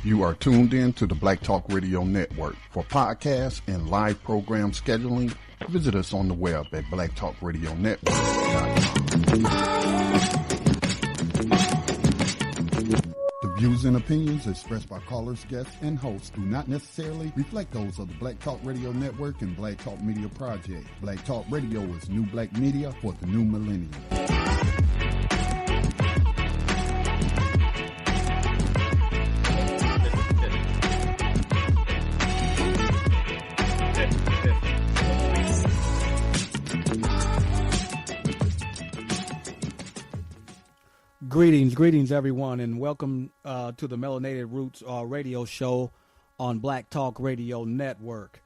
You are tuned in to the Black Talk Radio Network. For podcasts and live program scheduling, visit us on the web at blacktalkradionetwork.com. The views and opinions expressed by callers, guests, and hosts do not necessarily reflect those of the Black Talk Radio Network and Black Talk Media Project. Black Talk Radio is new black media for the new millennium. Greetings, everyone, and welcome to the Melanated Roots radio show on Black Talk Radio Network.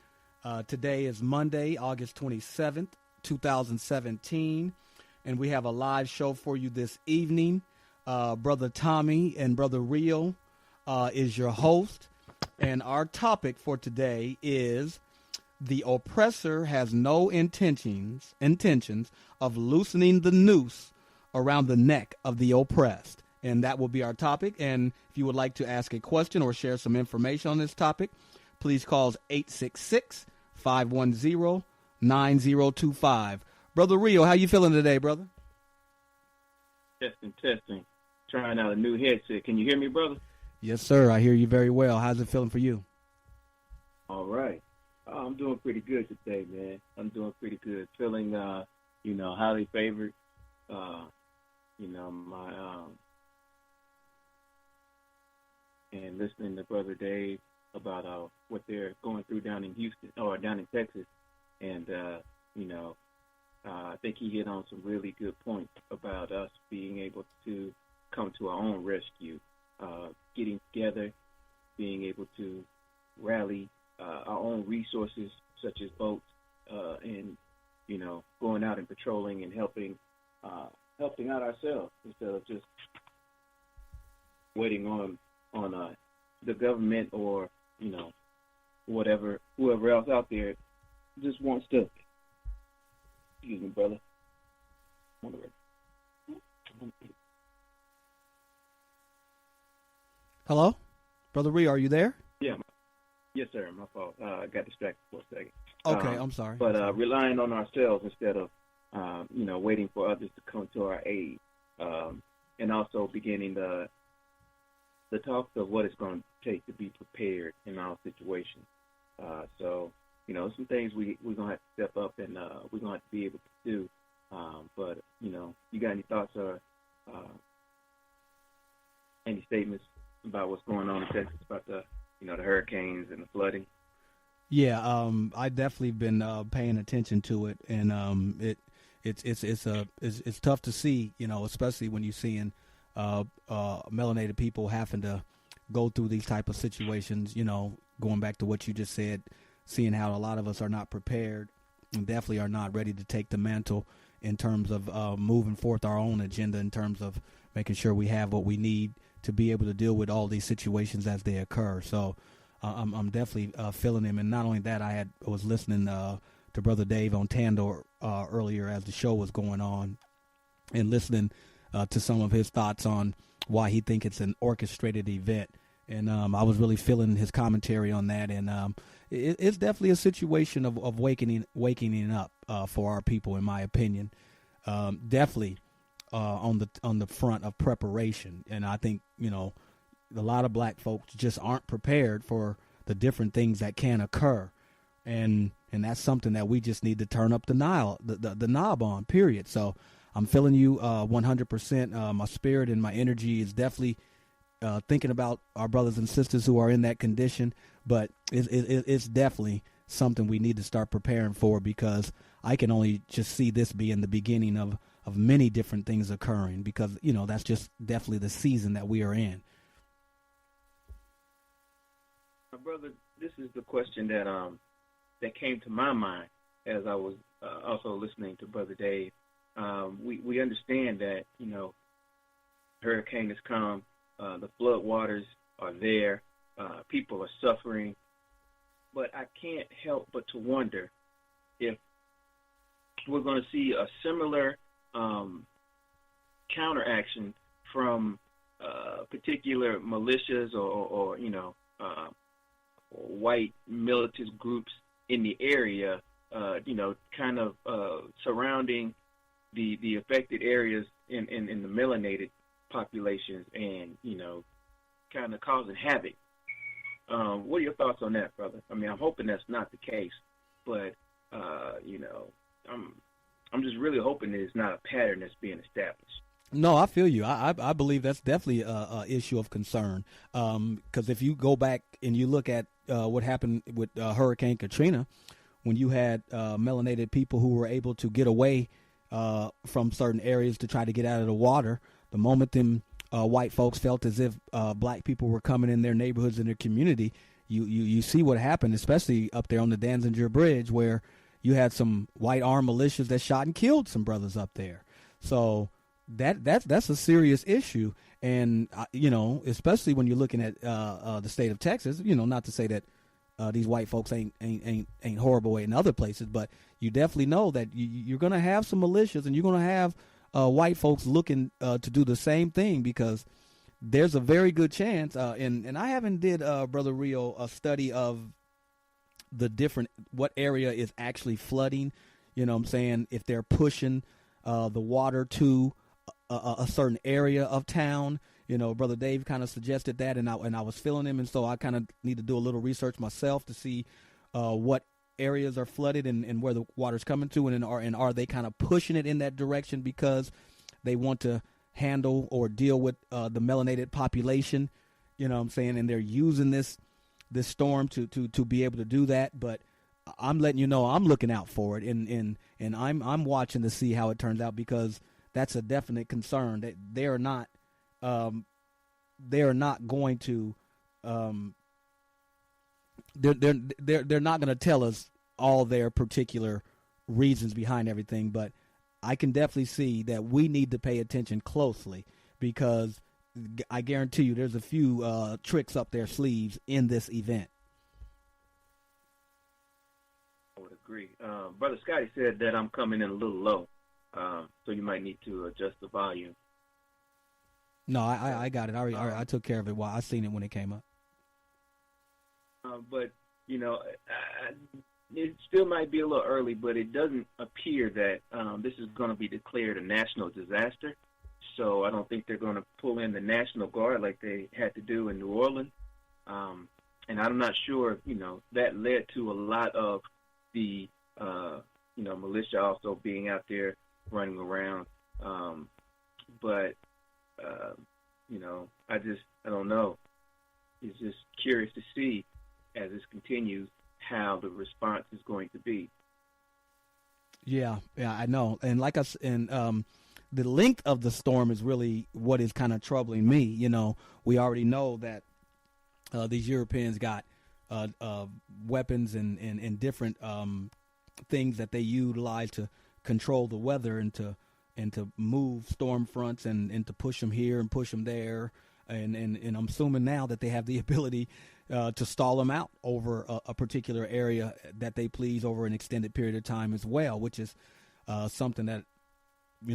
Today is Monday, August 27th, 2017, and we have a live show for you this evening. Brother Tommy and Brother Rio is your host, and our topic for today is the oppressor has no intentions of loosening the noose around the neck of the oppressed. And that will be our topic. And if you would like to ask a question or share some information on this topic, please call 866-510-9025. Brother Rio, how you feeling today, brother? Testing. Trying out a new headset. Can you hear me, brother? Yes, sir. I hear you very well. How's it feeling for you? All right. I'm doing pretty good today, man. I'm doing pretty good. Feeling, highly favored. And listening to Brother Dave about what they're going through down in Houston or down in Texas, and I think he hit on some really good points about us being able to come to our own rescue, getting together, being able to rally our own resources such as boats, and going out and patrolling and helping out ourselves instead of just waiting on the government or whoever else out there just wants to. Excuse me, brother. Hello, Brother Ree, are you there? Yeah. Yes, sir. My fault. I got distracted for a second. Okay, I'm sorry. But relying on ourselves instead of waiting for others to come to our aid, and also beginning the talks of what it's going to take to be prepared in our situation. So, some things we're going to have to step up and we're going to have to be able to do. But, you got any thoughts or any statements about what's going on in Texas about the hurricanes and the flooding? Yeah, I definitely been paying attention to it, and it's tough to see, especially when you're seeing melanated people having to go through these type of situations. Going back to what you just said, seeing how a lot of us are not prepared and definitely are not ready to take the mantle in terms of moving forth our own agenda, in terms of making sure we have what we need to be able to deal with all these situations as they occur. So I'm definitely feeling him. And not only that, I was listening to Brother Dave on Tandor earlier as the show was going on, and listening to some of his thoughts on why he think it's an orchestrated event. And I was really feeling his commentary on that. And it's definitely a situation of waking up for our people, in my opinion. Definitely on the front of preparation. And I think, a lot of black folks just aren't prepared for the different things that can occur. And that's something that we just need to turn up the knob on, period. So I'm feeling you 100%. My spirit and my energy is definitely thinking about our brothers and sisters who are in that condition. But it's definitely something we need to start preparing for, because I can only just see this being the beginning of many different things occurring, because, that's just definitely the season that we are in. Brother, this is the question that came to my mind as I was also listening to Brother Dave. We understand that, hurricane has come, the flood waters are there, people are suffering, but I can't help but to wonder if we're going to see a similar counteraction from particular militias or white militant groups in the area, kind of surrounding the affected areas in the melanated populations and, kind of causing havoc. What are your thoughts on that, brother? I mean, I'm hoping that's not the case, but, I'm just really hoping that it's not a pattern that's being established. No, I feel you. I believe that's definitely a issue of concern. Because if you go back and you look at what happened with Hurricane Katrina, when you had melanated people who were able to get away from certain areas to try to get out of the water, the moment them white folks felt as if black people were coming in their neighborhoods and their community, you see what happened, especially up there on the Danziger Bridge, where you had some white armed militias that shot and killed some brothers up there. So that's a serious issue, and especially when you're looking at the state of Texas. Not to say that these white folks ain't horrible in other places, but you definitely know that you're going to have some militias, and you're going to have white folks looking to do the same thing, because there's a very good chance. And I haven't did Brother Rio a study of the different what area is actually flooding. You know what I'm saying? If they're pushing the water to a certain area of town. Brother Dave kind of suggested that, and I was feeling him, and so I kind of need to do a little research myself to see what areas are flooded and where the water's coming to, and are they kind of pushing it in that direction because they want to handle or deal with the melanated population, you know what I'm saying, and they're using this storm to be able to do that. But I'm letting you know I'm looking out for it, and I'm watching to see how it turns out, because that's a definite concern that they're not going to they're not going to tell us all their particular reasons behind everything, but I can definitely see that we need to pay attention closely, because I guarantee you there's a few tricks up their sleeves in this event. I would agree. Brother Scotty said that I'm coming in a little low, so you might need to adjust the volume. No, I got it. I took care of it. I seen it when it came up. But, it still might be a little early, but it doesn't appear that this is going to be declared a national disaster. So I don't think they're going to pull in the National Guard like they had to do in New Orleans. And I'm not sure, that led to a lot of the, militia also being out there running around. But I don't know. It's just curious to see as this continues how the response is going to be. Yeah, I know. And the length of the storm is really what is kind of troubling me. We already know that these Europeans got weapons and different things that they utilize to control the weather and to move storm fronts and to push them here and push them there. And I'm assuming now that they have the ability to stall them out over a particular area that they please over an extended period of time as well, which is something that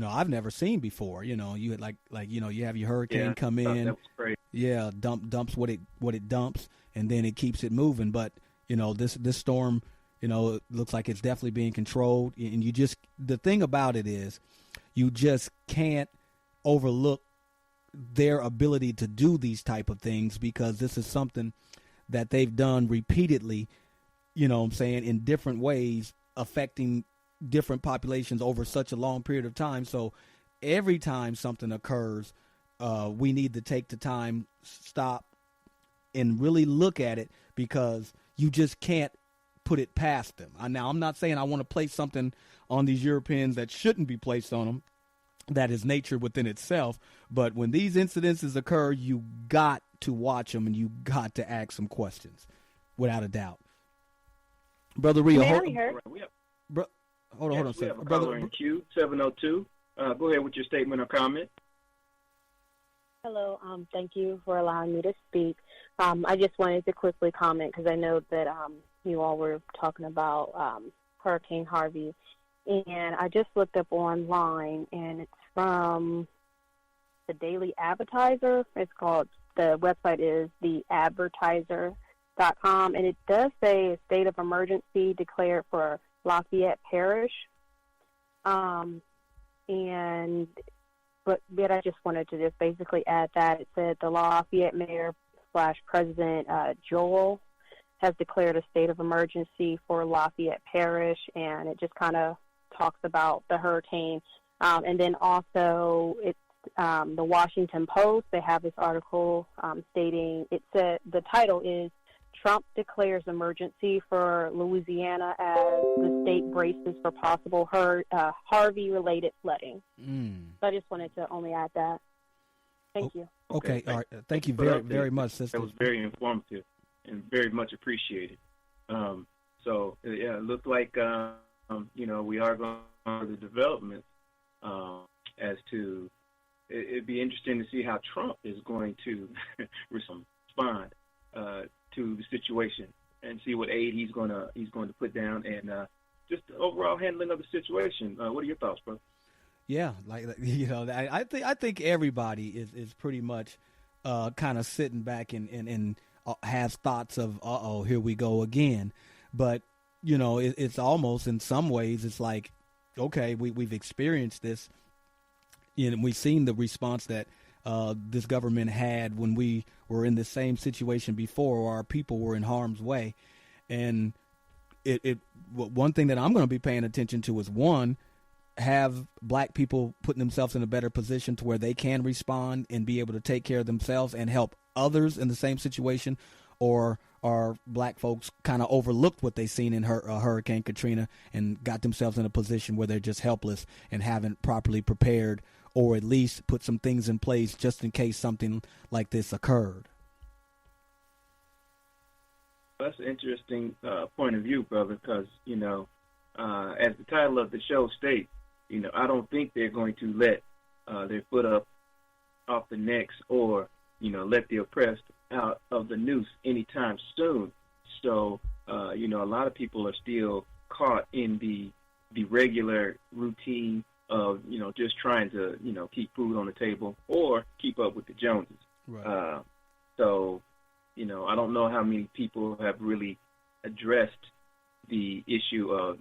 I've never seen before. You had you have your hurricane come in, that was crazy. Dumps what it dumps, and then it keeps it moving. But this storm, it looks like it's definitely being controlled. And the thing about it is, you just can't overlook their ability to do these type of things, because this is something that they've done repeatedly, in different ways, affecting different populations over such a long period of time. So every time something occurs, we need to take the time, stop, and really look at it, because you just can't put it past them. Now, I'm not saying I want to place something on these Europeans that shouldn't be placed on them. That is nature within itself. But when these incidences occur, you got to watch them and you got to ask some questions, without a doubt. Brother Rio, hold on a second. Brother in queue, 702. Go ahead with your statement or comment. Hello. Thank you for allowing me to speak. I just wanted to quickly comment, because I know that you all were talking about Hurricane Harvey. And I just looked up online, and it's from the Daily Advertiser. The website is theadvertiser.com, and it does say a state of emergency declared for Lafayette Parish. But I just wanted to just basically add that it said the Lafayette Mayor / President Joel has declared a state of emergency for Lafayette Parish, and it just kind of talks about the hurricane. And then also it's the Washington Post. They have this article stating, it said the title is Trump declares emergency for Louisiana as the state braces for possible Harvey-related flooding. So I just wanted to only add that. Thank you. Okay, all right. Thank you very, very much, sister. That was very informative and very much appreciated. So, yeah, it looked like, we are going to the development as to, it'd be interesting to see how Trump is going to respond to the situation and see what aid he's going to put down, and just the overall handling of the situation. What are your thoughts, bro? Yeah, I think everybody is pretty much kind of sitting back and has thoughts of here we go again. But it's almost, in some ways, it's like, okay, we've experienced this, and we've seen the response that this government had when we were in the same situation before, or our people were in harm's way. And one thing that I'm going to be paying attention to is, one, have black people putting themselves in a better position to where they can respond and be able to take care of themselves and help others in the same situation, or are black folks kind of overlooked what they seen in Hurricane Katrina and got themselves in a position where they're just helpless and haven't properly prepared, or at least put some things in place just in case something like this occurred? That's an interesting point of view, brother, because, as the title of the show states, I don't think they're going to let their foot up off the necks, or, let the oppressed out of the noose anytime soon. So, a lot of people are still caught in the regular routine of, just trying to, keep food on the table or keep up with the Joneses. Right. So, I don't know how many people have really addressed the issue of,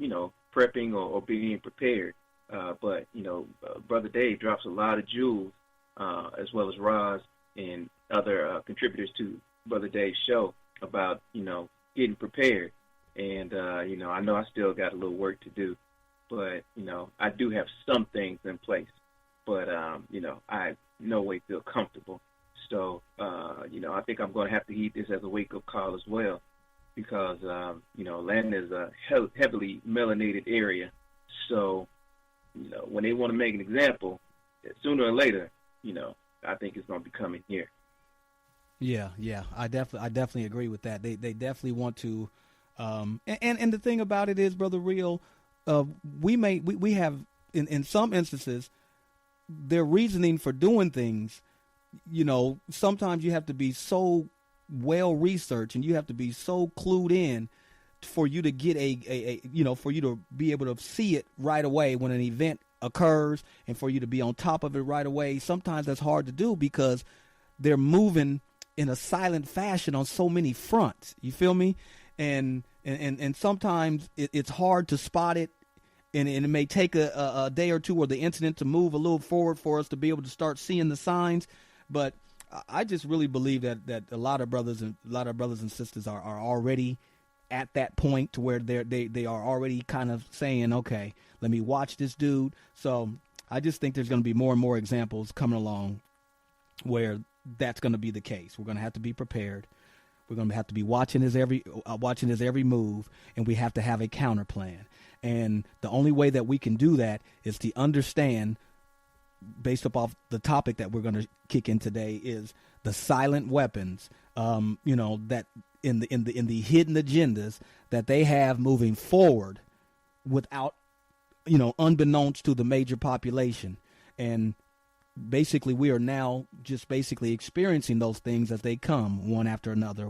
prepping or being prepared. But, Brother Dave drops a lot of jewels, as well as Roz and other contributors to Brother Dave's show about, getting prepared. And, I know I still got a little work to do. But, I do have some things in place. But, I no way feel comfortable. So, I think I'm going to have to heed this as a wake-up call as well, because, Atlanta is a heavily melanated area. So, when they want to make an example, sooner or later, I think it's going to be coming here. Yeah, I definitely agree with that. They definitely want to, and the thing about it is, Brother Real, we have in some instances, their reasoning for doing things, sometimes you have to be so well researched and you have to be so clued in for you to get for you to be able to see it right away when an event occurs, and for you to be on top of it right away. Sometimes that's hard to do because they're moving in a silent fashion on so many fronts. You feel me? And sometimes it's hard to spot it, and it may take a day or two or the incident to move a little forward for us to be able to start seeing the signs. But I just really believe that a lot of brothers and sisters are already at that point to where they are already kind of saying, okay, let me watch this dude. So I just think there's going to be more and more examples coming along where that's going to be the case. We're going to have to be prepared. We're going to have to be watching his every move, and we have to have a counter plan. And the only way that we can do that is to understand, based upon the topic that we're going to kick in today, is the silent weapons, that in the hidden agendas that they have moving forward without, unbeknownst to the major population. And basically we are now just basically experiencing those things as they come, one after another.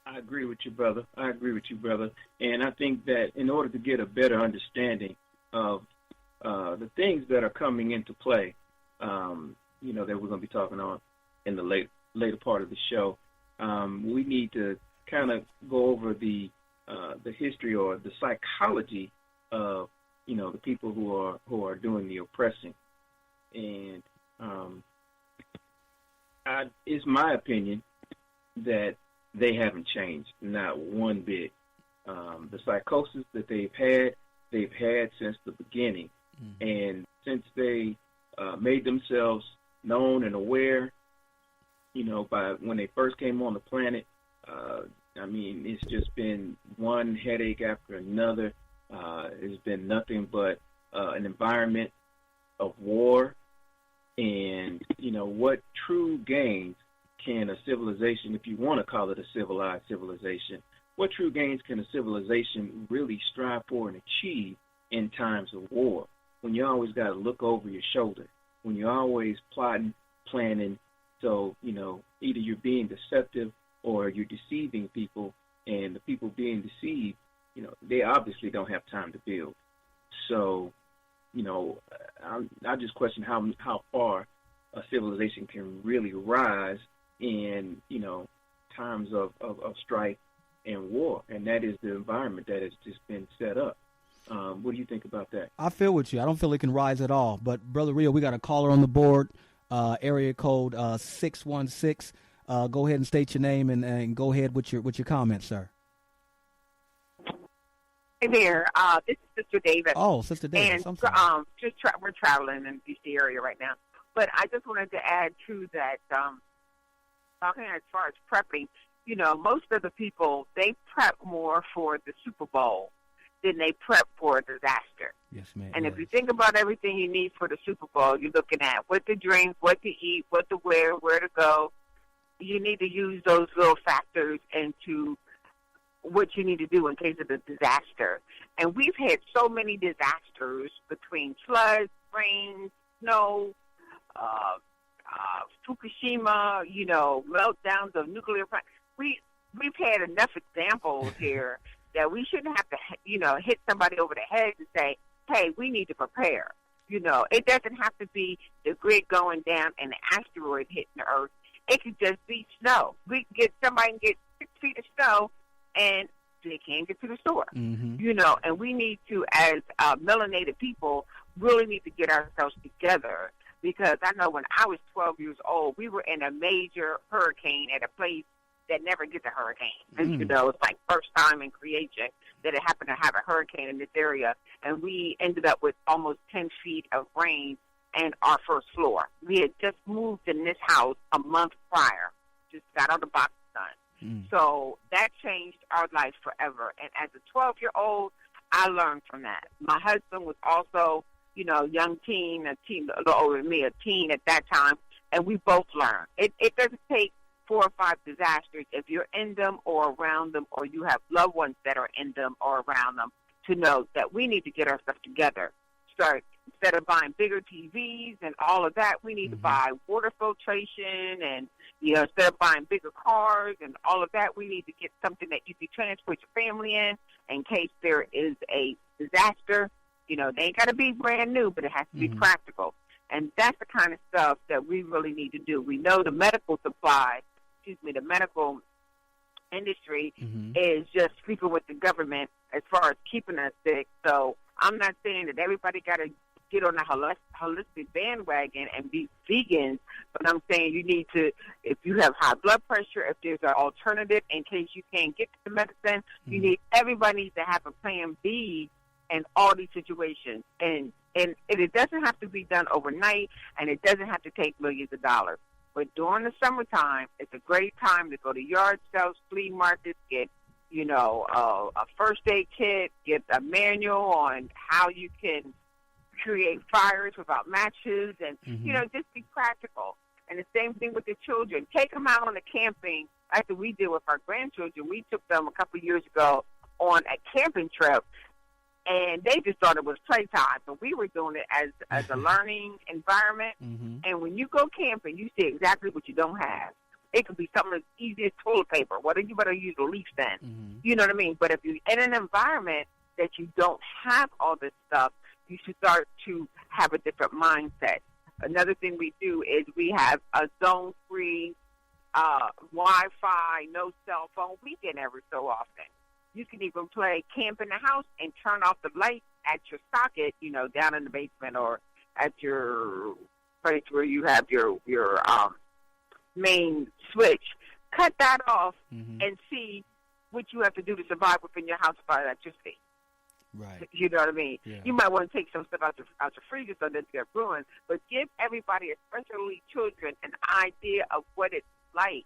I agree with you, brother. And I think that in order to get a better understanding of the things that are coming into play, that we're going to be talking on in the later part of the show, we need to kind of go over the history or the psychology of, the people who are doing the oppressing. And it's my opinion that they haven't changed, not one bit. The psychosis that they've had since the beginning. Mm-hmm. And since they made themselves known and aware, by when they first came on the planet, it's just been one headache after another. It's been nothing but an environment of war. And, what true gains can a civilization, if you want to call it a civilized civilization, what true gains can a civilization really strive for and achieve in times of war? When you always got to look over your shoulder, when you're always plotting, planning, so, either you're being deceptive or you're deceiving people, and the people being deceived, they obviously don't have time to build. So, I just question how far a civilization can really rise in, times of strife and war, and that is the environment that has just been set up. What do you think about that? I feel with you. I don't feel it can rise at all. But Brother Rio, we got a caller on the board, area code 616. Go ahead and state your name and go ahead with your comments, sir. Hey there, this is Sister David. Oh, Sister David. And we're traveling in the D.C. area right now. But I just wanted to add to that, talking as far as prepping, most of the people, they prep more for the Super Bowl than they prep for a disaster. Yes, ma'am. And if you think about everything you need for the Super Bowl, you're looking at what to drink, what to eat, what to wear, where to go. You need to use those little factors into what you need to do in case of a disaster. And we've had so many disasters between floods, rain, snow, Fukushima, meltdowns of nuclear plants. We've had enough examples here that we shouldn't have to, hit somebody over the head and say, hey, we need to prepare. It doesn't have to be the grid going down and the asteroid hitting the Earth. It could just be snow. We can somebody can get 6 feet of snow and they can't get to the store. Mm-hmm. And we need to, as melanated people, really need to get ourselves together. Because I know when I was 12 years old, we were in a major hurricane at a place that never gets a hurricane. And, it's like first time in creation that it happened to have a hurricane in this area. And we ended up with almost 10 feet of rain and our first floor. We had just moved in this house a month prior, just got out of the box done. So that changed our life forever. And as a 12-year-old, I learned from that. My husband was also, young teen, a teen a little older than me, a teen at that time, and we both learned. It doesn't take 4 or 5 disasters if you're in them or around them or you have loved ones that are in them or around them to know that we need to get our stuff together. Start, instead of buying bigger TVs and all of that, we need to buy water filtration and, instead of buying bigger cars and all of that, we need to get something that you can transport your family in case there is a disaster. They ain't got to be brand new, but it has to be practical. And that's the kind of stuff that we really need to do. We know the medical industry is just sleeping with the government as far as keeping us sick. So I'm not saying that everybody got to get on a holistic bandwagon and be vegans, but I'm saying you need to, if you have high blood pressure, if there's an alternative in case you can't get the medicine, everybody needs to have a plan B in all these situations. And it doesn't have to be done overnight, and it doesn't have to take millions of dollars. But during the summertime, it's a great time to go to yard sales, flea markets, get, a first aid kit, get a manual on how you can create fires without matches, and, just be practical. And the same thing with the children. Take them out on the camping, like we did with our grandchildren. We took them a couple of years ago on a camping trip, and they just thought it was playtime. But we were doing it as a learning environment. And when you go camping, you see exactly what you don't have. It could be something as easy as toilet paper. Whether you better use a leaf then. You know what I mean? But if you're in an environment that you don't have all this stuff, you should start to have a different mindset. Another thing we do is we have a zone-free Wi-Fi, no cell phone weekend every so often. You can even play camp in the house and turn off the light at your socket, down in the basement or at your place where you have your main switch. Cut that off and see what you have to do to survive within your house by electricity. Right. You know what I mean? Yeah. You might want to take some stuff out your freezer so that it get ruined, but give everybody, especially children, an idea of what it's like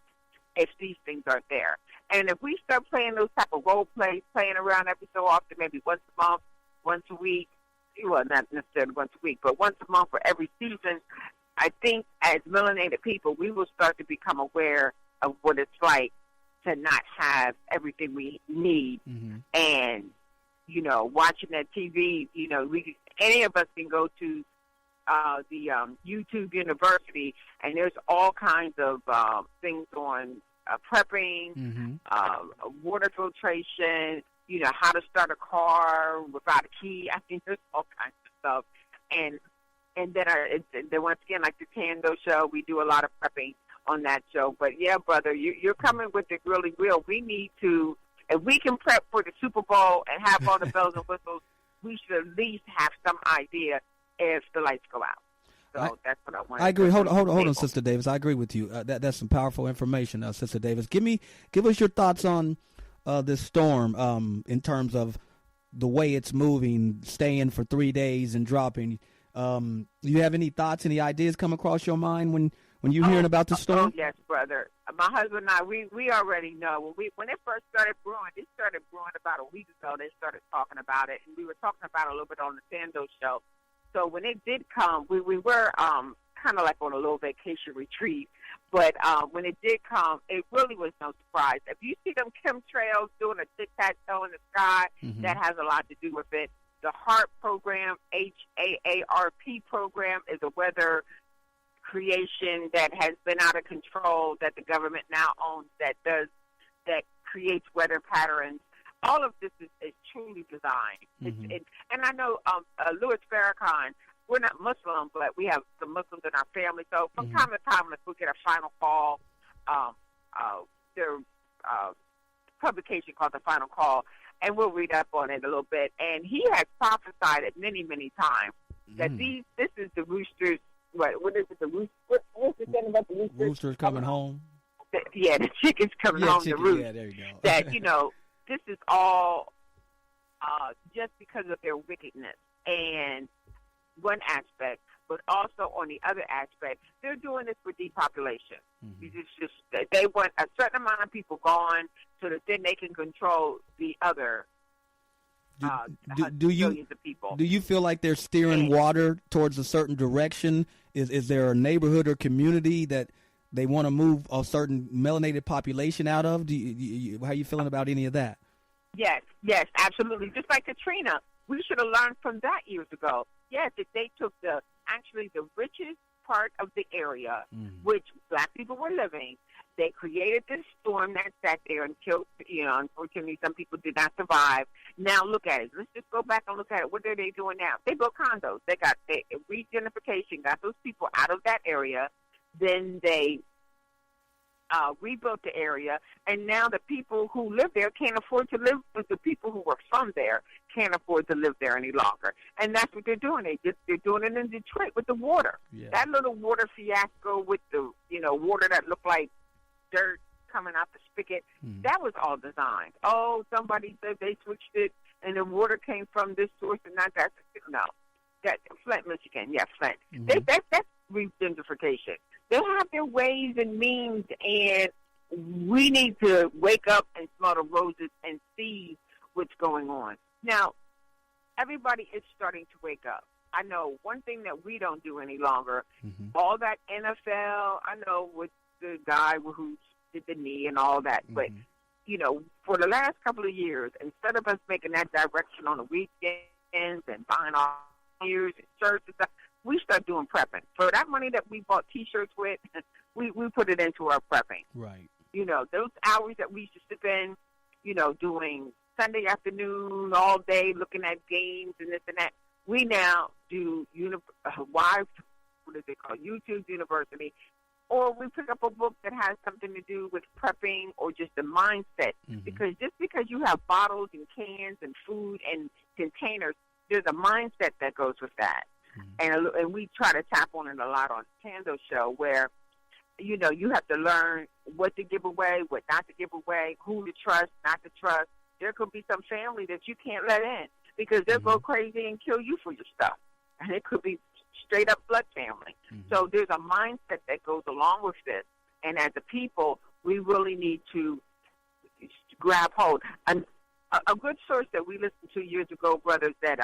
if these things aren't there. And if we start playing those type of role plays, playing around every so often, maybe once a month, once a week, well, not necessarily once a week, but once a month for every season, I think as melanated people, we will start to become aware of what it's like to not have everything we need. And, watching that TV, any of us can go to the YouTube University, and there's all kinds of things on prepping, water filtration, how to start a car without a key. I think there's all kinds of stuff. And then once again, like the Tando show, we do a lot of prepping on that show. But yeah, brother, you're coming with it really real. We need to, if we can prep for the Super Bowl and have all the bells and whistles, we should at least have some idea if the lights go out. So that's what I want. I agree. Hold on, Sister Davis. I agree with you. That's some powerful information, Sister Davis. Give us your thoughts on this storm in terms of the way it's moving, staying for 3 days and dropping. Do you have any thoughts, any ideas come across your mind when you're hearing about the storm? Oh, yes, brother. My husband and I, we already know. When it first started brewing, it started brewing about a week ago. They started talking about it, and we were talking about it a little bit on the Tando show. So when it did come, we were kind of like on a little vacation retreat. But when it did come, it really was no surprise. If you see them chemtrails doing a tic-tac-toe in the sky, that has a lot to do with it. The HAAR program, HAARP program, is a weather creation that has been out of control that the government now owns that creates weather patterns. All of this is truly designed. And I know Louis Farrakhan, we're not Muslim, but we have some Muslims in our family. So from time to time, if we get a final call, their publication called The Final Call, and we'll read up on it a little bit. And he has prophesied it many, many times that this is the roosters. What is it? The rooster? What's the thing about the roosters? Roosters coming home. The chickens coming home to roost. Yeah, there you go. That this is all just because of their wickedness and one aspect, but also on the other aspect, they're doing this for depopulation. It's just they want a certain amount of people gone so that then they can control the other billions of people. Do you feel like they're steering water towards a certain direction? Is there a neighborhood or community that they want to move a certain melanated population out of? How are you feeling about any of that? Yes, absolutely. Just like Katrina, we should have learned from that years ago. Yes, if they took the richest part of the area, which black people were living, they created this storm that sat there and killed, unfortunately some people did not survive. Now look at it. Let's just go back and look at it. What are they doing now? They built condos. They got regentrification, got those people out of that area. Then they rebuilt the area, and now the people who live there can't afford to live with the people who were from there can't afford to live there any longer. And that's what they're doing. They're doing it in Detroit with the water. Yeah. That little water fiasco with the water that looked like dirt coming out the spigot, that was all designed. Oh, somebody said they switched it and the water came from this source and not that. No. That Flint, Michigan. Yeah, Flint. That's regentrification. They have their ways and means, and we need to wake up and smell the roses and see what's going on. Now, everybody is starting to wake up. I know one thing that we don't do any longer, all that NFL, I know with the guy who did the knee and all that, but, for the last couple of years, instead of us making that direction on the weekends and buying all years and shirts and stuff, we start doing prepping. For that money that we bought T-shirts with, we put it into our prepping. Right. Those hours that we used to spend, doing Sunday afternoon all day looking at games and this and that, We now do what is it called? YouTube University, or we pick up a book that has something to do with prepping or just the mindset. Because just because you have bottles and cans and food and containers, there's a mindset that goes with that. And we try to tap on it a lot on Tando Show, where, you know, you have to learn what to give away, what not to give away, who to trust, not to trust. There could be some family that you can't let in because they'll go crazy and kill you for your stuff. And it could be straight up blood family. So there's a mindset that goes along with this. And as a people, we really need to grab hold. A good source that we listened to years ago, brothers, that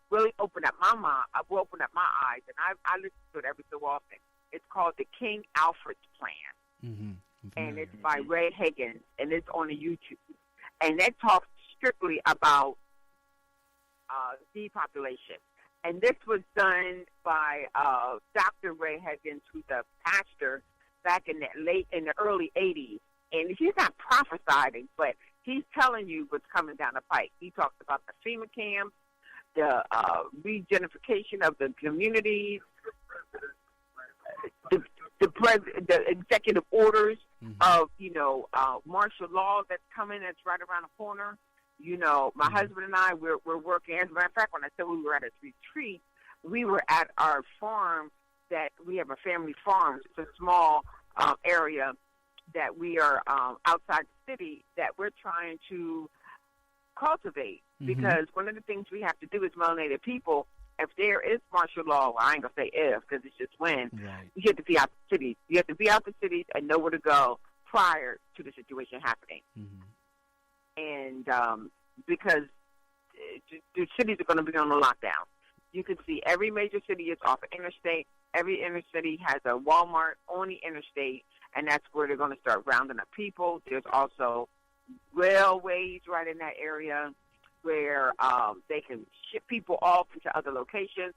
really opened up my mind, opened up my eyes, and I listen to it every so often. It's called the King Alfred's Plan. And it's by Ray Higgins, and it's on the YouTube. And that talks strictly about depopulation. And this was done by Dr. Ray Higgins, who's a pastor back in the early 80s. And he's not prophesying, but he's telling you what's coming down the pike. He talks about the FEMA camps, the regentrification of the communities, the executive orders of, you know, martial law that's coming, that's right around the corner. You know, my husband and I, we're working. As a matter of fact, when I said we were at a retreat, we were at our farm that we have a family farm. It's a small area that we are outside the city that we're trying to cultivate. Because one of the things we have to do as melanated people, if there is martial law, well, I ain't going to say if, because it's just when, you have to be out the cities. You have to be out the cities and know where to go prior to the situation happening. And because the cities are going to be on the lockdown. You can see every major city is off an interstate. Every inner city has a Walmart on the interstate, and that's where they're going to start rounding up people. There's also railways right in that area where they can ship people off into other locations.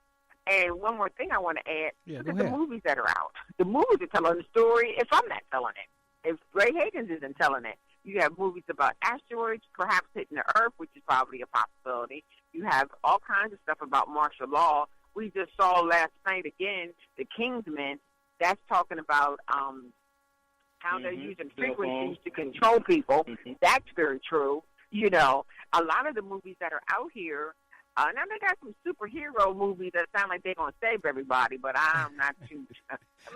And one more thing I want to add, look at the movies that are out. The movies are telling the story if I'm not telling it. If Ray Higgins isn't telling it. You have movies about asteroids perhaps hitting the Earth, which is probably a possibility. You have all kinds of stuff about martial law. We just saw last night again the Kingsmen. That's talking about how they're using frequencies to control people. That's very true. You know, a lot of the movies that are out here, now they got some superhero movies that sound like they're going to save everybody, but I'm not too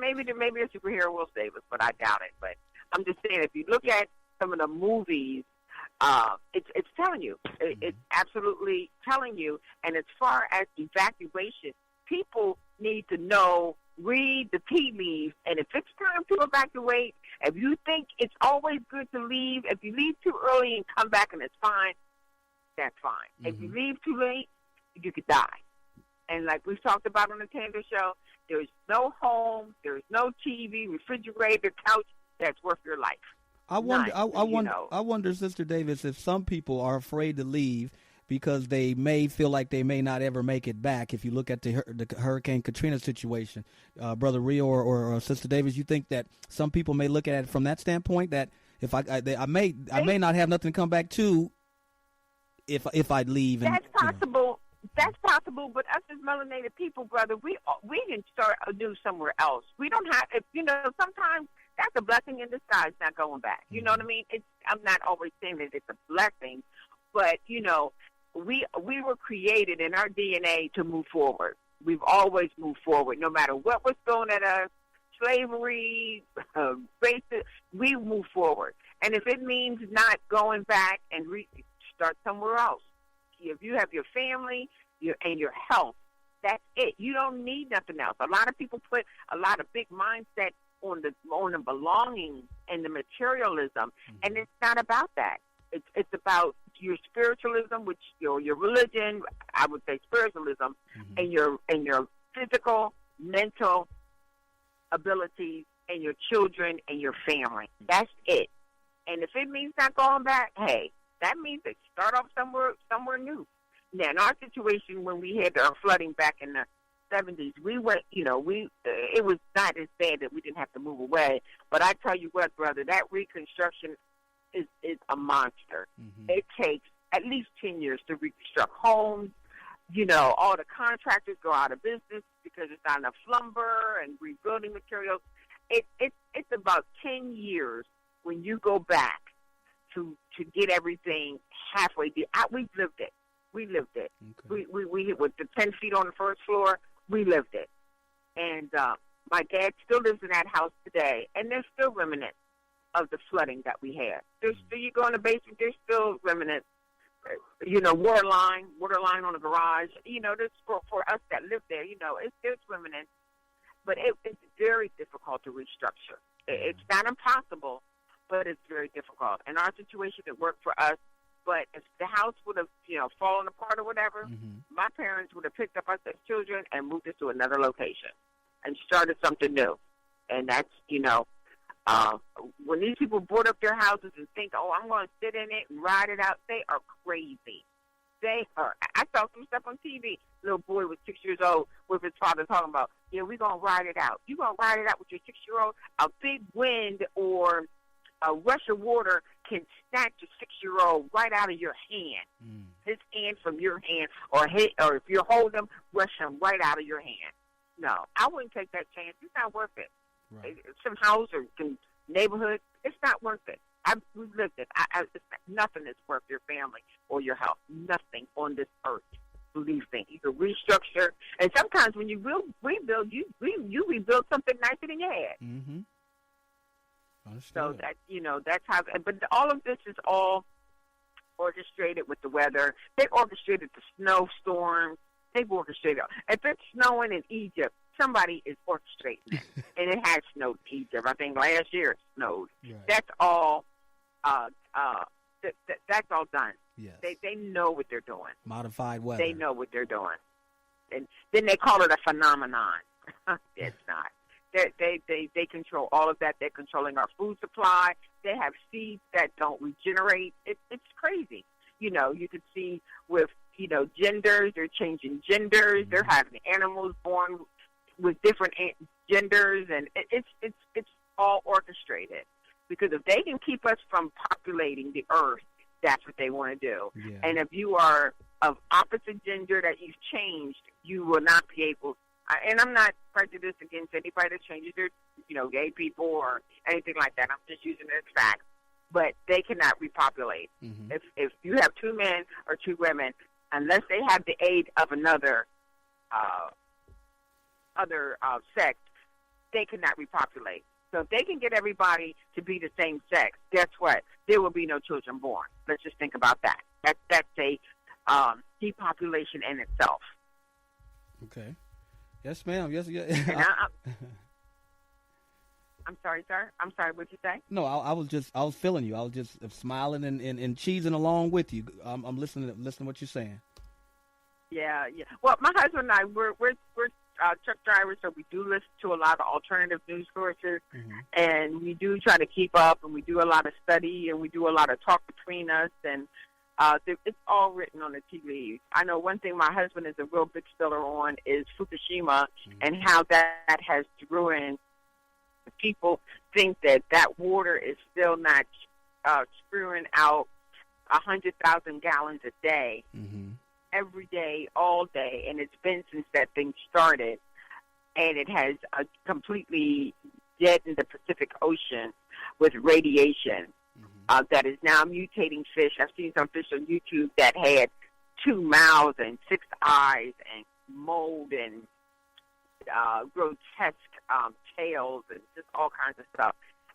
maybe a superhero will save us, but I doubt it. But I'm just saying, if you look at some of the movies, it's telling you. It's absolutely telling you. And as far as evacuation, people need to know, read the tea leaves, and if it's time to evacuate, if you think it's always good to leave, if you leave too early and come back and it's fine, that's fine. If you leave too late, you could die. And like we've talked about on the Tando Show, there's no home, there's no TV, refrigerator, couch that's worth your life. I wonder, Sister Davis, if some people are afraid to leave because they may feel like they may not ever make it back. If you look at the Hurricane Katrina situation, Brother Rio or Sister Davis, you think that some people may look at it from that standpoint, that if I may not have nothing to come back to if I leave. That's possible. That's possible, but us as melanated people, brother, we can start anew somewhere else. We don't have, sometimes that's a blessing in disguise, not going back. You know what I mean? I'm not always saying that it's a blessing, but, we were created in our DNA to move forward. We've always moved forward, no matter what was thrown at us, slavery, racism, we move forward. And if it means not going back and start somewhere else, if you have your family and your health, that's it. You don't need nothing else. A lot of people put a lot of big mindset on the belonging and the materialism, and it's not about that. It's about your spiritualism, which your religion, I would say spiritualism, and your physical, mental abilities, and your children and your family. That's it. And if it means not going back, hey, that means that start off somewhere new. Now, in our situation, when we had our flooding back in the 70s, we went, it was not as bad that we didn't have to move away. But I tell you what, brother, that reconstruction is a monster. It takes at least 10 years to reconstruct homes, all the contractors go out of business because there's not enough lumber and rebuilding materials. It's about 10 years when you go back to get everything halfway there. We've lived it. We lived it. Okay. We with the 10 feet on the first floor, we lived it. And my dad still lives in that house today, and there's still remnants of the flooding that we had. There's still, you go in the basement, there's still remnants. Water line on the garage. There's for us that live there. There's remnants, but it's very difficult to restructure. It's not impossible, but it's very difficult. In our situation, it worked for us. But if the house would have, fallen apart or whatever, my parents would have picked up us as children and moved us to another location and started something new. And that's, when these people board up their houses and think, oh, I'm going to sit in it and ride it out, they are crazy. They are. I saw some stuff on TV. Little boy was 6 years old with his father talking about, we're going to ride it out. You're going to ride it out with your 6-year-old? A big wind or a rush of water can snatch a 6-year-old right out of your hand. His hand from your hand, or if you hold him, rush him right out of your hand. No, I wouldn't take that chance. It's not worth it. Right. Some house or some neighborhood, it's not worth it. We've lived it. Nothing is worth your family or your health. Nothing on this earth. Believe me. You can restructure, and sometimes when you rebuild, you rebuild something nicer than you had. Mm-hmm. So that that's how. But all of this is all orchestrated with the weather. They orchestrated the snowstorm. They've orchestrated. If it's snowing in Egypt, somebody is orchestrating it, and it has snowed in Egypt. I think last year it snowed. Right. That's all. That's all done. Yes. They know what they're doing. Modified weather. They know what they're doing, and then they call it a phenomenon. It's not. They control all of that. They're controlling our food supply. They have seeds that don't regenerate. It's crazy. You can see with genders. They're changing genders. They're having animals born with different genders, and it's all orchestrated. Because if they can keep us from populating the earth, that's what they want to do. Yeah. And if you are of opposite gender that you've changed, you will not be able. And I'm not prejudiced against anybody that changes their, gay people or anything like that. I'm just using it as facts. But they cannot repopulate. Mm-hmm. If you have 2 men or 2 women, unless they have the aid of another sex, they cannot repopulate. So if they can get everybody to be the same sex, guess what? There will be no children born. Let's just think about that. That's a depopulation in itself. Okay. Yes, ma'am. Yes, yes. I'm sorry, sir. I'm sorry. What'd you say? No, I was feeling you. I was just smiling and cheesing along with you. I'm listening to what you're saying. Yeah. Well, my husband and I, we're truck drivers, so we do listen to a lot of alternative news sources, and we do try to keep up, and we do a lot of study, and we do a lot of talk between us, and it's all written on the tea leaves. I know one thing my husband is a real big stiller on is Fukushima and how that has ruined. People think that water is still not spewing out 100,000 gallons a day. Every day, all day, and it's been since that thing started, and it has completely deadened the Pacific Ocean with radiation that is now mutating fish. I've seen some fish on YouTube that had 2 mouths and 6 eyes and mold and grotesque tails and just all kinds of stuff.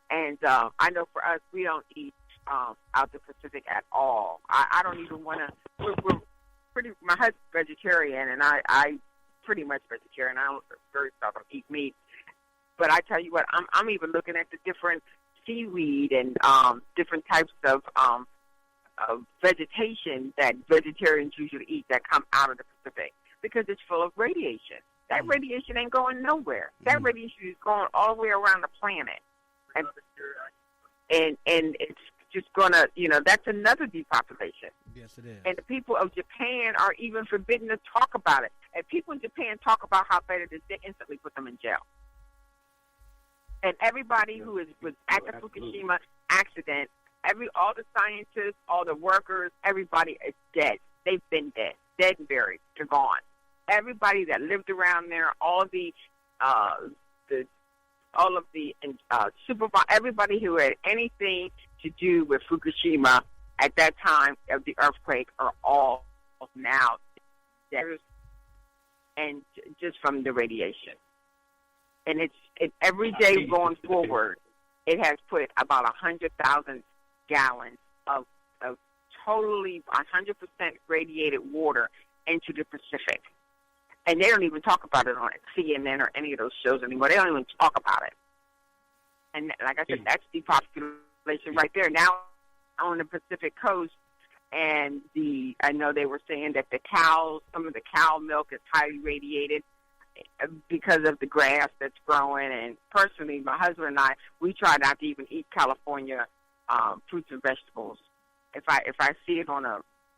And I know for us, we don't eat out the Pacific at all. I don't even want to. My husband's vegetarian, and I pretty much vegetarian. I don't very seldom eat meat. But I tell you what, I'm even looking at the different seaweed and different types of vegetation that vegetarians usually eat that come out of the Pacific because it's full of radiation. That radiation ain't going nowhere. That radiation is going all the way around the planet. And it's just going to, that's another depopulation. Yes, it is. And the people of Japan are even forbidden to talk about it. If people in Japan talk about how bad it is, they instantly put them in jail. And everybody who was at the Fukushima accident, all the scientists, all the workers, everybody is dead. They've been dead and buried. they're gone. Everybody that lived around there, all of the everybody who had anything to do with Fukushima at that time of the earthquake are all now dead, and just from the radiation. And every day going forward, it has put about 100,000 gallons of totally 100% radiated water into the Pacific. And they don't even talk about it on CNN or any of those shows anymore. They don't even talk about it. And like I said, that's depopulation right there. Now on the Pacific coast, and I know they were saying that some of the cow milk is highly radiated because of the grass that's growing. And personally, my husband and I, we try not to even eat California fruits and vegetables. If I see it on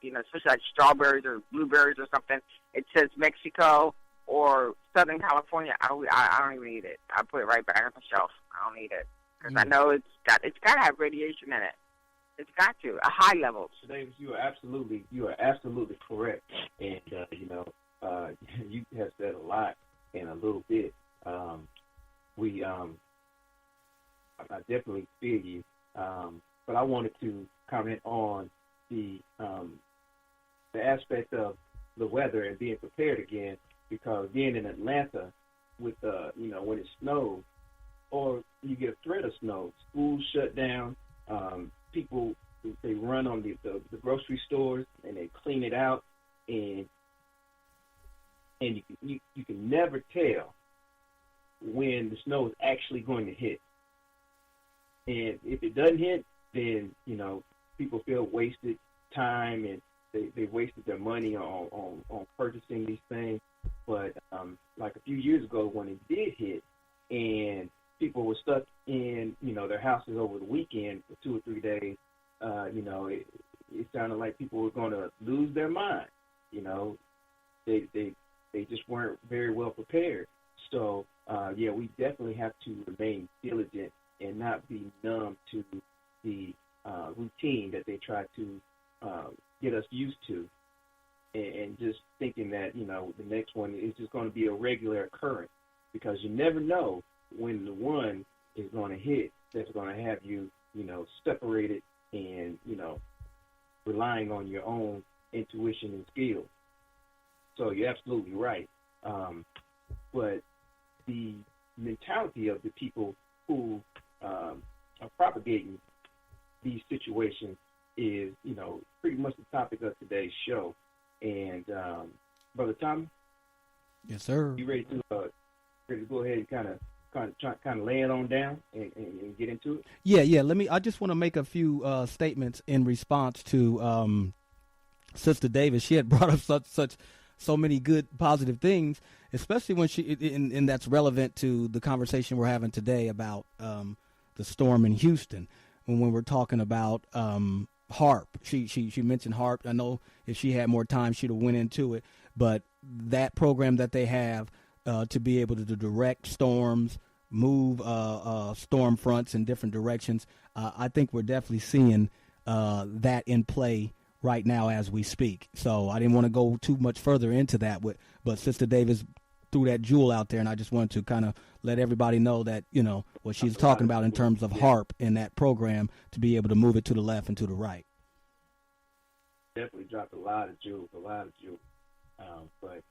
especially like strawberries or blueberries or something, it says Mexico or Southern California, I don't even eat it. I put it right back on the shelf. I don't eat it because I know it's got to have radiation in it. It's got to a high level. So Davis, you are absolutely correct, and you have said a lot in a little bit. I definitely feel you, but I wanted to comment on the aspect of the weather and being prepared again, because again in Atlanta, with when it snows or you get a threat of snow, schools shut down. People, they run on the grocery stores and they clean it out, and you can never tell when the snow is actually going to hit. And if it doesn't hit, then people feel wasted time and they wasted their money on purchasing these things. But like a few years ago when it did hit and people were stuck in their houses over the weekend for 2 or 3 days, it sounded like people were going to lose their mind. They just weren't very well prepared. So we definitely have to remain diligent and not be numb to the routine that they try to get us used to, and just thinking that the next one is just going to be a regular occurrence, because you never know when the one is going to hit that's going to have you separated and relying on your own intuition and skill. So you're absolutely right. But the mentality of the people who are propagating these situations is, pretty much the topic of today's show. And Brother Tommy, yes, sir. You ready to go ahead and kind of lay it on down and get into it? Yeah. I just want to make a few statements in response to Sister Davis. She had brought up so many good positive things, especially when and that's relevant to the conversation we're having today about the storm in Houston. When we're talking about HAAR, she mentioned HAAR. I know if she had more time, she'd have went into it. But that program that they have to be able to direct storms, move storm fronts in different directions, I think we're definitely seeing that in play right now as we speak. So I didn't want to go too much further into that, but Sister Davis threw that jewel out there, and I just wanted to kind of let everybody know that, what she's talking about in terms of HAARP in that program, to be able to move it to the left and to the right. Definitely dropped a lot of jewels. But,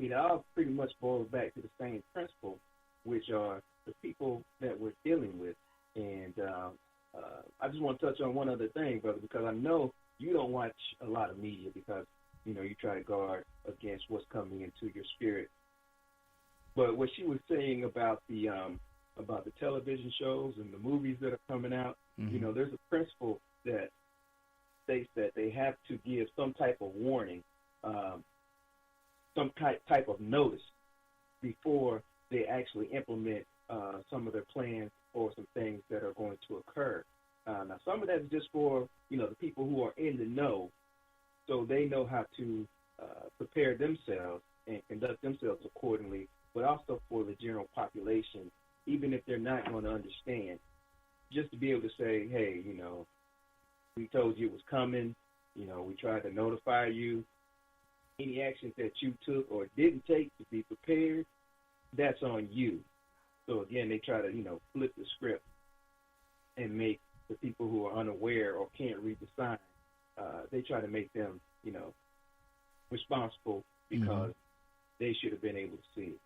it all pretty much boils back to the same principle, which are the people that we're dealing with. And I just want to touch on one other thing, brother, because I know you don't watch a lot of media because, you try to guard against what's coming into your spirit. But what she was saying about the television shows and the movies that are coming out, mm-hmm. There's a principle that states that they have to give some type of warning, some type of notice before they actually implement some of their plans or some things that are going to occur. Now, some of that is just for, the people who are in the know, so they know how to prepare themselves and conduct themselves accordingly, but also for the general population, even if they're not going to understand, just to be able to say, hey, we told you it was coming, we tried to notify you, any actions that you took or didn't take to be prepared, that's on you. So again, they try to, flip the script and make the people who are unaware or can't read the signs, they try to make them, responsible because they should have been able to see it.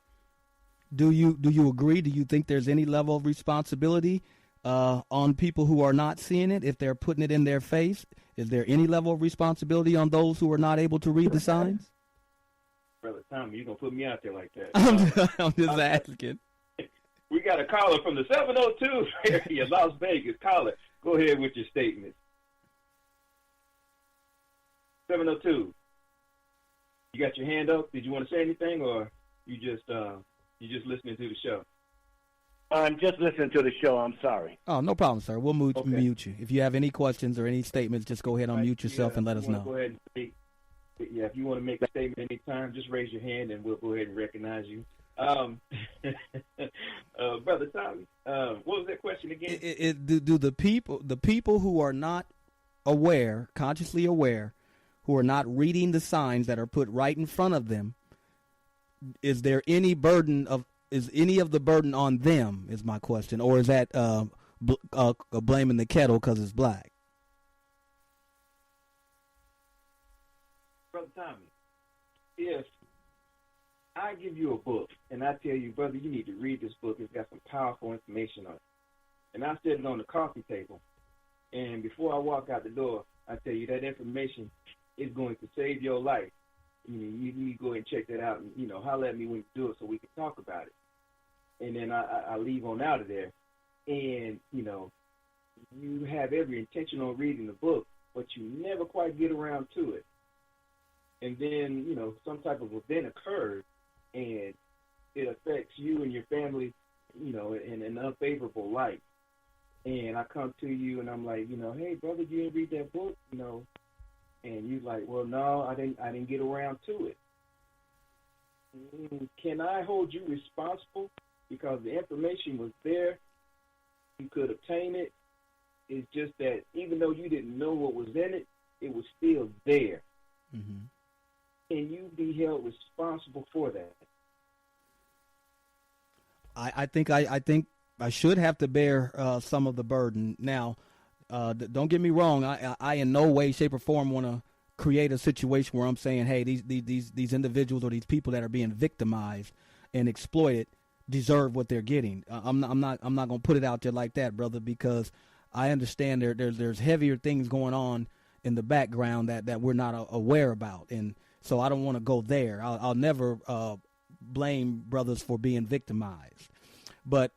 Do you agree? Do you think there's any level of responsibility on people who are not seeing it if they're putting it in their face? Is there any level of responsibility on those who are not able to read the signs? Brother Tommy, you're going to put me out there like that. I'm just asking. We got a caller from the 702 area, Las Vegas. Caller, go ahead with your statement. 702. You got your hand up? Did you want to say anything, or you just listening to the show? I'm just listening to the show. I'm sorry. Oh, no problem, sir. We'll mute you. If you have any questions or any statements, just go ahead and unmute yourself and let us know. Go ahead and speak. Yeah, if you want to make a statement anytime, just raise your hand and we'll go ahead and recognize you. Brother Tommy, what was that question again? Do the people who are not aware, consciously aware, who are not reading the signs that are put right in front of them, is there any is any of the burden on them, is my question, or is that blaming the kettle because it's black? Brother Tommy, if I give you a book and I tell you, brother, you need to read this book, it's got some powerful information on it, and I set it on the coffee table, and before I walk out the door, I tell you that information is going to save your life. You need to go ahead and check that out and, holler at me when you do it so we can talk about it. And then I leave on out of there. And, you have every intention on reading the book, but you never quite get around to it. And then, some type of event occurs, and it affects you and your family, in an unfavorable light. And I come to you and I'm like, hey, brother, you didn't read that book, And you're like, well, no, I didn't get around to it. Can I hold you responsible? Because the information was there. You could obtain it. It's just that even though you didn't know what was in it, it was still there. Mm-hmm. Can you be held responsible for that? I think I should have to bear some of the burden. Now, don't get me wrong. I in no way, shape, or form want to create a situation where I'm saying, hey, these individuals or these people that are being victimized and exploited deserve what they're getting. I'm not going to put it out there like that, brother, because I understand there's heavier things going on in the background that we're not aware about, and so I don't want to go there. I'll never blame brothers for being victimized, but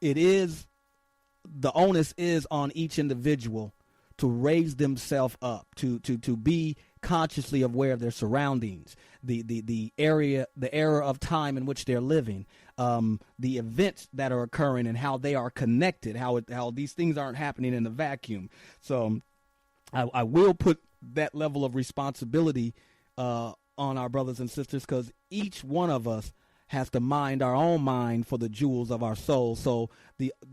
the onus is on each individual to raise themselves up, to be consciously aware of their surroundings, the era of time in which they're living, the events that are occurring and how they are connected, how these things aren't happening in a vacuum. So I will put that level of responsibility on our brothers and sisters, because each one of us has to mind our own mind for the jewels of our soul. So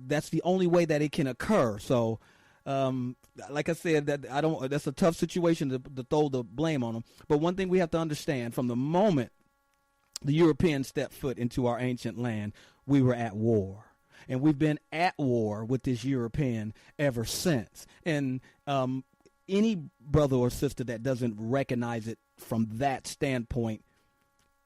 that's the only way that it can occur. So, like I said, that's a tough situation to throw the blame on them. But one thing we have to understand, from the moment the Europeans stepped foot into our ancient land, we were at war. And we've been at war with this European ever since. And any brother or sister that doesn't recognize it from that standpoint,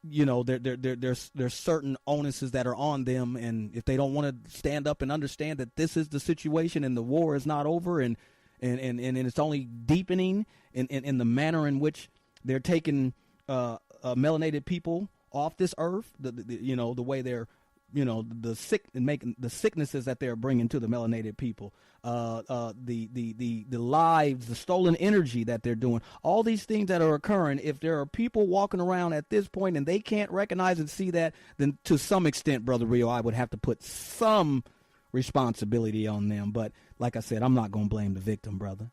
there's certain onuses that are on them, and if they don't want to stand up and understand that this is the situation and the war is not over, and it's only deepening in the manner in which they're taking melanated people off this earth, the way they're making the sicknesses that they're bringing to the melanated people, the lives, the stolen energy that they're doing, all these things that are occurring. If there are people walking around at this point and they can't recognize and see that, then to some extent, Brother Rio, I would have to put some responsibility on them. But like I said, I'm not going to blame the victim, brother.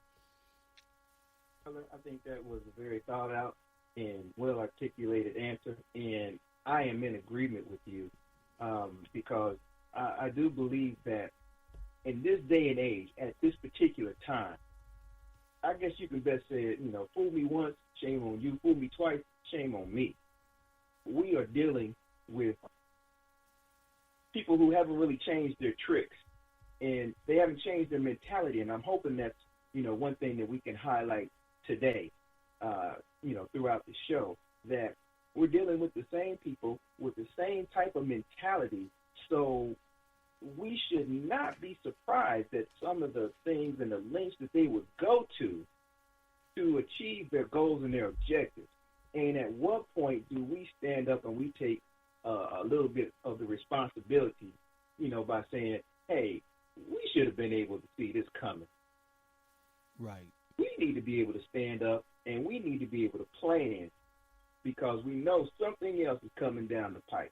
I think that was a very thought out and well articulated answer, and I am in agreement with you. Because I do believe that in this day and age, at this particular time, I guess you can best say it, fool me once, shame on you. Fool me twice, shame on me. We are dealing with people who haven't really changed their tricks, and they haven't changed their mentality. And I'm hoping that's, one thing that we can highlight today, throughout the show, that we're dealing with the same people with the same type of mentality. So we should not be surprised that some of the things and the lengths that they would go to achieve their goals and their objectives. And at what point do we stand up and we take a little bit of the responsibility, by saying, hey, we should have been able to see this coming. Right. We need to be able to stand up and we need to be able to plan, because we know something else is coming down the pipe.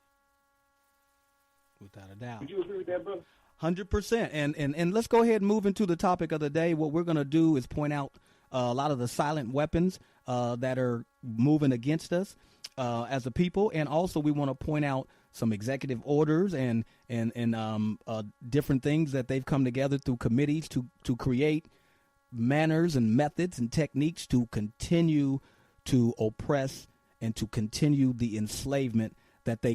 Without a doubt. Would you agree with that, brother? 100%. And let's go ahead and move into the topic of the day. What we're going to do is point out a lot of the silent weapons that are moving against us as a people, and also we want to point out some executive orders and different things that they've come together through committees to create manners and methods and techniques to continue to oppress and to continue the enslavement that they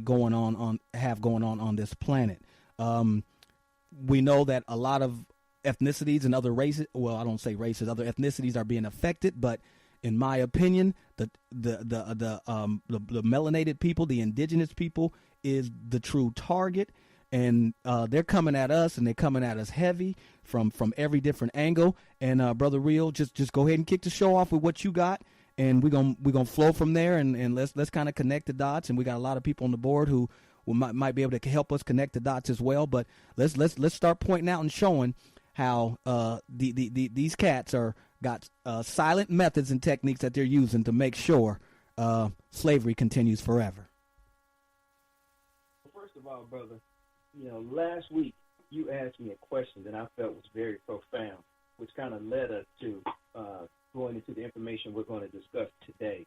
have going on this planet. We know that a lot of ethnicities and other races, well, I don't say races, other ethnicities are being affected, but in my opinion, the melanated people, the indigenous people, is the true target, and they're coming at us, and they're coming at us heavy from every different angle. And Brother Real, just go ahead and kick the show off with what you got, and we're gonna flow from there, and let's kind of connect the dots. And we got a lot of people on the board who might be able to help us connect the dots as well. But let's start pointing out and showing how these cats got silent methods and techniques that they're using to make sure slavery continues forever. First of all, brother, last week you asked me a question that I felt was very profound, which kind of led us to going into the information we're going to discuss today.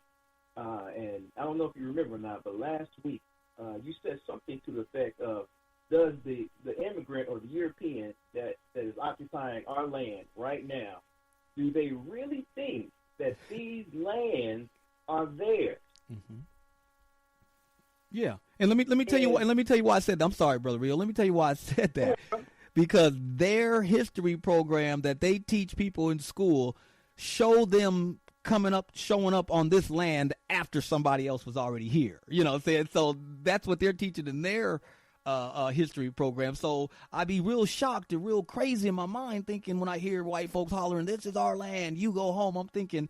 And I don't know if you remember or not, but last week you said something to the effect of, does the immigrant or the European that is occupying our land right now, do they really think that these lands are theirs? Mm-hmm. Yeah, and let me tell you why. And let me tell you why I said that. I'm sorry, Brother Real. Let me tell you why I said that. Because their history program that they teach people in school show them showing up on this land after somebody else was already here. You know what I'm saying? So that's what they're teaching in their history program. So I'd be real shocked and real crazy in my mind thinking when I hear white folks hollering, "This is our land, you go home." I'm thinking,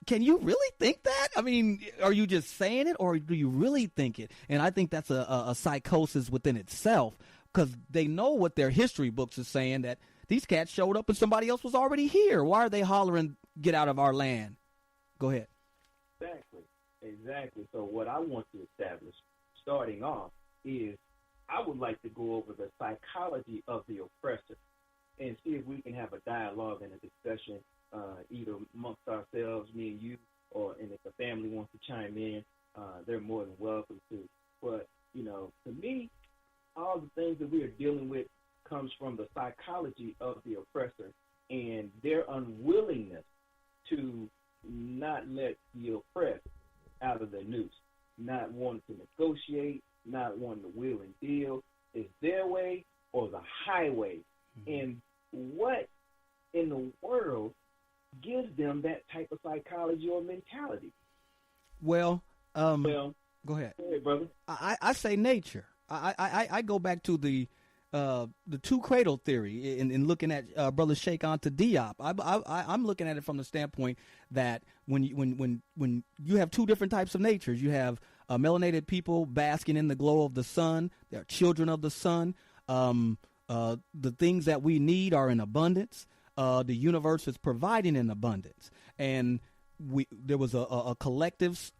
can you really think that? I mean, are you just saying it, or do you really think it? And I think that's a psychosis within itself, because they know what their history books are saying, that these cats showed up and somebody else was already here. Why are they hollering, "Get out of our land"? Go ahead. Exactly. So what I want to establish, starting off, is I would like to go over the psychology of the oppressor and see if we can have a dialogue and a discussion, either amongst ourselves, me and you, and if the family wants to chime in, they're more than welcome to. But, to me, all the things that we are dealing with comes from the psychology of the oppressor and their unwillingness to not let the oppressed out of their noose, not wanting to negotiate, not wanting to wheel and deal. Is their way or the highway? Mm-hmm. And what in the world gives them that type of psychology or mentality? Well, go ahead. Go ahead, brother. I say nature. I go back to the two cradle theory in looking at Brother Sheikh Anta Diop. I'm looking at it from the standpoint that when you have two different types of natures, you have melanated people basking in the glow of the sun. They're children of the sun. The things that we need are in abundance. The universe is providing in abundance, and there was a collective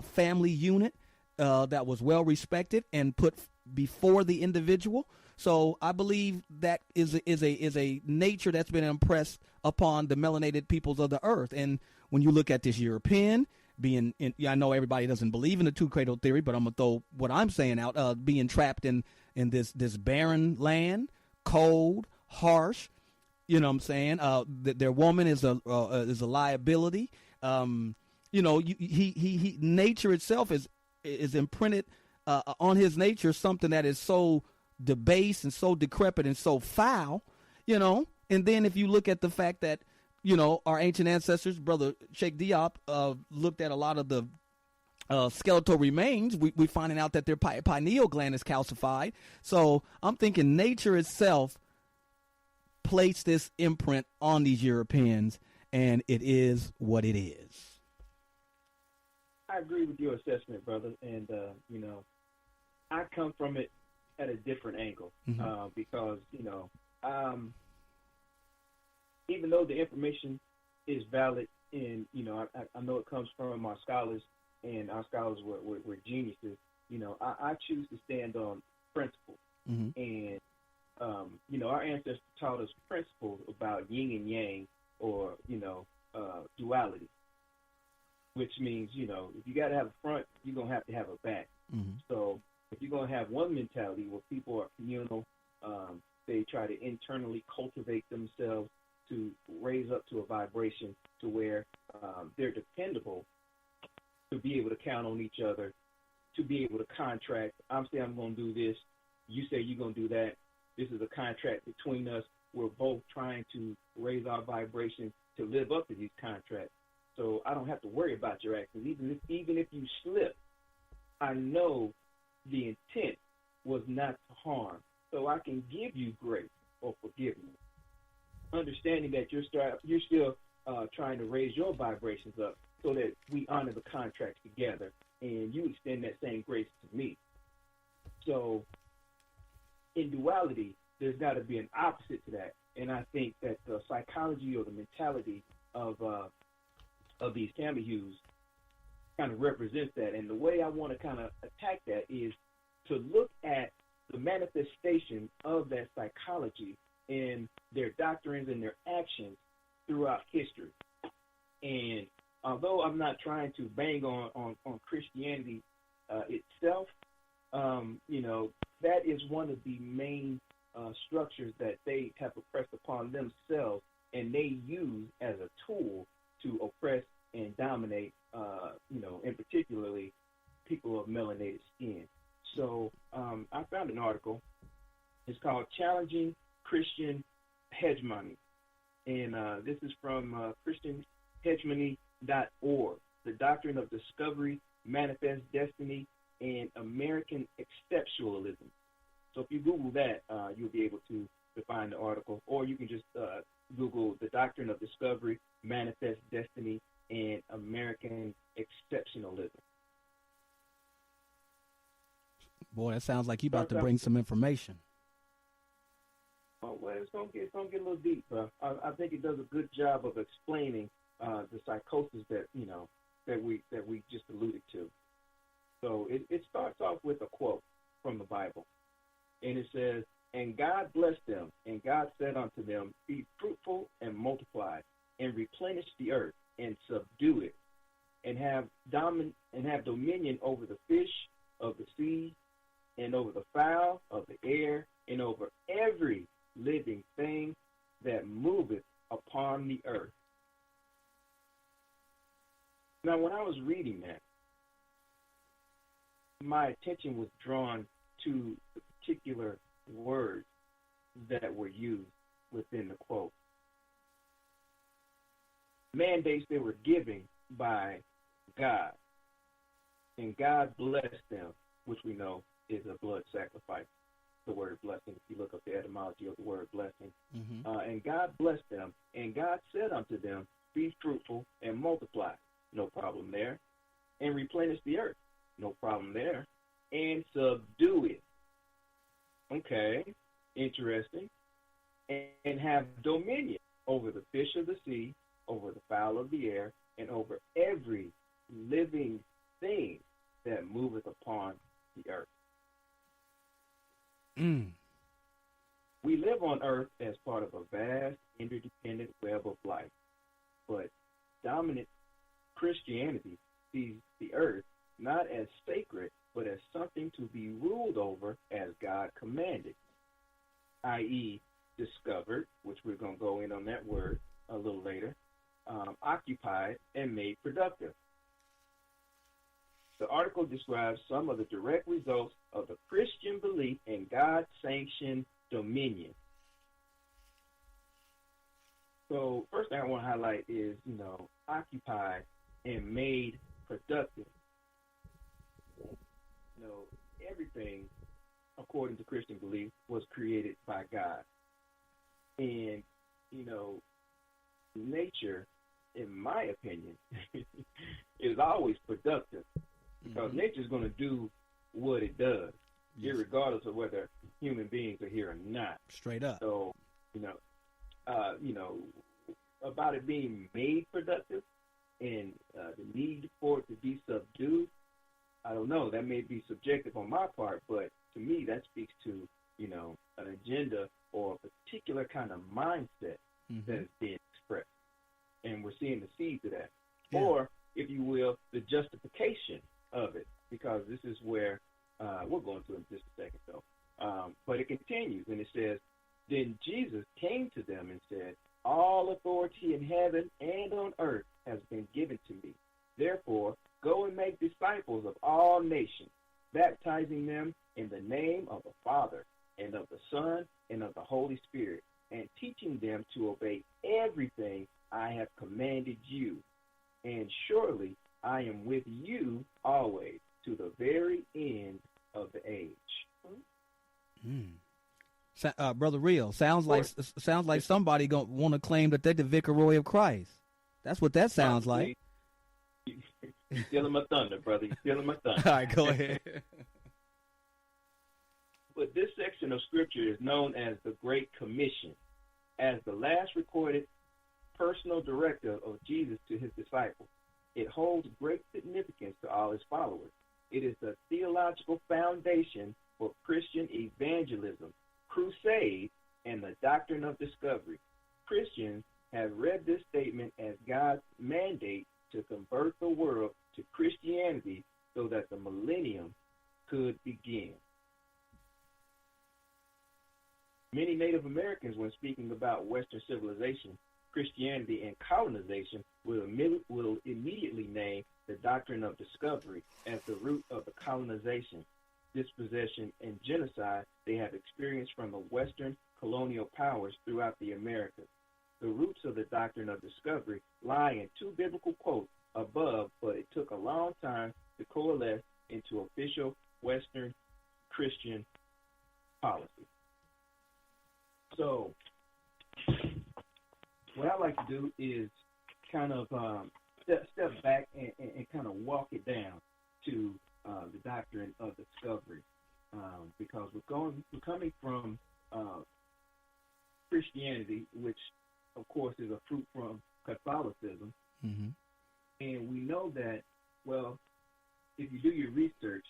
family unit that was well respected and put before the individual. So I believe that is a nature that's been impressed upon the melanated peoples of the earth. And when you look at this European being in, I know everybody doesn't believe in the two cradle theory, but I'm gonna throw what I'm saying out. Being trapped in this barren land, cold, harsh, You know what I'm saying? Their woman is a liability. He nature itself is imprinted on his nature, something that is so debased and so decrepit and so foul. And then if you look at the fact that our ancient ancestors, Brother Sheikh Diop, looked at a lot of the skeletal remains, we're finding out that their pineal gland is calcified. So I'm thinking nature itself placed this imprint on these Europeans, and it is what it is. I agree with your assessment, brother, and I come from it at a different angle, because even though the information is valid, and I know it comes from our scholars, and our scholars were geniuses. I choose to stand on principle, and our ancestors taught us principles about yin and yang, or duality, which means if you got to have a front, you're gonna have to have a back. So if you're gonna have one mentality where people are communal, they try to internally cultivate themselves to raise up to a vibration to where they're dependable, to be able to count on each other, to be able to contract. I'm saying I'm going to do this. You say you're going to do that. This is a contract between us. We're both trying to raise our vibration to live up to these contracts. So I don't have to worry about your actions. Even if you slip, I know the intent was not to harm. So I can give you grace or forgiveness, understanding that you're still trying to raise your vibrations up so that we honor the contracts together, and you extend that same grace to me. So in duality, there's got to be an opposite to that. And I think that the psychology or the mentality of these Kamahues kind of represents that. And the way I want to kind of attack that is to look at the manifestation of that psychology in their doctrines and their actions throughout history. And although I'm not trying to bang on Christianity itself, that is one of the main structures that they have oppressed upon themselves, and they use as a tool to oppress and dominate, and particularly people of melanated skin. So I found an article. It's called Challenging Christian Hegemony. And this is from ChristianHegemony.org, the Doctrine of Discovery, Manifest Destiny, and American Exceptionalism. So if you Google that, you'll be able to find the article, or you can just Google the Doctrine of Discovery, Manifest Destiny, and American Exceptionalism. Boy, that sounds like you about to bring some information. Oh, well, it's gonna get a little deep, bro. I think it does a good job of explaining the psychosis that we just alluded to. So it starts off with a quote from the Bible, and it says, "And God blessed them, and God said unto them, Be fruitful and multiply, and replenish the earth, and subdue it, and have dominion over the fish of the sea, and over the fowl of the air, and over every living thing that moveth upon the earth." Now, when I was reading that, my attention was drawn to the particular words that were used within the quote. Mandates they were giving by God, and God blessed them, which we know is a blood sacrifice, the word blessing, if you look up the etymology of the word blessing. And God blessed them, and God said unto them, Be fruitful and multiply, no problem there, and replenish the earth, no problem there, and subdue it. Okay, interesting. And have dominion over the fish of the sea, over the fowl of the air, and over every living thing that moveth upon the earth. We live on earth as part of a vast, interdependent web of life, but dominant Christianity sees the earth not as sacred, but as something to be ruled over as God commanded, i.e., discovered, word, which we're going to go in on that word a little later, occupied and made productive. The article describes some of the direct results of the Christian belief in God-sanctioned dominion. So first thing I want to highlight is, occupied and made productive. Everything, according to Christian belief, was created by God. And, nature, in my opinion, is always productive because nature's going to do what it does, regardless of whether human beings are here or not. Straight up. So, about it being made productive and the need for it to be subdued, I don't know. That may be subjective on my part, but to me, that speaks to, an agenda or a particular kind of mindset that is being expressed. And we're seeing the seeds of that. Yeah. Or, if you will, the justification of it, because this is where we'll go into it in just a second, though. But it continues, and it says, then Jesus came to them and said, all authority in heaven and on earth has been given to me. Therefore, go and make disciples of all nations, baptizing them in the name of the Father and of the Son and of the Holy Spirit, and teaching them to obey everything I have commanded you. And surely I am with you always to the very end of the age. Brother Real, sounds like somebody gonna want to claim that they're the Viceroy of Christ. That's what that sounds like. You're stealing my thunder, brother. You're stealing my thunder. All right, go ahead. But this section of Scripture is known as the Great Commission, as the last recorded personal directive of Jesus to his disciples. It holds great significance to all his followers. It is the theological foundation for Christian evangelism, crusade, and the doctrine of discovery. Christians have read this statement as God's mandate to convert the world to Christianity so that the millennium could begin. Many Native Americans, when speaking about Western civilization, Christianity, and colonization, will immediately name the doctrine of discovery as the root of the colonization, dispossession, and genocide they have experienced from the Western colonial powers throughout the Americas. The roots of the doctrine of discovery lie in two biblical quotes above, but it took a long time to coalesce into official Western Christian policy. So, what I like to do is kind of step back and kind of walk it down to the doctrine of discovery, because we're coming from Christianity, which of course is a fruit from Catholicism, and we know that, well, if you do your research,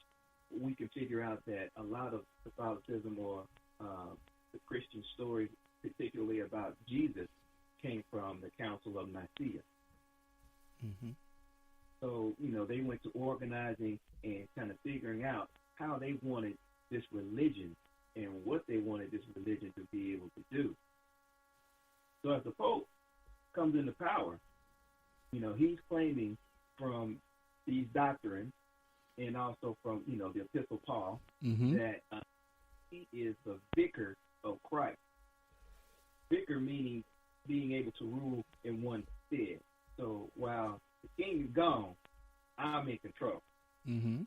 we can figure out that a lot of Catholicism or the Christian stories, particularly about Jesus, came from the Council of Nicaea. So, they went to organizing and kind of figuring out how they wanted this religion and what they wanted this religion to be able to do. So as the Pope comes into power, he's claiming from these doctrines and also from, the Epistle Paul, that he is the vicar of Christ. Vicar meaning being able to rule in one's stead. So while the king is gone, I'm in control. And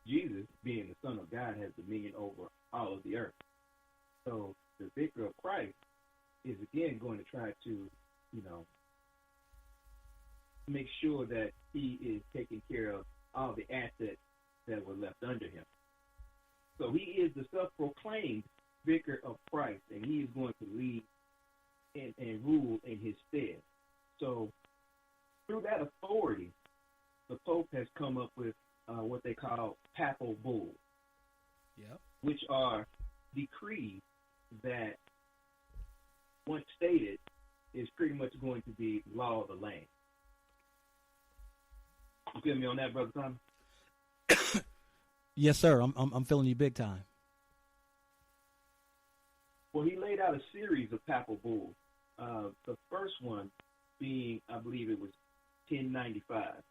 Jesus, being the Son of God, has dominion over all of the earth. So the vicar of Christ is again going to try to, make sure that he is taking care of all the assets that were left under him. So he is the self-proclaimed vicar of Christ, and he is going to lead and rule in his stead. So through that authority, the Pope has come up with what they call papal bulls, which are decrees that, once stated, is pretty much going to be law of the land. You feel me on that, Brother Thomas? Yes, sir. I'm feeling you big time. Well, he laid out a series of papal bulls. The first one being, I believe it was 1095.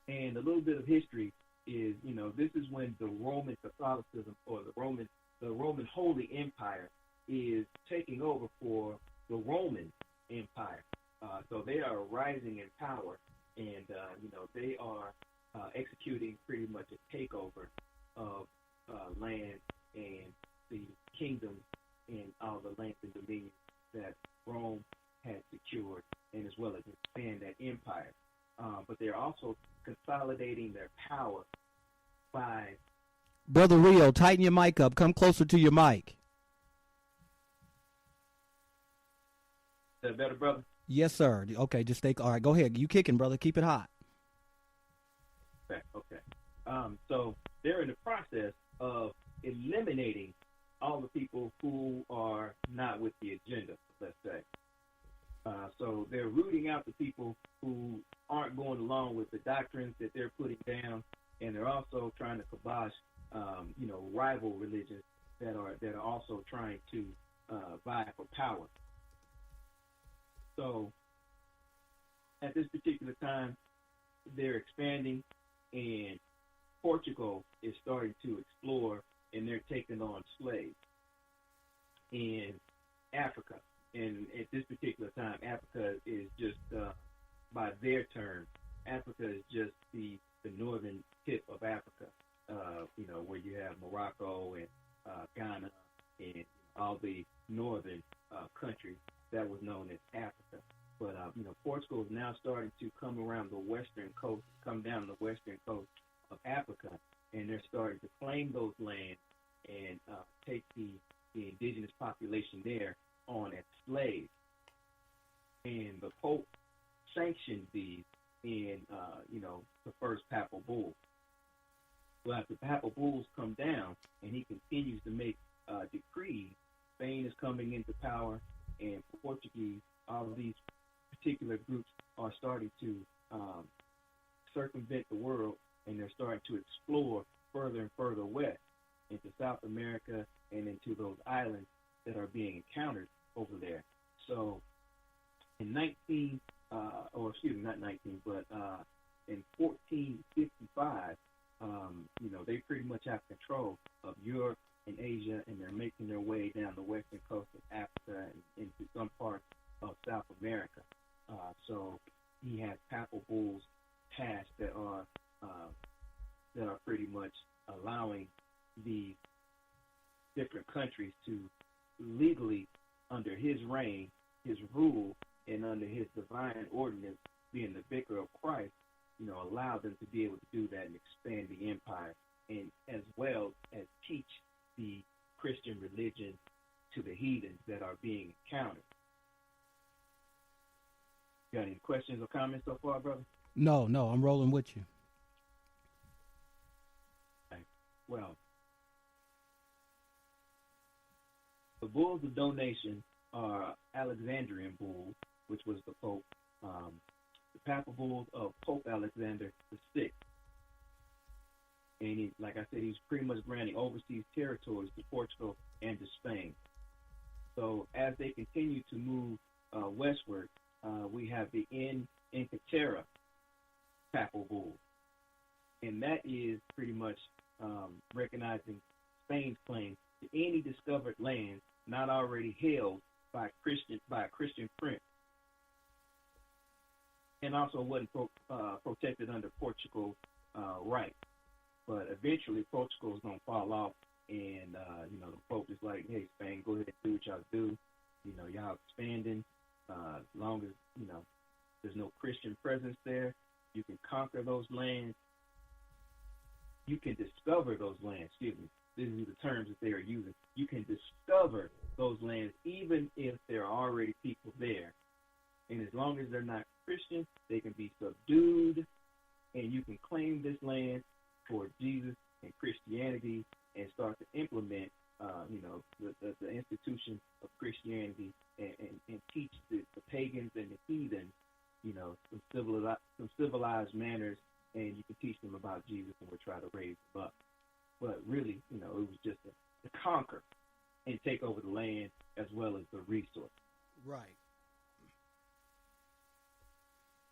And a little bit of history is, this is when the Roman Catholicism, or the Roman Holy Empire, is taking over for the Roman Empire. So they are rising in power, and they are executing pretty much a takeover of land and the kingdoms and all the lands and dominions that Rome had secured, and as well as expand that empire. But they're also consolidating their power by... Brother Rio, tighten your mic up. Come closer to your mic. Is that better, brother? Yes, sir. Okay, just stay. All right, go ahead. You kicking, brother. Keep it hot. Okay. So they're in the process of eliminating all the people who are not with the agenda, let's say. So they're rooting out the people who aren't going along with the doctrines that they're putting down, and they're also trying to kibosh, rival religions that are also trying to vie for power. So at this particular time, they're expanding, and Portugal is starting to explore, and they're taking on slaves in Africa. And at this particular time, Africa is just, by their term, Africa is just the northern tip of Africa, where you have Morocco and Ghana and all the northern countries that was known as Africa. But, Portugal is now starting to come around the western coast, come down the western coast of Africa, and they're starting to claim those lands and take the indigenous population there on as slaves. And the Pope sanctioned these in, the first papal bull. Well, after papal bulls come down and he continues to make decrees, Spain is coming into power, and Portuguese, all of these particular groups are starting to circumvent the world, and they're starting to explore further and further west into South America and into those islands that are being encountered over there. So in not 19, but in 1455, they pretty much have control of Europe and Asia, and they're making their way down the western coast of Africa and into some parts of South America. So he has papal bulls passed that are pretty much allowing these different countries to legally, under his reign, his rule, and under his divine ordinance, being the vicar of Christ, allow them to be able to do that and expand the empire, and as well as teach the Christian religion to the heathens that are being encountered. Got any questions or comments so far, brother? No, I'm rolling with you. Okay. Well, the bulls of donation are Alexandrian bulls, which was the Pope, the papal bulls of Pope Alexander VI. And like I said, he's pretty much granting overseas territories to Portugal and to Spain. So as they continue to move westward, we have the Inca-Terra papal bull. And that is pretty much recognizing Spain's claim to any discovered land not already held by a Christian prince, and also wasn't protected under Portugal's rights. But eventually, Portugal is going to fall off, and the Pope is like, "Hey, Spain, go ahead and do what y'all do. Y'all expanding. As long as there's no Christian presence there, you can conquer those lands. You can discover those lands. Excuse me. These are the terms that they are using. You can discover those lands even if there are already people there. And as long as they're not Christian, they can be subdued, and you can claim this land for Jesus and Christianity and start to implement, the institution of Christianity and teach the pagans and the heathens, some civilized manners, and you can teach them about Jesus, and we'll try to raise them up. But really, it was just to conquer and take over the land as well as the resource. Right.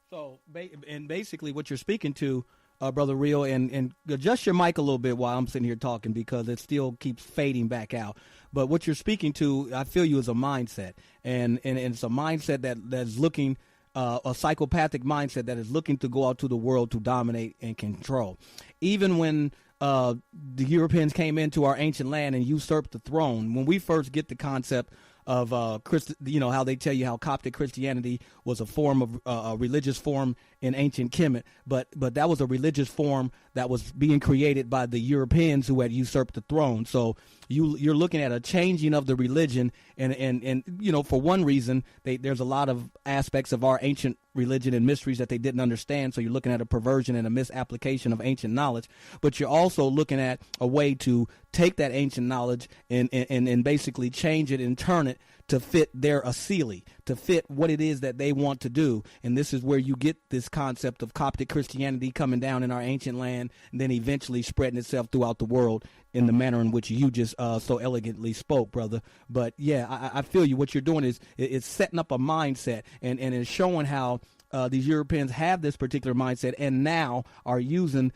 So, and basically what you're speaking to, Brother Rio, and adjust your mic a little bit while I'm sitting here talking because it still keeps fading back out. But what you're speaking to, I feel you, is a mindset. And it's a mindset that's looking, a psychopathic mindset that is looking to go out to the world to dominate and control. Even when the Europeans came into our ancient land and usurped the throne, when we first get the concept of how they tell you how Coptic Christianity was a form of a religious form in ancient Kemet, but that was a religious form that was being created by the Europeans who had usurped the throne. So you're looking at a changing of the religion, and for one reason, there's a lot of aspects of our ancient religion and mysteries that they didn't understand. So you're looking at a perversion and a misapplication of ancient knowledge, but you're also looking at a way to take that ancient knowledge and basically change it and turn it to fit their asili, to fit what it is that they want to do. And this is where you get this concept of Coptic Christianity coming down in our ancient land and then eventually spreading itself throughout the world in the manner in which you just so elegantly spoke, brother. But yeah, I feel you. What you're doing is it's setting up a mindset and it's showing how these Europeans have this particular mindset and now are using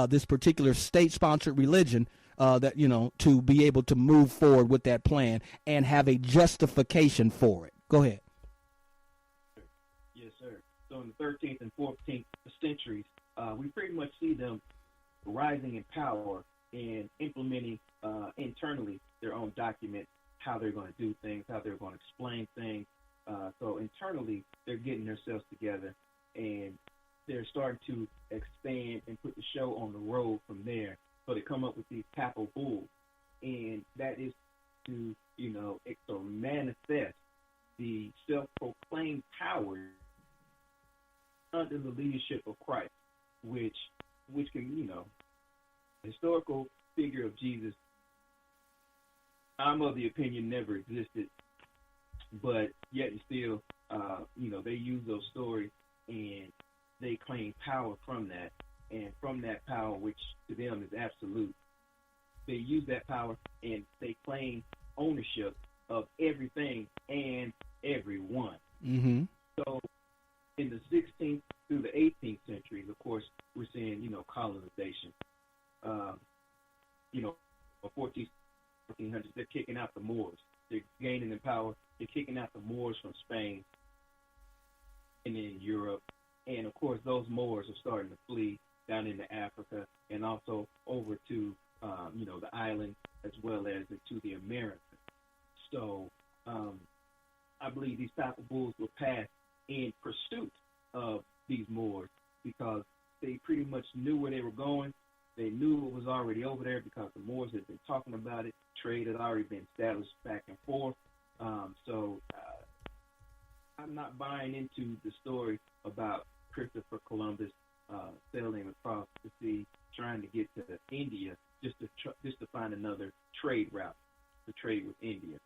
this particular state-sponsored religion to be able to move forward with that plan and have a justification for it. Go ahead. Yes, sir. So in the 13th and 14th centuries, we pretty much see them rising in power and implementing internally their own documents, how they're going to do things, how they're going to explain things. So internally, they're getting themselves together, and they're starting to expand and put the show on the road from there. So they come up with these papal bulls, and that is to, to manifest the self-proclaimed power under the leadership of Christ, which can, the historical figure of Jesus, I'm of the opinion never existed, but yet and still, they use those stories and they claim power from that. And from that power, which to them is absolute, they use that power and they claim ownership of everything and everyone. Mm-hmm. So in the 16th through the 18th centuries, of course, we're seeing, colonization. 1400s, they're kicking out the Moors. They're gaining in power. They're kicking out the Moors from Spain and in Europe. And, of course, those Moors are starting to flee down into Africa and also over to, the island as well as to the Americas. So I believe these type of bulls were passed in pursuit of these Moors because they pretty much knew where they were going. They knew it was already over there because the Moors had been talking about it. Trade had already been established back and forth. So I'm not buying into the story about Christopher Columbus sailing across the sea, trying to get to India just to find another trade route to trade with India.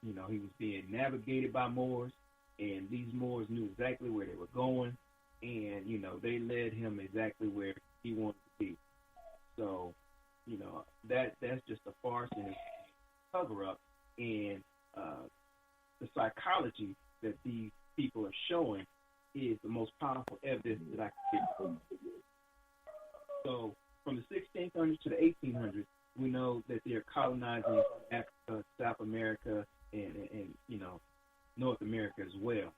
He was being navigated by Moors, and these Moors knew exactly where they were going, and they led him exactly where he wanted to be. So, that's just a farce and a cover up, and the psychology that these people are showing is the most powerful evidence that I can give. So from the 1600s to the 1800s, we know that they're colonizing Africa, South America, and North America as well.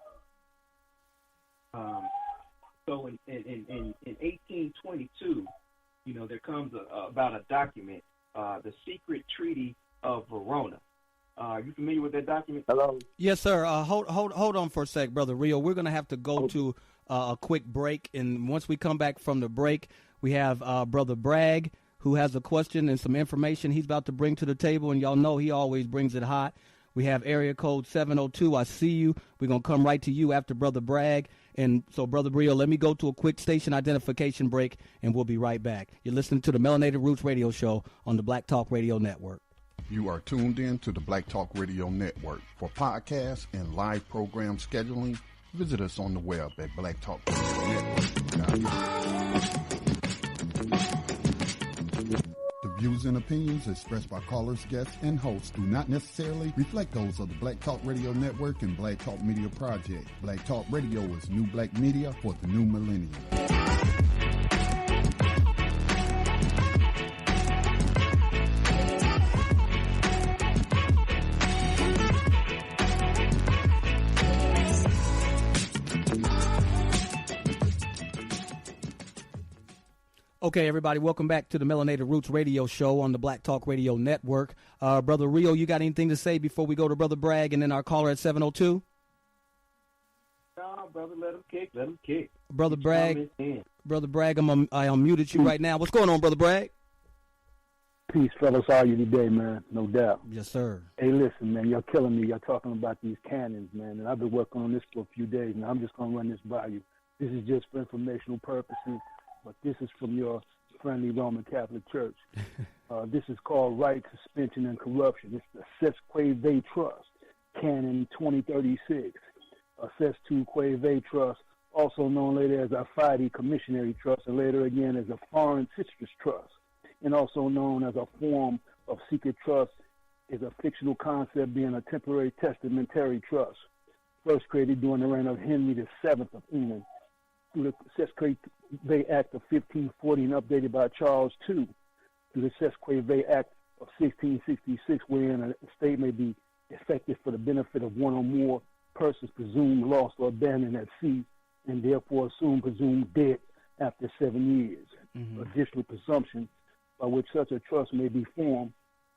So in 1822, there comes about a document, the Secret Treaty of Verona. Are you familiar with that document? Hello? Yes, sir. Hold on for a sec, Brother Rio. We're going to have to go to a quick break, and once we come back from the break, we have Brother Bragg, who has a question and some information he's about to bring to the table, and y'all know he always brings it hot. We have area code 702. I see you. We're going to come right to you after Brother Bragg. And so, Brother Rio, let me go to a quick station identification break, and we'll be right back. You're listening to the Melanated Roots Radio Show on the Black Talk Radio Network. You are tuned in to the Black Talk Radio Network. For podcasts and live program scheduling, visit us on the web at blacktalkradionetwork.com. The Views and opinions expressed by callers, guests, and hosts do not necessarily reflect those of the Black Talk Radio Network and Black Talk Media Project. Black Talk Radio is new black media for the new millennium. Okay, everybody, welcome back to the Melanated Roots Radio Show on the Black Talk Radio Network. Brother Rio, you got anything to say before we go to Brother Bragg and then our caller at 702? No, brother, let him kick. Let him kick. Brother Bragg, I unmuted you right now. What's going on, Brother Bragg? Peace, fellas. How are you today, man? No doubt. Yes, sir. Hey, listen, man, y'all killing me. Y'all talking about these cannons, man, and I've been working on this for a few days, and I'm just going to run this by you. This is just for informational purposes. But this is from your friendly Roman Catholic Church. This is called Right, Suspension, and Corruption. It's the Sesquive Trust, Canon 2036. Sesquive Trust, also known later as a Fide Commissionary Trust, and later again as a Foreign Citrus Trust, and also known as a form of secret trust, is a fictional concept being a temporary testamentary trust, first created during the reign of Henry VII of England, through the Sesquive Act of 1540 and updated by Charles II, through the Sesquive Act of 1666, wherein a estate may be effected for the benefit of one or more persons presumed lost or abandoned at sea, and therefore assumed presumed dead after 7 years. Additional presumption by which such a trust may be formed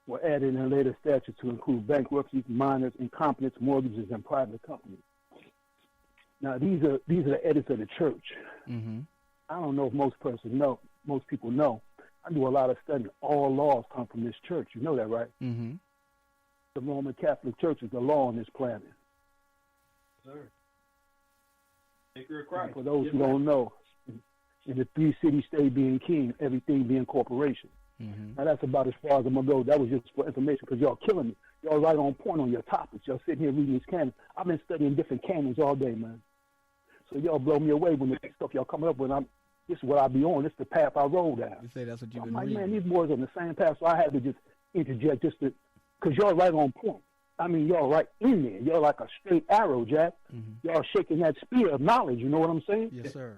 were added in later statutes to include bankruptcies, minors, incompetence, mortgages, and private companies. Now, these are the edits of the church. I don't know if most people know. I do a lot of studying. All laws come from this church. You know that, right? The Roman Catholic Church is the law on this planet. Sir. Christ. For those who don't know, in the three city-state being king, everything being corporation. Now, that's about as far as I'm going to go. That was just for information because y'all killing me. Y'all right on point on your topics. Y'all sitting here reading these canons. I've been studying different canons all day, man. So y'all blow me away when the stuff y'all coming up with. This is what I be on. This is the path I roll down. You say that's what you've been reading. Man, these boys on the same path, so I had to just interject because y'all right on point. I mean, y'all right in there. Y'all like a straight arrow, Jack. Y'all shaking that spear of knowledge. You know what I'm saying? Yes, sir.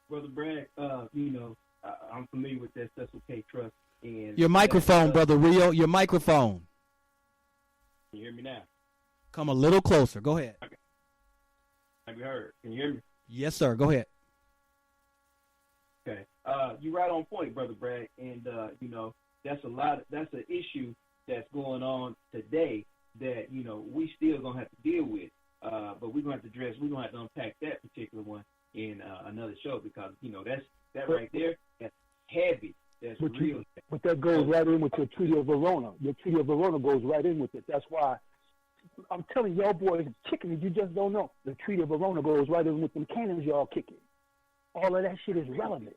Brother Bragg, I'm familiar with that Sesquive Trust. And your microphone, Brother Rio. Your microphone. Can you hear me now? Come a little closer. Go ahead. Okay. Have you heard? Can you hear me? Yes, sir. Go ahead. Okay. You're right on point, Brother Bragg. And, that's an issue that's going on today that, we still going to have to deal with. But we're going to have to we're going to have to unpack that particular one in another show because, that right there, that's heavy. That's real. But that goes right in with your Treaty of Verona. Your Treaty of Verona goes right in with it. That's why I'm telling y'all boys kicking it. You just don't know. The Treaty of Verona goes right in with them cannons y'all kicking. All of that shit is relevant.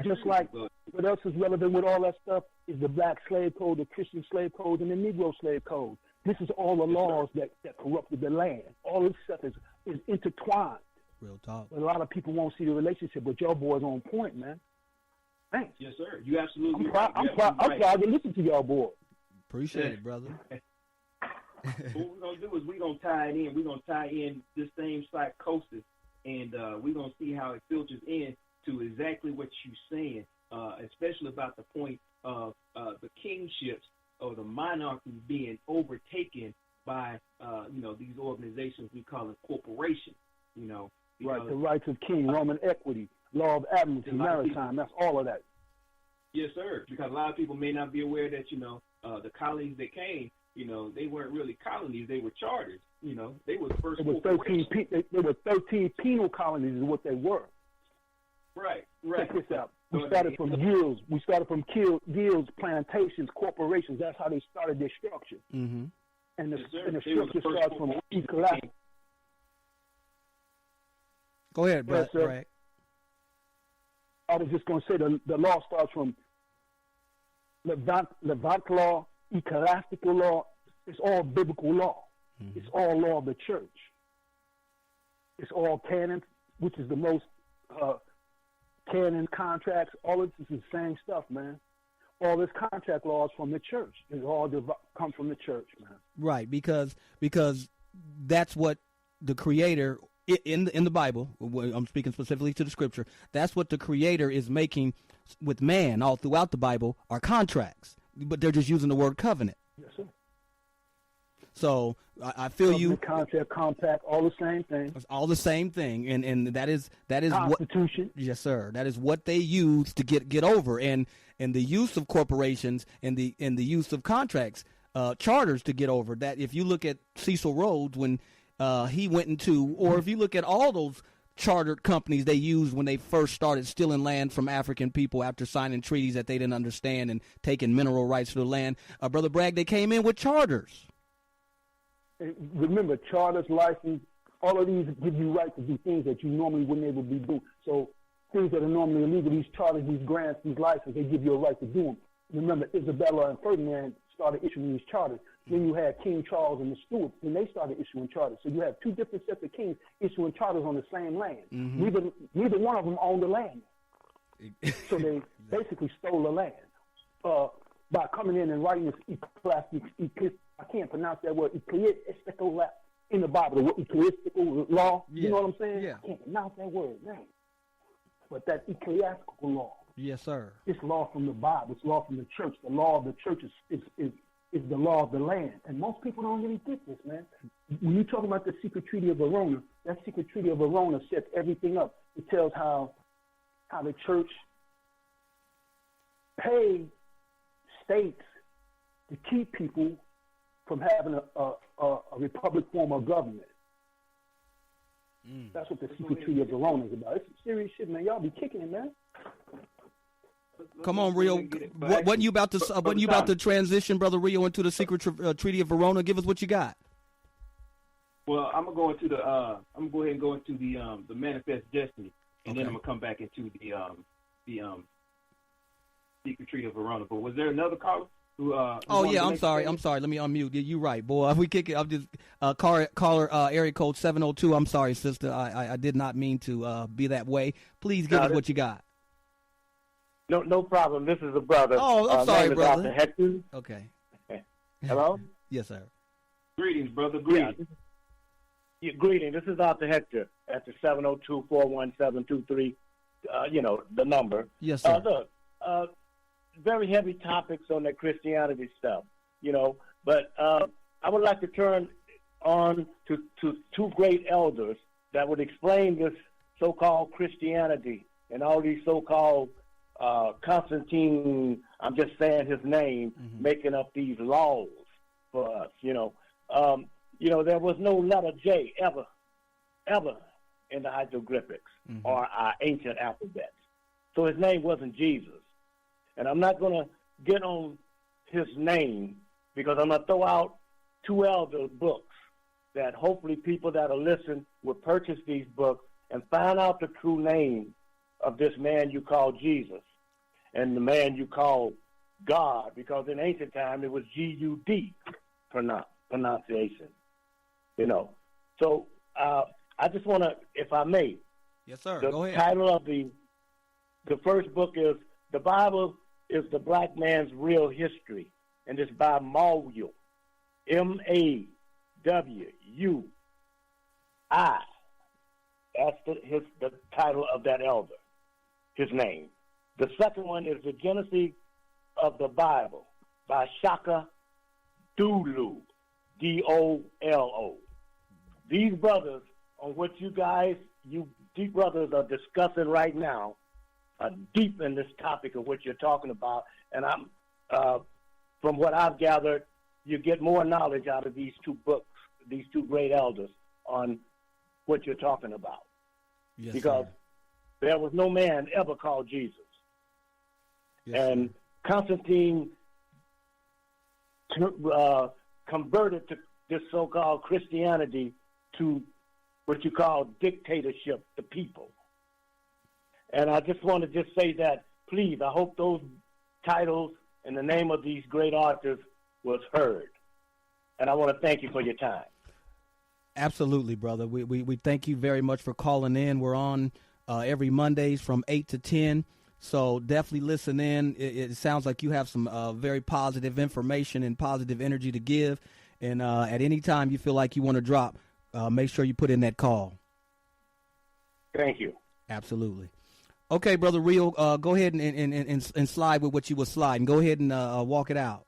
Just like what else is relevant with all that stuff is the black slave code, the Christian slave code, and the Negro slave code. This is all the laws that corrupted the land. All this stuff is intertwined. Real talk. But a lot of people won't see the relationship, but y'all boys on point, man. Thanks. Yes, sir. You absolutely I'm proud to listen to y'all boys. Appreciate it, brother. What we're going to do is we're going to tie it in. We're going to tie in this same psychosis, and we're going to see how it filters in to exactly what you're saying, especially about the point of the kingships or the monarchy being overtaken by, these organizations we call it corporations, Right, the rights of king, Roman equity, law of admiralty, maritime, that's all of that. Yes, sir, because a lot of people may not be aware that, the colonies that came, they weren't really colonies, they were charters. They were the first. There were 13 penal colonies is what they were. Right. Check this out. We started from guilds. We started from guilds, plantations, corporations. That's how they started their structure. And the structure starts from economic. Go ahead, Bragg. I was just going to say the law starts from Levant law, ecclesiastical law. It's all biblical law. It's all law of the church. It's all canon, which is the most canon contracts. All of this is the same stuff, man. all this contract laws from the church. It all comes from the church, man. Right, because that's what the Creator in the Bible. I'm speaking specifically to the Scripture. That's what the Creator is making with man all throughout the Bible are contracts, but they're just using the word covenant. Yes, sir. So I feel covenant, you. Contract, compact, all the same thing. It's all the same thing, and that is Constitution. What. Yes, sir. That is what they use to get over, and the use of corporations and the use of contracts, charters to get over. That if you look at Cecil Rhodes when he went into, or if you look at all those chartered companies they used when they first started stealing land from African people after signing treaties that they didn't understand and taking mineral rights to the land. Brother Bragg, they came in with charters. Remember, charters, license, all of these give you right to do things that you normally wouldn't able to be doing. So things that are normally illegal, these charters, these grants, these licenses, they give you a right to do them. Remember, Isabella and Ferdinand started issuing these charters. Then you had King Charles and the Stuarts, and they started issuing charters. So you have two different sets of kings issuing charters on the same land. Mm-hmm. Neither one of them owned the land. So they basically stole the land by coming in and writing this I can't pronounce that word, ecclesiastical in the Bible, the word ecclesiastical law. Yeah. You know what I'm saying? Yeah. I can't pronounce that word, man. But that ecclesiastical law. Yes, sir. It's law from the Bible. It's law from the church. The law of the church is the law of the land. And most people don't really get this, man. When you talk about the secret treaty of Verona, that secret treaty of Verona sets everything up. It tells how the church paid states to keep people from having a republic form of government. That's what the secret treaty of Verona is about. It's some serious shit, man. Y'all be kicking it, man. Come on, Rio. Wasn't you about to transition, Brother Rio, into the secret treaty of Verona? Give us what you got. Well, I'm gonna go into I'm gonna go ahead and go into the manifest destiny, and then I'm gonna come back into the secret treaty of Verona. But was there another caller? I'm sorry. Let me unmute. You're right, boy. We kick it. I'm just caller area code 702. I'm sorry, sister. I did not mean to be that way. Please give us what you got. No problem. This is a brother. Oh, I'm sorry, brother. Dr. Hector. Okay. Hello? Yes, sir. Greetings, brother. Greetings. Yeah, greetings. This is Dr. Hector at the 702-417-23, the number. Yes, sir. Look, very heavy topics on that Christianity stuff, but I would like to turn on to two great elders that would explain this so-called Christianity and all these so-called Constantine, I'm just saying his name, making up these laws for us, there was no letter J ever in the hieroglyphics or our ancient alphabets. So his name wasn't Jesus. And I'm not going to get on his name because I'm going to throw out two elder books that hopefully people that are listening will purchase these books and find out the true name of this man you call Jesus and the man you call God, because in ancient time it was G-U-D pronunciation, So I just want to, if I may. Yes, sir. The Go ahead. title of the first book is The Bible is the Black Man's Real History, and it's by Mawui, Mawui. That's the title of that elder, his name. The second one is The Genesis of the Bible by Shaka Dulu, D-O-L-O. These brothers, on what you deep brothers are discussing right now, are deep in this topic of what you're talking about, and from what I've gathered, you get more knowledge out of these two books, these two great elders, on what you're talking about. Yes, because there was no man ever called Jesus. Yes, and Constantine converted to this so-called Christianity to what you call dictatorship to people. And I just want to say that, please, I hope those titles and the name of these great authors was heard. And I want to thank you for your time. Absolutely, brother. We thank you very much for calling in. We're on every Mondays from 8 to 10. So definitely listen in. It sounds like you have some very positive information and positive energy to give. And at any time you feel like you want to drop, make sure you put in that call. Thank you. Absolutely. Okay, Brother Real, go ahead and slide with what you were sliding. Go ahead and walk it out.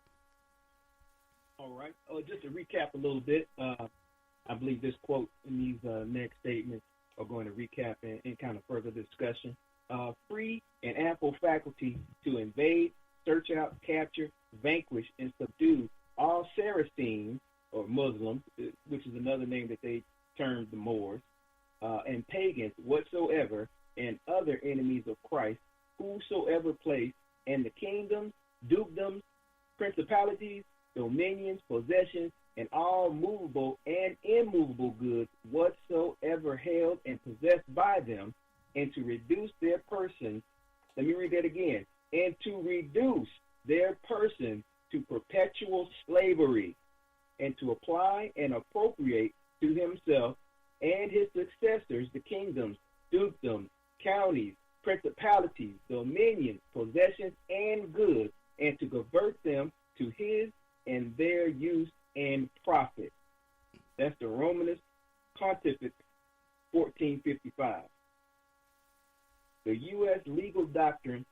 All right. Just to recap a little bit, I believe this quote in these next statements are going to recap and kind of further discussion. Free and ample faculty to invade, search out, capture, vanquish, and subdue all Saracens or Muslims, which is another name that they termed the Moors, and pagans whatsoever, and other enemies of Christ, whosoever place, and the kingdoms, dukedoms, principalities, dominions, possessions, and all movable and immovable goods whatsoever held and possessed by them, and to reduce their persons, let me read that again, and to reduce their persons to perpetual slavery, and to apply and appropriate to himself and his successors the kingdoms, dukedoms, counties, principalities, dominions, possessions, and goods, and to convert them to his and their use and profit. That's the Romanist Pontificate 1455. The U.S. legal doctrine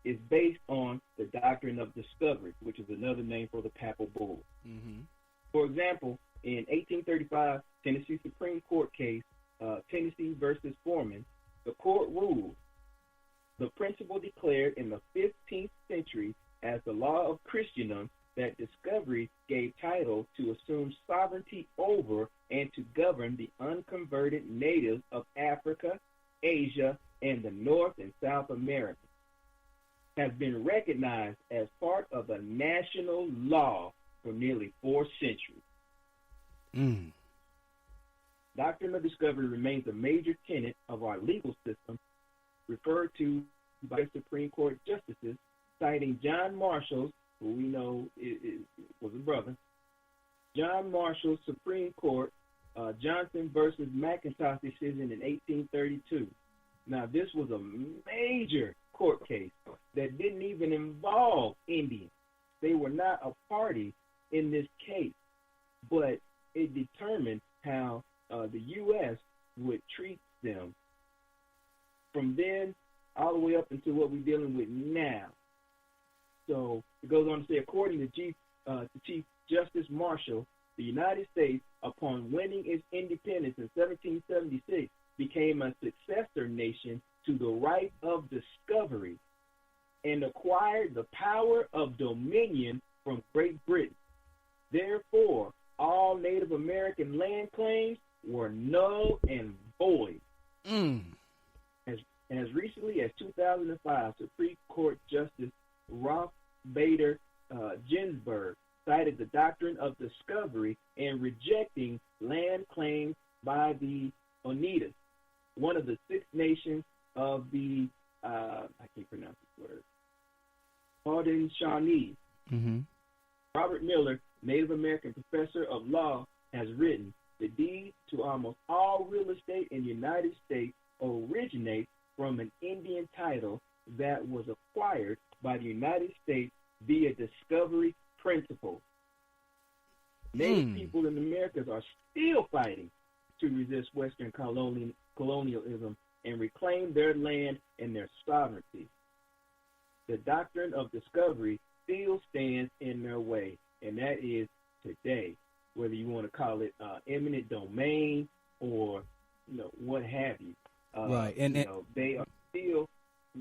is based on the doctrine of discovery, which is another name for the papal bull. Mm-hmm. For example, in 1835 Tennessee Supreme Court case, Tennessee versus Foreman, the court ruled the principle declared in the 15th century as the law of Christendom that discovery gave title to assume sovereignty over and to govern the unconverted natives of Africa, Asia, and the North and South America, has been recognized as part of a national law for nearly 4 centuries. Doctrine of discovery remains a major tenet of our legal system, referred to by Supreme Court justices, citing John Marshall's, who we know was a brother, John Marshall's Supreme Court Johnson versus McIntosh decision in 1832. Now, this was a major court case that didn't even involve Indians. They were not a party in this case, but it determined how the U.S. would treat them from then all the way up into what we're dealing with now. So it goes on to say, according to Chief Justice Marshall, the United States, upon winning its independence in 1776, became a successor nation to the right of discovery and acquired the power of dominion from Great Britain. Therefore, all Native American land claims were null and void. As recently as 2005, Supreme Court Justice Ralph Bader Ginsburg cited the doctrine of discovery and rejecting land claims by the Oneidas, one of the 6 nations of the, I can't pronounce this word, Haudenosaunee. Robert Miller, Native American professor of law, has written, the deed to almost all real estate in the United States originates from an Indian title that was acquired by the United States via discovery principle. Native people in the Americas are still fighting to resist Western colonialism and reclaim their land and their sovereignty. The doctrine of discovery still stands in their way, and that is today, whether you want to call it eminent domain or what have you. Right, and they are still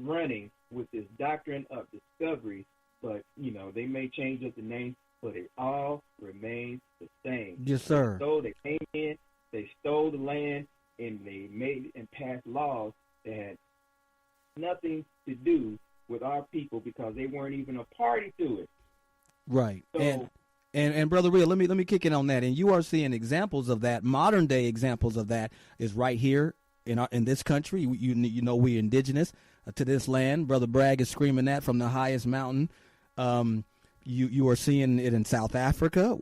running with this doctrine of discovery, but they may change up the name, but it all remains the same. Yes, sir. So they came in, they stole the land, and they made and passed laws that had nothing to do with our people because they weren't even a party to it. Right. So, and Brother Real, let me kick in on that. And you are seeing examples of that. Modern day examples of that is right here in this country. You know, we're indigenous to this land. Brother Bragg is screaming that from the highest mountain. You are seeing it in South Africa,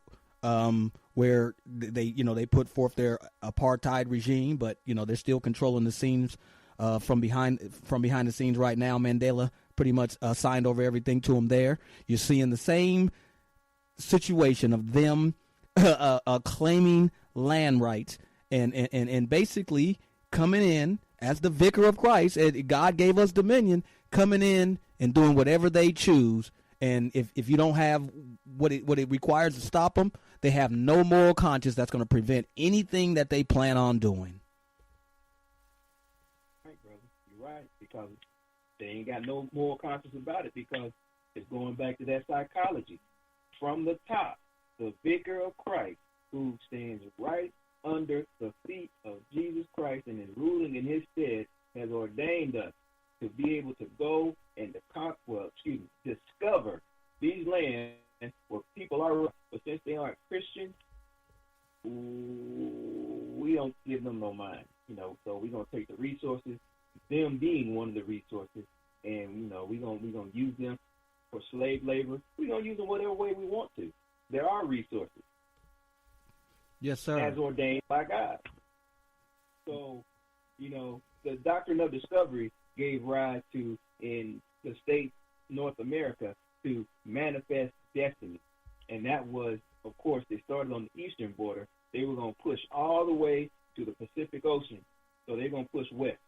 where they put forth their apartheid regime, but they're still controlling the seams from behind the scenes right now. Mandela pretty much signed over everything to him there. You're seeing the same situation of them claiming land rights and basically coming in as the vicar of Christ. God gave us dominion, coming in and doing whatever they choose. And if you don't have what it requires to stop them, they have no moral conscience that's going to prevent anything that they plan on doing. Right, brother. You're right, because they ain't got no moral conscience about it, because it's going back to that psychology. From the top, the vicar of Christ, who stands right under the feet of Jesus Christ and is ruling in his stead, has ordained us to be able to go and discover these lands where people are, but since they aren't Christians, we don't give them no mind, so we're going to take the resources, them being one of the resources, and, we're going to use them for slave labor. We're going to use them whatever way we want to. There are resources. Yes, sir. As ordained by God. So, the doctrine of discovery gave rise to, in the state North America, to manifest destiny. And that was, of course, they started on the eastern border. They were going to push all the way to the Pacific Ocean. So they're going to push west.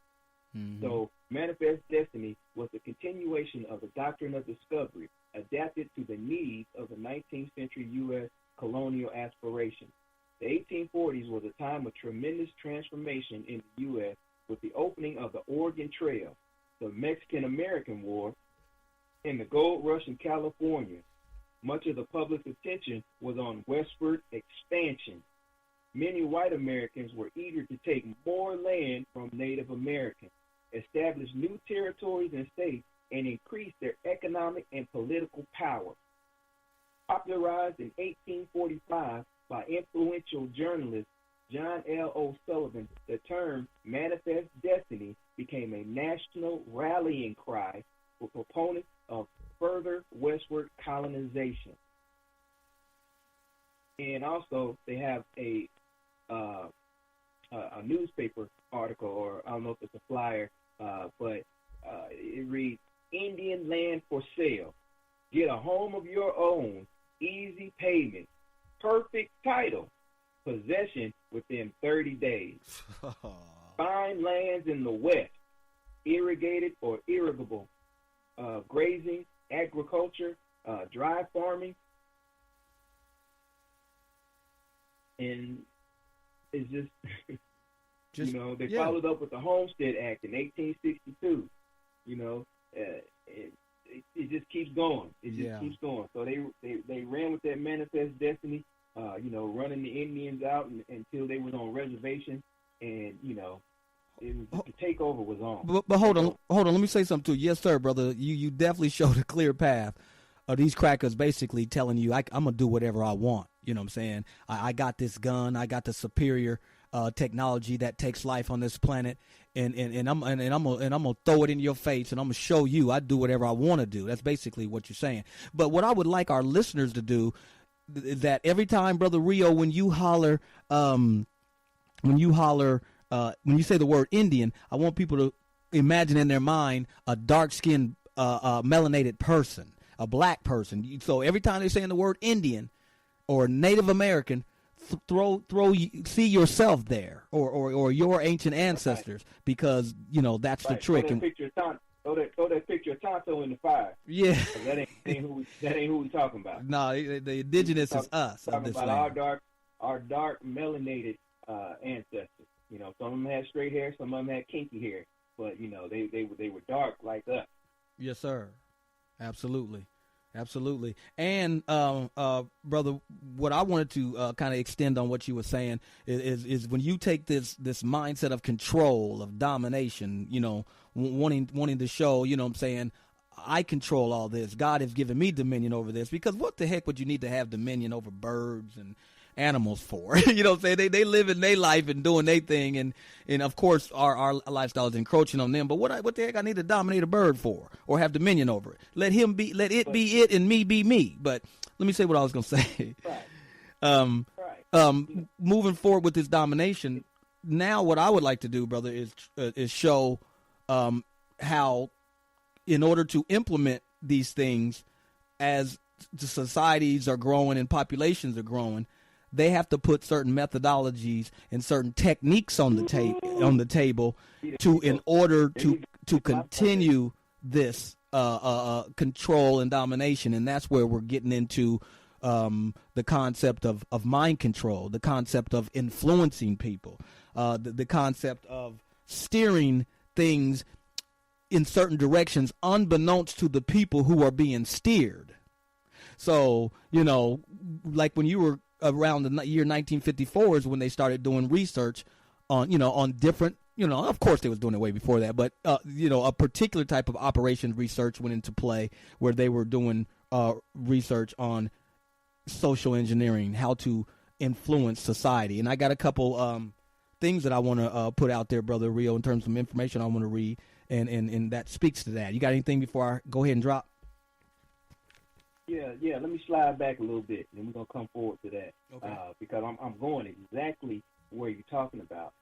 Mm-hmm. So manifest destiny was the continuation of the doctrine of discovery, adapted to the needs of the 19th century U.S. colonial aspirations. The 1840s was a time of tremendous transformation in the U.S. with the opening of the Oregon Trail, the Mexican-American War, and the gold rush in California. Much of the public's attention was on westward expansion. Many white Americans were eager to take more land from Native Americans, establish new territories and states, and increase their economic and political power. Popularized in 1845 by influential journalist John L. O'Sullivan, the term manifest destiny became a national rallying cry for proponents of further westward colonization. And also, they have a newspaper article, or I don't know if it's a flyer, but it reads, "Indian land for sale. Get a home of your own, easy payment, perfect title, possession within 30 days. Fine lands in the West, irrigated or irrigable, grazing, agriculture, dry farming." And it's just they followed up with the Homestead Act in 1862. It just keeps going. It just keeps going. So they ran with that manifest destiny, running the Indians out until they was on reservation, and it was, the takeover was on. But hold on. Let me say something too. Yes, sir, brother. You definitely showed a clear path of these crackers basically telling you, I'm gonna do whatever I want. You know what I'm saying? I got this gun. I got the superior technology that takes life on this planet, and I'm gonna throw it in your face, and I'm gonna show you I do whatever I want to do. That's basically what you're saying. But what I would like our listeners to do is that every time, Brother Rio, when you say the word Indian, I want people to imagine in their mind a dark-skinned, melanated person, a black person. So every time they're saying the word Indian or Native American, see yourself there, or your ancient ancestors, because that's the trick. Throw that picture of Tonto in the fire. Yeah, that ain't who we talking about. No, the indigenous is us. Talking about our dark melanated ancestors. Some of them had straight hair, some of them had kinky hair, but they were dark like us. Yes, sir. Absolutely. And brother, what I wanted to kind of extend on what you were saying is when you take this mindset of control, of domination, wanting to show, I'm saying, I control all this. God has given me dominion over this, because what the heck would you need to have dominion over birds and animals for? You know what I'm saying? They live in their life and doing their thing, and of course our lifestyle is encroaching on them. But what the heck I need to dominate a bird for, or have dominion over it? Let it be it and me be me. But let me say what I was gonna say. Moving forward with this domination, now what I would like to do, brother, is show how in order to implement these things, as the societies are growing and populations are growing, they have to put certain methodologies and certain techniques on the table in order to continue this control and domination. And that's where we're getting into the concept of mind control, the concept of influencing people, the concept of steering things in certain directions unbeknownst to the people who are being steered. So, like when you were around the year 1954 is when they started doing research on different, of course they was doing it way before that, but, a particular type of operation research went into play where they were doing research on social engineering, how to influence society. And I got a couple things that I want to put out there, Brother Rio, in terms of information I want to read, and that speaks to that. You got anything before I go ahead and drop? Yeah. Let me slide back a little bit, and we're gonna come forward to that, okay. Because I'm going exactly where you're talking about,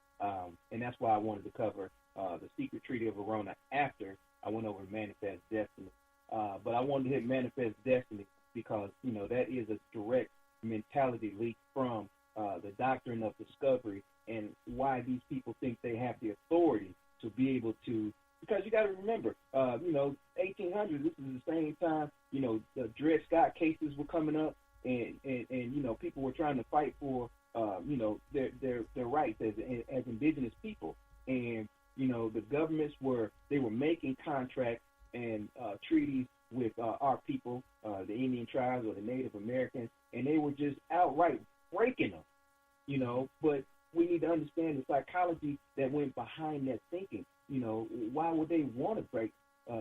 and that's why I wanted to cover the Secret Treaty of Verona after I went over Manifest Destiny. But I wanted to hit Manifest Destiny because that is a direct mentality leak from the doctrine of discovery and why these people think they have the authority to be able to. Because you got to remember, 1800s. This is the same time, the Dred Scott cases were coming up, and people were trying to fight for, their rights as indigenous people, and the governments were making contracts and treaties with our people, the Indian tribes or the Native Americans, and they were just outright breaking them, But we need to understand the psychology that went behind that thinking. Why would they want to break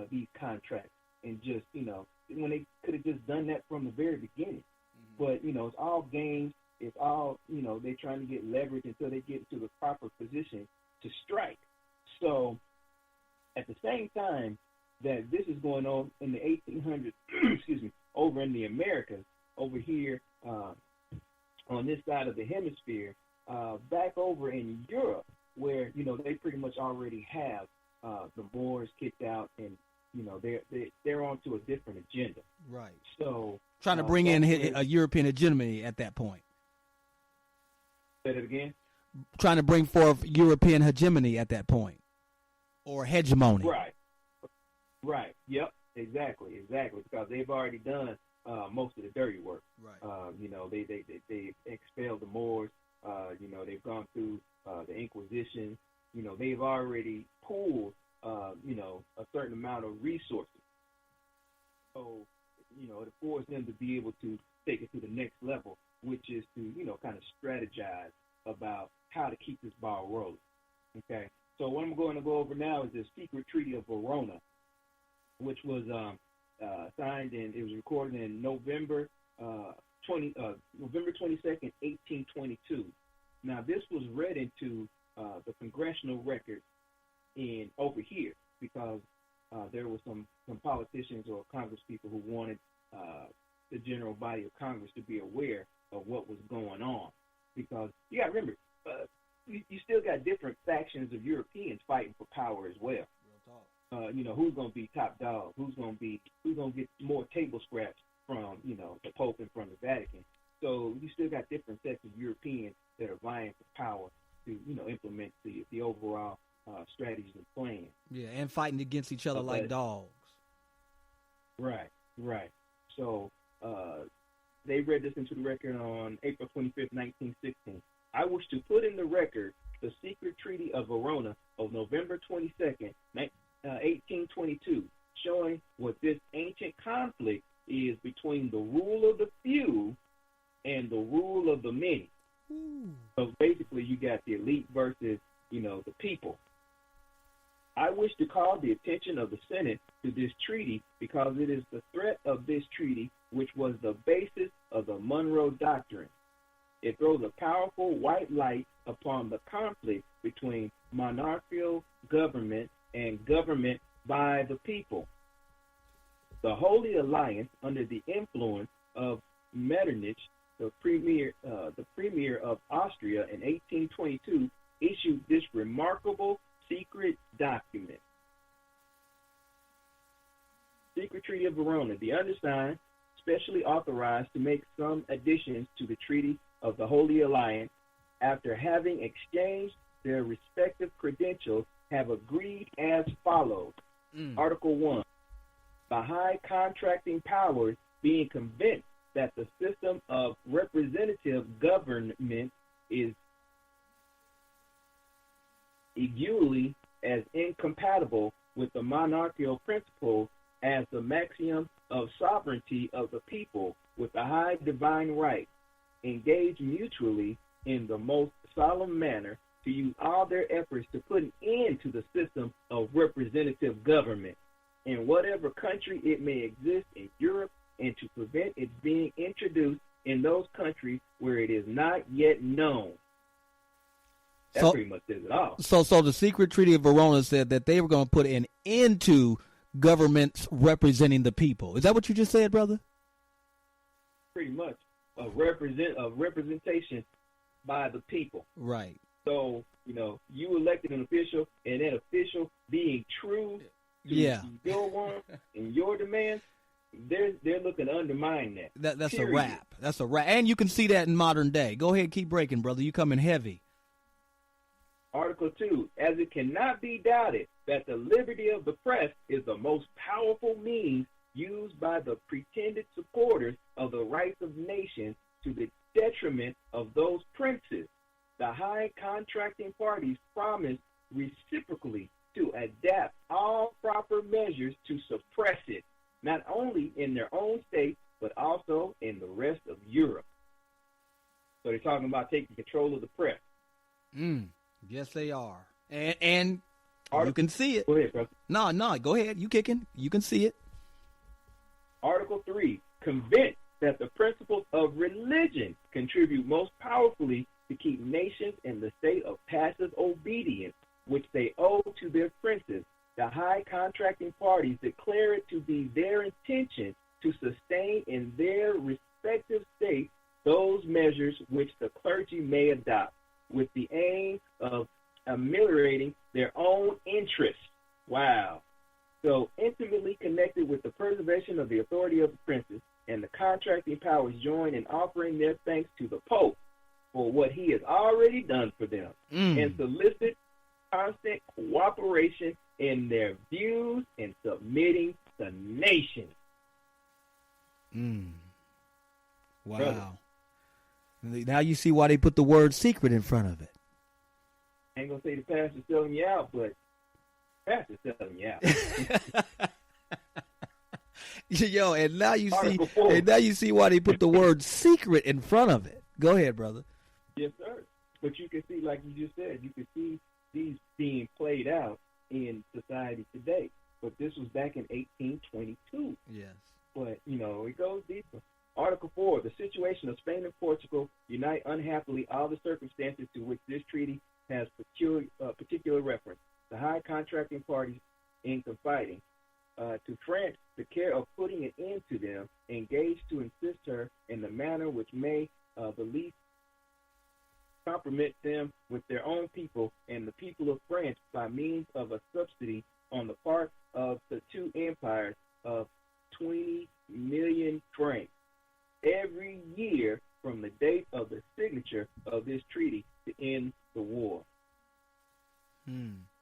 these contracts and just, when they could have just done that from the very beginning? Mm-hmm. But, it's all games. It's all, they're trying to get leverage until they get to the proper position to strike. So at the same time that this is going on in the 1800s, over in the Americas, over here on this side of the hemisphere, back over in Europe, where they pretty much already have the Moors kicked out, and they're onto a different agenda. Right. So trying to bring in a European hegemony at that point. Say that again. Trying to bring forth European hegemony at that point, or hegemony. Right. Yep. Exactly. Because they've already done most of the dirty work. Right. They expelled the Moors. They've gone through the Inquisition. They've already pooled, a certain amount of resources. So, it forced them to be able to take it to the next level, which is to, kind of strategize about how to keep this ball rolling. Okay. So what I'm going to go over now is the Secret Treaty of Verona, which was signed and it was recorded in November 22nd, 1822. Now, this was read into the congressional record over here because there were some politicians or Congress people who wanted the general body of Congress to be aware of what was going on. Because you got to remember, you still got different factions of Europeans fighting for power as well. Who's going to be top dog? Who's going to get more table scraps from the Pope and from the Vatican? So you still got different sets of Europeans that are vying for power to implement the overall strategies and plans. Yeah, and fighting against each other like dogs. Right. So they read this into the record on April 25th, 1916. I wish to put in the record the Secret Treaty of Verona of November 22nd, 1822, showing what this ancient conflict is between the rule of the few and the rule of the many. Ooh. So basically, you got the elite versus, the people. I wish to call the attention of the Senate to this treaty because it is the threat of this treaty which was the basis of the Monroe Doctrine. It throws a powerful white light upon the conflict between monarchical government and government by the people. The Holy Alliance, under the influence of Metternich, the premier of Austria in 1822, issued this remarkable secret document. Secret Treaty of Verona, the undersigned, specially authorized to make some additions to the Treaty of the Holy Alliance, after having exchanged their respective credentials, have agreed as follows. Article 1. The high contracting powers being convinced that the system of representative government is equally as incompatible with the monarchical principle as the maximum of sovereignty of the people with the high divine right, engage mutually in the most solemn manner to use all their efforts to put an end to the system of representative government in whatever country it may exist in Europe, and to prevent its being introduced in those countries where it is not yet known. That pretty much says it all. So the Secret Treaty of Verona said that they were going to put an end to governments representing the people. Is that what you just said, brother? Pretty much. A representation by the people. Right. So, you elected an official, and that official being true to your wants and your demands, they're looking to undermine that. That's period. A wrap. That's a wrap. And you can see that in modern day. Go ahead, keep breaking, brother. You coming heavy. Article 2, as it cannot be doubted that the liberty of the press is the most powerful means used by the pretended supporters of the rights of nations to the detriment of those princes, the high contracting parties promise reciprocally to adapt all proper measures to suppress it, not only in their own state, but also in the rest of Europe. So they're talking about taking control of the press. Yes, they are. And you can see it. Go ahead, brother. No, go ahead. You kicking. You can see it. Article 3, convinced that the principles of religion contribute most powerfully to keep nations in the state of passive obedience, which they owe to their princes. The high contracting parties declare it to be their intention to sustain in their respective states those measures which the clergy may adopt, with the aim of ameliorating their own interests. Wow. So intimately connected with the preservation of the authority of the princes, and the contracting powers join in offering their thanks to the Pope for what he has already done for them, and solicit constant cooperation in their views and submitting the nation. Wow. Brother. Now you see why they put the word secret in front of it. I ain't going to say the pastor's selling you out, but the pastor's selling you out. Yo, and now you see why they put the word secret in front of it. Go ahead, brother. Yes, sir. But you can see, like you just said, you can see these being played out in society today. But this was back in 1822. Yes. But, it goes deeper. Article 4, the situation of Spain and Portugal unite unhappily all the circumstances to which this treaty has particular reference. The high contracting parties in confiding to France the care of putting an end to them, engaged to assist her in the manner which may the least compromise them with their own people and the people of France by means of a subsidy on the part of the two empires of 20 million francs every year from the date of the signature of this treaty to end the war.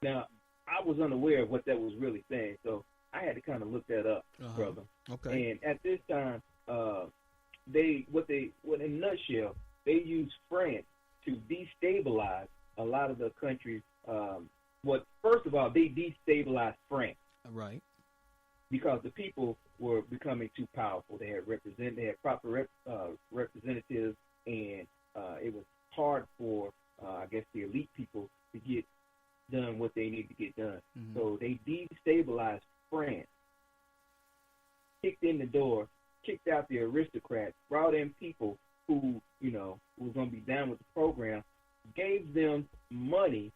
Now, I was unaware of what that was really saying, so I had to kind of look that up, brother. Okay. And at this time, in a nutshell, they used France to destabilize a lot of the countries. First of all, they destabilized France. Right. Because the people were becoming too powerful. They had proper representatives, and it was hard for, the elite people to get done what they need to get done. So they destabilized France, kicked in the door, kicked out the aristocrats, brought in people who, were going to be down with the program, gave them money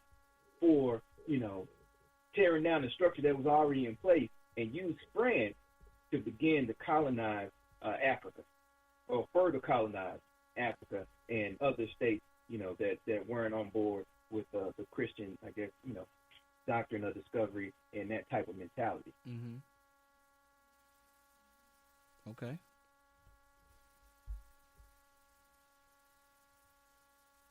for, tearing down the structure that was already in place, and used France to begin to colonize Africa, or further colonize Africa and other states, that weren't on board with the Christian, doctrine of discovery and that type of mentality. Okay.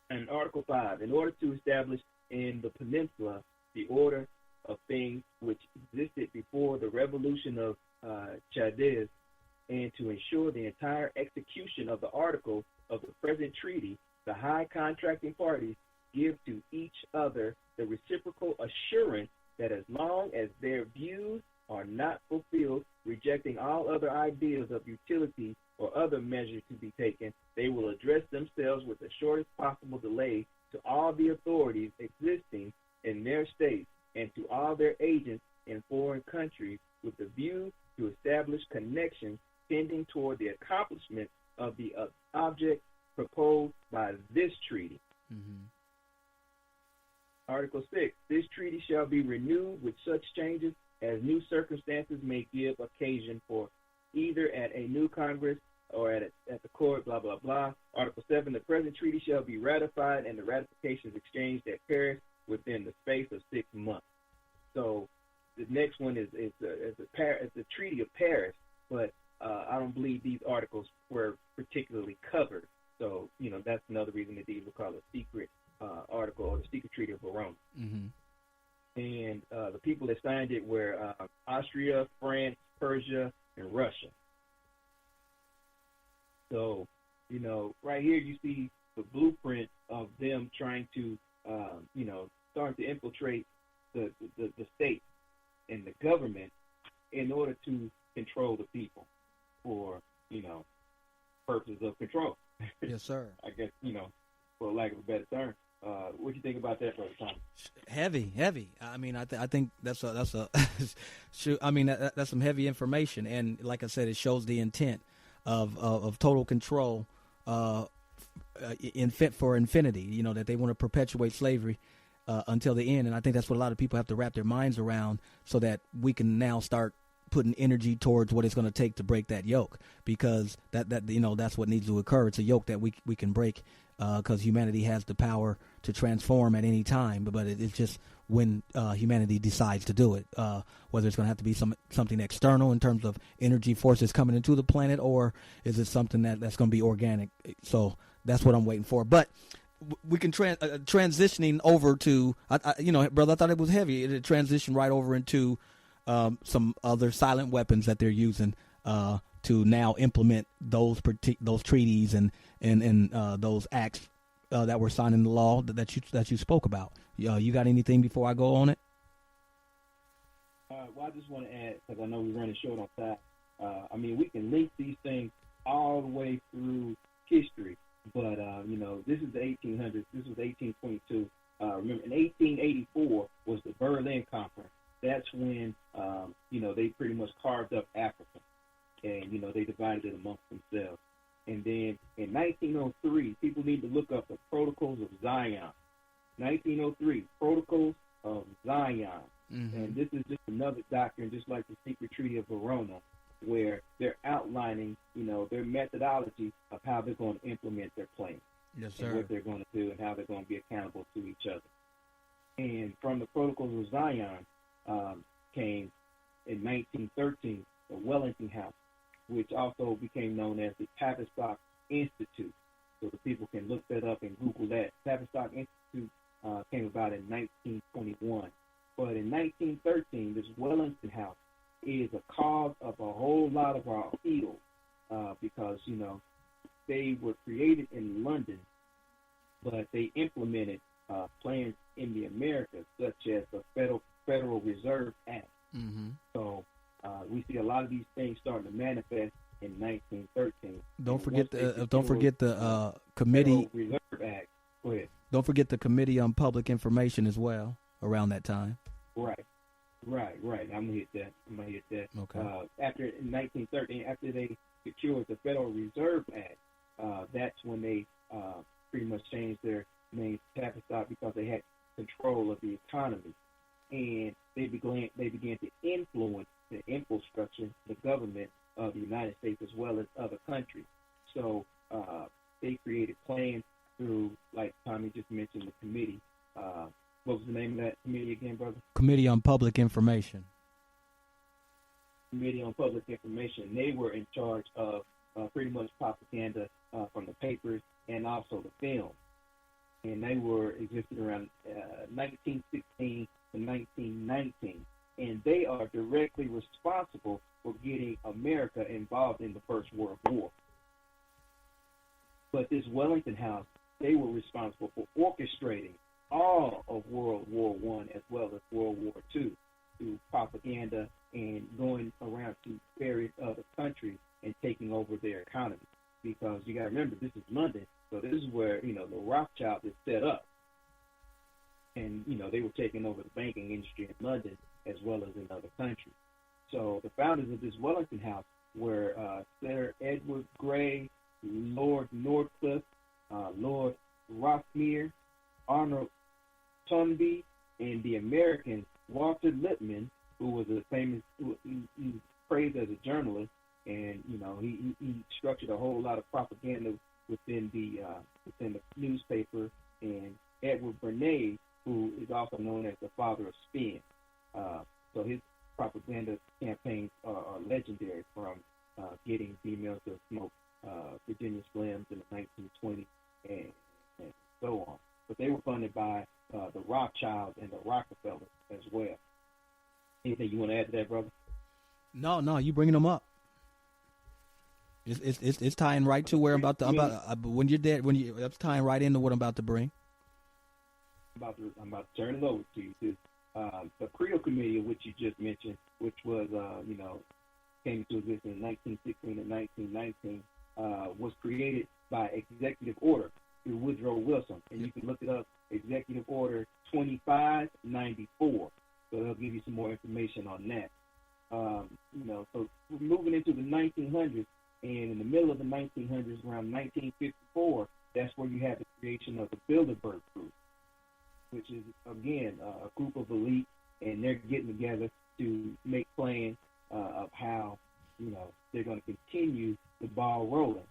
And Article 5, in order to establish in the peninsula the order of things which existed before the revolution of Cadiz, and to ensure the entire execution of the articles of the present treaty, the high contracting parties give to each other the reciprocal assurance that as long as their views are not fulfilled, rejecting all other ideas of utility or other measures to be taken, they will address themselves with the shortest possible delay to all the authorities existing in their states and to all their agents in foreign countries with the view to establish connections tending toward the accomplishment of the object proposed by this treaty. Mm-hmm. Article 6, this treaty shall be renewed with such changes as new circumstances may give occasion for, either at a new Congress or at the court, blah, blah, blah. Article 7, the present treaty shall be ratified and the ratifications exchanged at Paris within the space of 6 months. So the next one is the Treaty of Paris, but I don't believe these articles were particularly covered. So, that's another reason that these were called a secret article, or the secret Treaty of Verona. Mm-hmm. And the people that signed it were Austria, France, Persia, and Russia. So, right here you see the blueprint of them trying to, start to infiltrate the state and the government in order to control the people for, purposes of control. Yes, sir. I guess, for lack of a better term. What do you think about that, Brother Tom? Heavy. I mean, I think that's a that's some heavy information, and like I said, it shows the intent of total control for infinity. That they want to perpetuate slavery until the end, and I think that's what a lot of people have to wrap their minds around, so that we can now start putting energy towards what it's going to take to break that yoke, because that's what needs to occur. It's a yoke that we can break, because humanity has the power to transform at any time, but it's just when humanity decides to do it, whether it's going to have to be something external in terms of energy forces coming into the planet, or is it something that's going to be organic. So that's what I'm waiting for. But we can transitioning over to, brother, I thought it was heavy. It transitioned right over into some other silent weapons that they're using to now implement those treaties and those acts that were signed into law that you spoke about. You got anything before I go on it? Well, I just want to add, because I know we're running short on time. We can link these things all the way through history, but this is the 1800s. This was 1822. Remember, in 1884 was the Berlin Conference. That's when they pretty much carved up Africa, and they divided it amongst themselves. And then in 1903, people need to look up the Protocols of Zion. 1903, Protocols of Zion. Mm-hmm. And this is just another doctrine, just like the Secret Treaty of Verona, where they're outlining, their methodology of how they're going to implement their plan. Yes, sir. And what they're going to do and how they're going to be accountable to each other. And from the Protocols of Zion came in 1913 the Wellington House, which also became known as the Tavistock Institute. So the people can look that up and Google that. Tavistock Institute came about in 1921. But in 1913, this Wellington House is a cause of a whole lot of our ills because, they were created in London, but they implemented plans in the Americas, such as the Federal Reserve Act. Mm-hmm. So we see a lot of these things starting to manifest in 1913. Don't forget the committee. Federal Reserve Act. Go ahead. Don't forget the Committee on Public Information as well around that time. Right. I'm gonna hit that. Okay. After in 1913, after they secured the Federal Reserve Act, that's when they pretty much changed their name to Tavistock, because they had control of the economy, and they began to influence the infrastructure, the government of the United States as well as other countries. So they created plans through, like Tommy just mentioned, the committee. What was the name of that committee again, brother? Committee on Public Information. Committee on Public Information, they were in charge of pretty much propaganda from the papers and also the film. And they were existed around 1916 to 1919. And they are directly responsible for getting America involved in the First World War. But this Wellington House, they were responsible for orchestrating all of World War I as well as World War II through propaganda and going around to various other countries and taking over their economy. Because you got to remember, this is London, so this is where, the Rothschild is set up. And, they were taking over the banking industry in London as well as in other countries. So the founders of this Wellington House were Sir Edward Grey, Lord Northcliffe, Lord Rothmere, Arnold Toynbee, and the American Walter Lippmann, who was a famous, he praised as a journalist, and he structured a whole lot of propaganda within the newspaper. And Edward Bernays, who is also known as the father of spin. So his propaganda campaigns are legendary, from getting females to smoke Virginia Slims in the 1920s and so on. But they were funded by the Rothschilds and the Rockefellers as well. Anything you want to add to that, brother? No, you bringing them up. It's tying right to where I'm about to when you're dead, it's tying right into what I'm about to bring. I'm about to turn it over to you. The Creel Committee, which you just mentioned, which was came into existence in 1916 and 1919, was created by executive order through Woodrow Wilson, and you can look it up, Executive Order 2594. So they'll give you some more information on that. So we're moving into the 1900s, and in the middle of the 1900s, around 1954, that's where you have the creation of the Bilderberg Group, which is, again, a group of elites, and they're getting together to make plans of how, they're going to continue the ball rolling.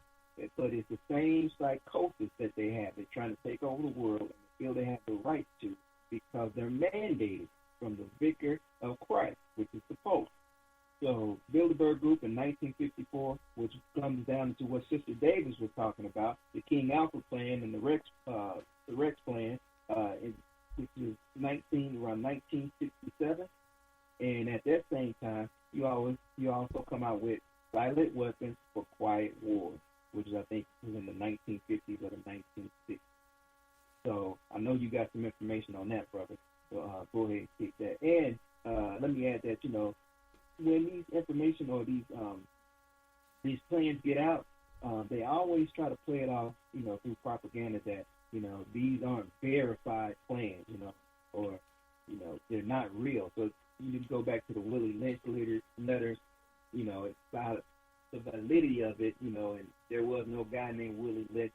But it's the same psychosis that they have. They're trying to take over the world, and they feel they have the right to, because they're mandated from the Vicar of Christ, which is the Pope. So Bilderberg Group in 1954, which comes down to what Sister Davis was talking about, the King Alfred Plan and the Rex Plan, which is around 1967. And at that same time, you also come out with Silent Weapons for Quiet Wars, which I think was in the 1950s or the 1960s. So I know you got some information on that, brother. So go ahead and take that. And let me add that, when these information or these plans get out, they always try to play it off, through propaganda that, these aren't verified plans, or, they're not real. So you just go back to the Willie Lynch letters, it's about the validity of it, and there was no guy named Willie Lynch.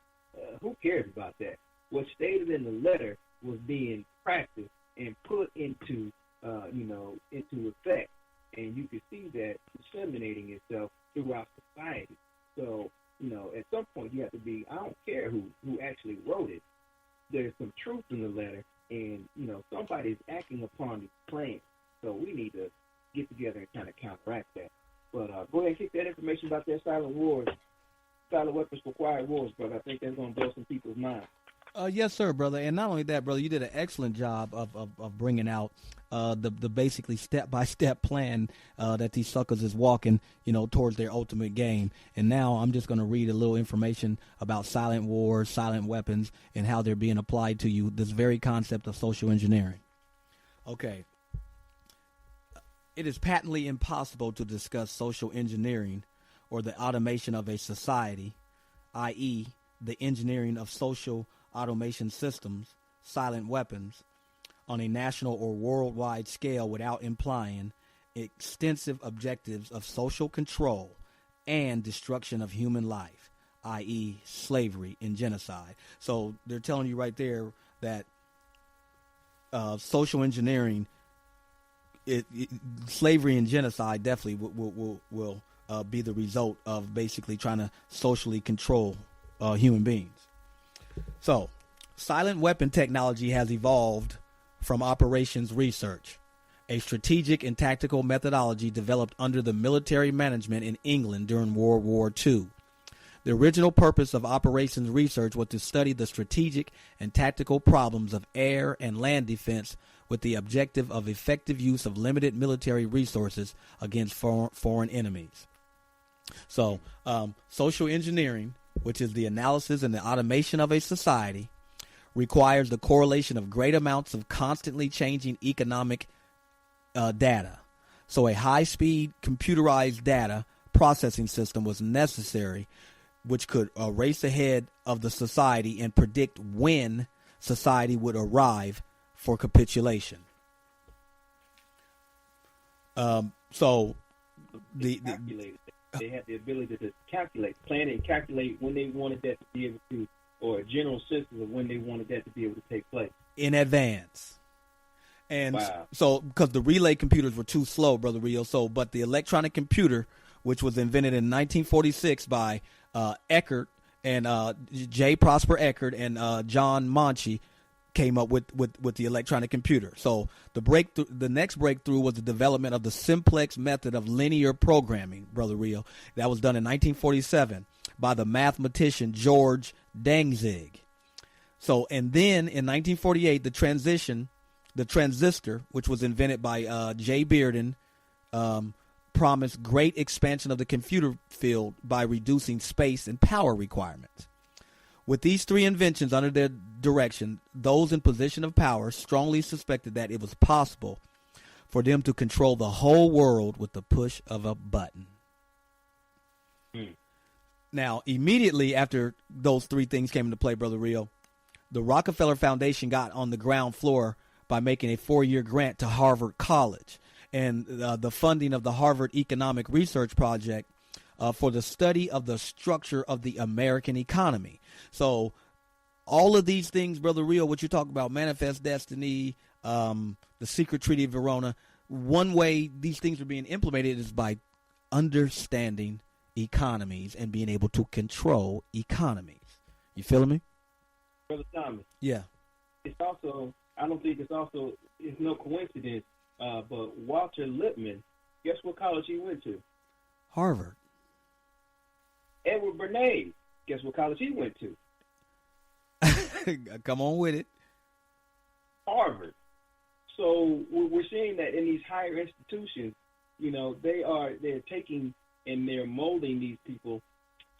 Who cares about that? What stated in the letter was being practiced and put into effect. And you can see that disseminating itself throughout society. So, at some point you have to be, I don't care who actually wrote it. There's some truth in the letter, and, somebody's acting upon these claims. So we need to get together and kind of counteract that. But go ahead and kick that information about that Silent Weapons for Quiet Wars, brother. I think that's going to blow some people's minds. Yes, sir, brother. And not only that, brother, you did an excellent job of bringing out the basically step-by-step plan that these suckers is walking, towards their ultimate game. And now I'm just going to read a little information about silent wars, silent weapons, and how they're being applied to you, this very concept of social engineering. Okay. It is patently impossible to discuss social engineering or the automation of a society, i.e., the engineering of social automation systems, silent weapons, on a national or worldwide scale without implying extensive objectives of social control and destruction of human life, i.e. slavery and genocide. So they're telling you right there that social engineering, slavery and genocide definitely will be the result of basically trying to socially control human beings. So, silent weapon technology has evolved from operations research, a strategic and tactical methodology developed under the military management in England during World War II. The original purpose of operations research was to study the strategic and tactical problems of air and land defense with the objective of effective use of limited military resources against foreign enemies. So, social engineering, which is the analysis and the automation of a society, requires the correlation of great amounts of constantly changing economic data. So a high-speed computerized data processing system was necessary, which could race ahead of the society and predict when society would arrive for capitulation. So they had the ability to calculate, plan and calculate when they wanted that to be able to, or a general sense of when they wanted that to be able to take place in advance. And wow. So, because the relay computers were too slow, Brother Rio. So, but the electronic computer, which was invented in 1946 by Eckert and J. Prosper Eckert and John Monchi, came up with the electronic computer. So the next breakthrough was the development of the simplex method of linear programming, Brother Rio. That was done in 1947 by the mathematician George Danzig. So, and then in 1948, the transistor, which was invented by J. Bearden, promised great expansion of the computer field by reducing space and power requirements. With these three inventions under their direction, those in position of power strongly suspected that it was possible for them to control the whole world with the push of a button. Now, immediately after those three things came into play, Brother Rio, the Rockefeller Foundation got on the ground floor by making a 4-year grant to Harvard College and the funding of the Harvard Economic Research Project for the study of the structure of the American economy. So all of these things, Brother Rio, what you talk about, Manifest Destiny, the Secret Treaty of Verona, one way these things are being implemented is by understanding economies and being able to control economies. You feeling me? Brother Thomas. Yeah. It's also, I don't think it's no coincidence, but Walter Lippmann, guess what college he went to? Harvard. Edward Bernays, guess what college he went to? Come on with it. Harvard. So we're seeing that in these higher institutions, you know, they're taking and they're molding these people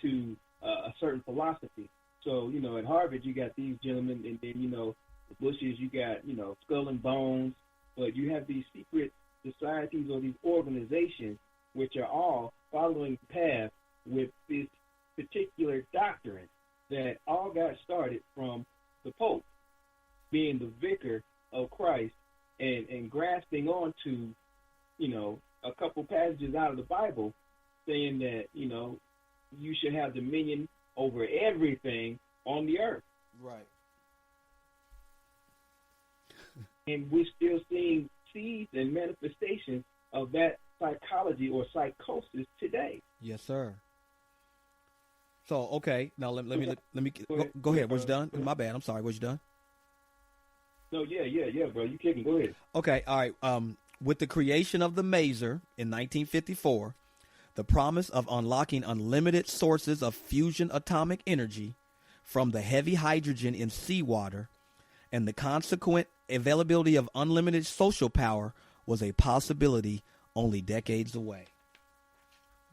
to a certain philosophy. So, you know, at Harvard, you got these gentlemen, and then, you know, the Bushes, you got, you know, Skull and Bones, but you have these secret societies or these organizations which are all following the path with this particular doctrine that all got started from the Pope being the vicar of Christ and grasping on to, you know, a couple passages out of the Bible saying that, you know, you should have dominion over everything on the earth. Right. And we're still seeing seeds and manifestations of that psychology or psychosis today. Yes, sir. So, okay, now let me go ahead. Was you done? My bad. I'm sorry. Was you done? No, yeah, bro. You kicking. Go ahead. Okay, all right. With the creation of the maser in 1954, the promise of unlocking unlimited sources of fusion atomic energy from the heavy hydrogen in seawater and the consequent availability of unlimited social power was a possibility only decades away.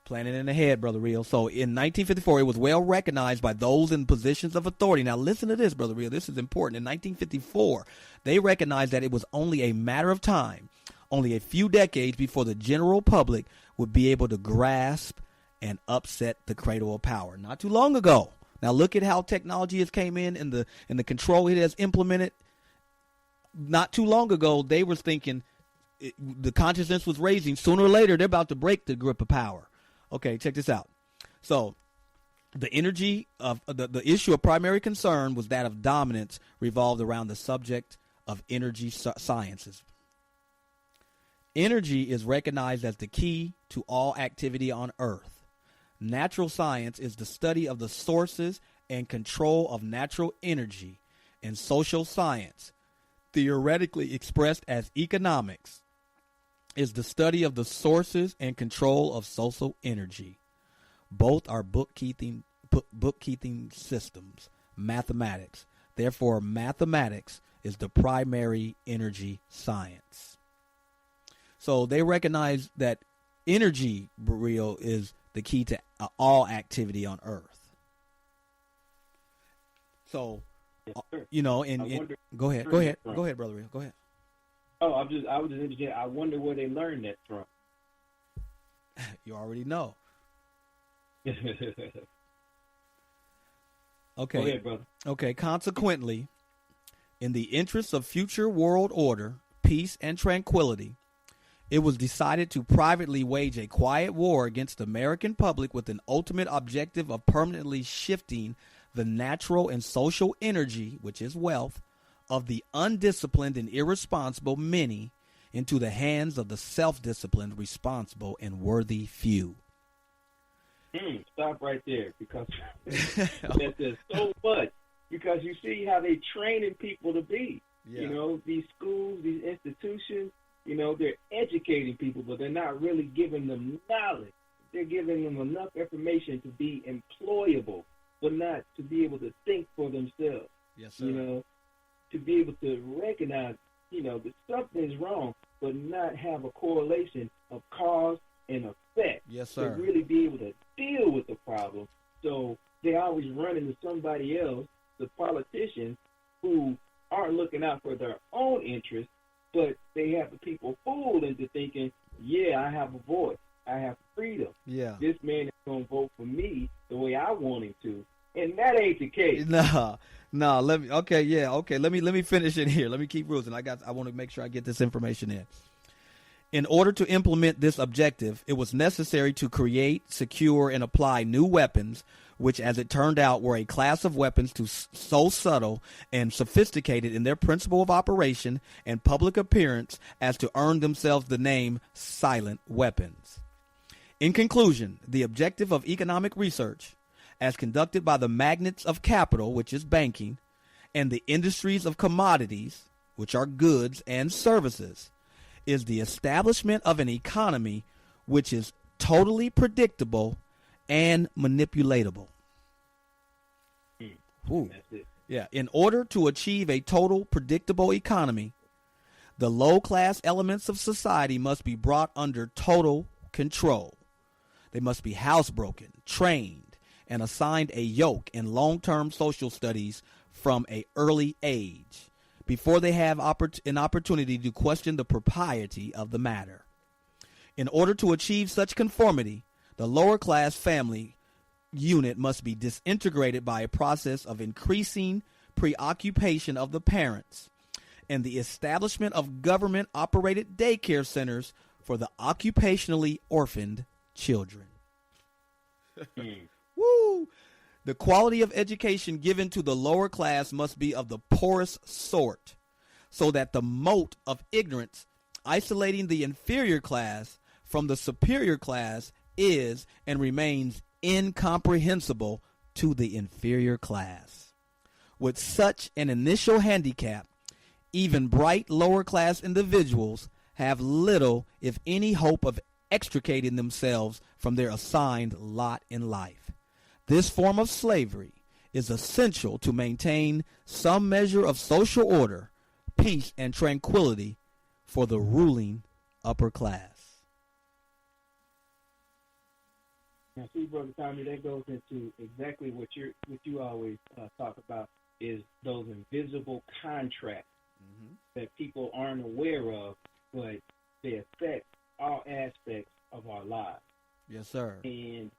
Planning in the head, Brother Rio. So in 1954, it was well recognized by those in positions of authority. Now listen to this, Brother Rio. This is important. In 1954, they recognized that it was only a matter of time, only a few decades before the general public would be able to grasp and upset the cradle of power. Not too long ago. Now look at how technology has came in and the control it has implemented. Not too long ago, they were thinking the consciousness was raising. Sooner or later, they're about to break the grip of power. Okay, check this out. So the energy of the issue of primary concern was that of dominance revolved around the subject of energy sciences. Energy is recognized as the key to all activity on Earth. Natural science is the study of the sources and control of natural energy, and social science, theoretically expressed as economics, is the study of the sources and control of social energy. Both are bookkeeping systems, mathematics. Therefore, mathematics is the primary energy science. So they recognize that energy, real, is the key to all activity on Earth. So, you know, go ahead, Brother Real, go ahead. Oh, I was just interested. I wonder where they learned that from. You already know. Okay. Go ahead, brother. Okay. Consequently, in the interests of future world order, peace, and tranquility, it was decided to privately wage a quiet war against the American public with an ultimate objective of permanently shifting the natural and social energy, which is wealth, of the undisciplined and irresponsible many into the hands of the self-disciplined, responsible, and worthy few. Stop right there, because there's so much. Because you see how they training people to be. Yeah. You know, these schools, these institutions, you know, they're educating people, but they're not really giving them knowledge. They're giving them enough information to be employable, but not to be able to think for themselves. Yes, sir. You know, to be able to recognize, you know, that something is wrong, but not have a correlation of cause and effect. Yes, sir. To really be able to deal with the problem. So they always run into somebody else, the politicians, who aren't looking out for their own interests, but they have the people fooled into thinking, yeah, I have a voice. I have freedom. Yeah. This man is going to vote for me the way I want him to. And that ain't the case. No. Let me finish it here. Let me keep rules, and I want to make sure I get this information in. In order to implement this objective, it was necessary to create, secure, and apply new weapons, which, as it turned out, were a class of weapons so subtle and sophisticated in their principle of operation and public appearance as to earn themselves the name silent weapons. In conclusion, the objective of economic research, as conducted by the magnates of capital, which is banking, and the industries of commodities, which are goods and services, is the establishment of an economy which is totally predictable and manipulatable. Ooh. Yeah. In order to achieve a total predictable economy, the low-class elements of society must be brought under total control. They must be housebroken, trained, and assigned a yoke in long-term social studies from an early age before they have an opportunity to question the propriety of the matter. In order to achieve such conformity, the lower-class family unit must be disintegrated by a process of increasing preoccupation of the parents and the establishment of government-operated daycare centers for the occupationally orphaned children. Woo! The quality of education given to the lower class must be of the poorest sort, so that the moat of ignorance isolating the inferior class from the superior class is and remains incomprehensible to the inferior class. With such an initial handicap, even bright lower class individuals have little, if any, hope of extricating themselves from their assigned lot in life. This form of slavery is essential to maintain some measure of social order, peace, and tranquility for the ruling upper class. Now, see, Brother Tommy, that goes into exactly what you always talk about, is those invisible contracts that people aren't aware of, but they affect all aspects of our lives. Yes, sir. And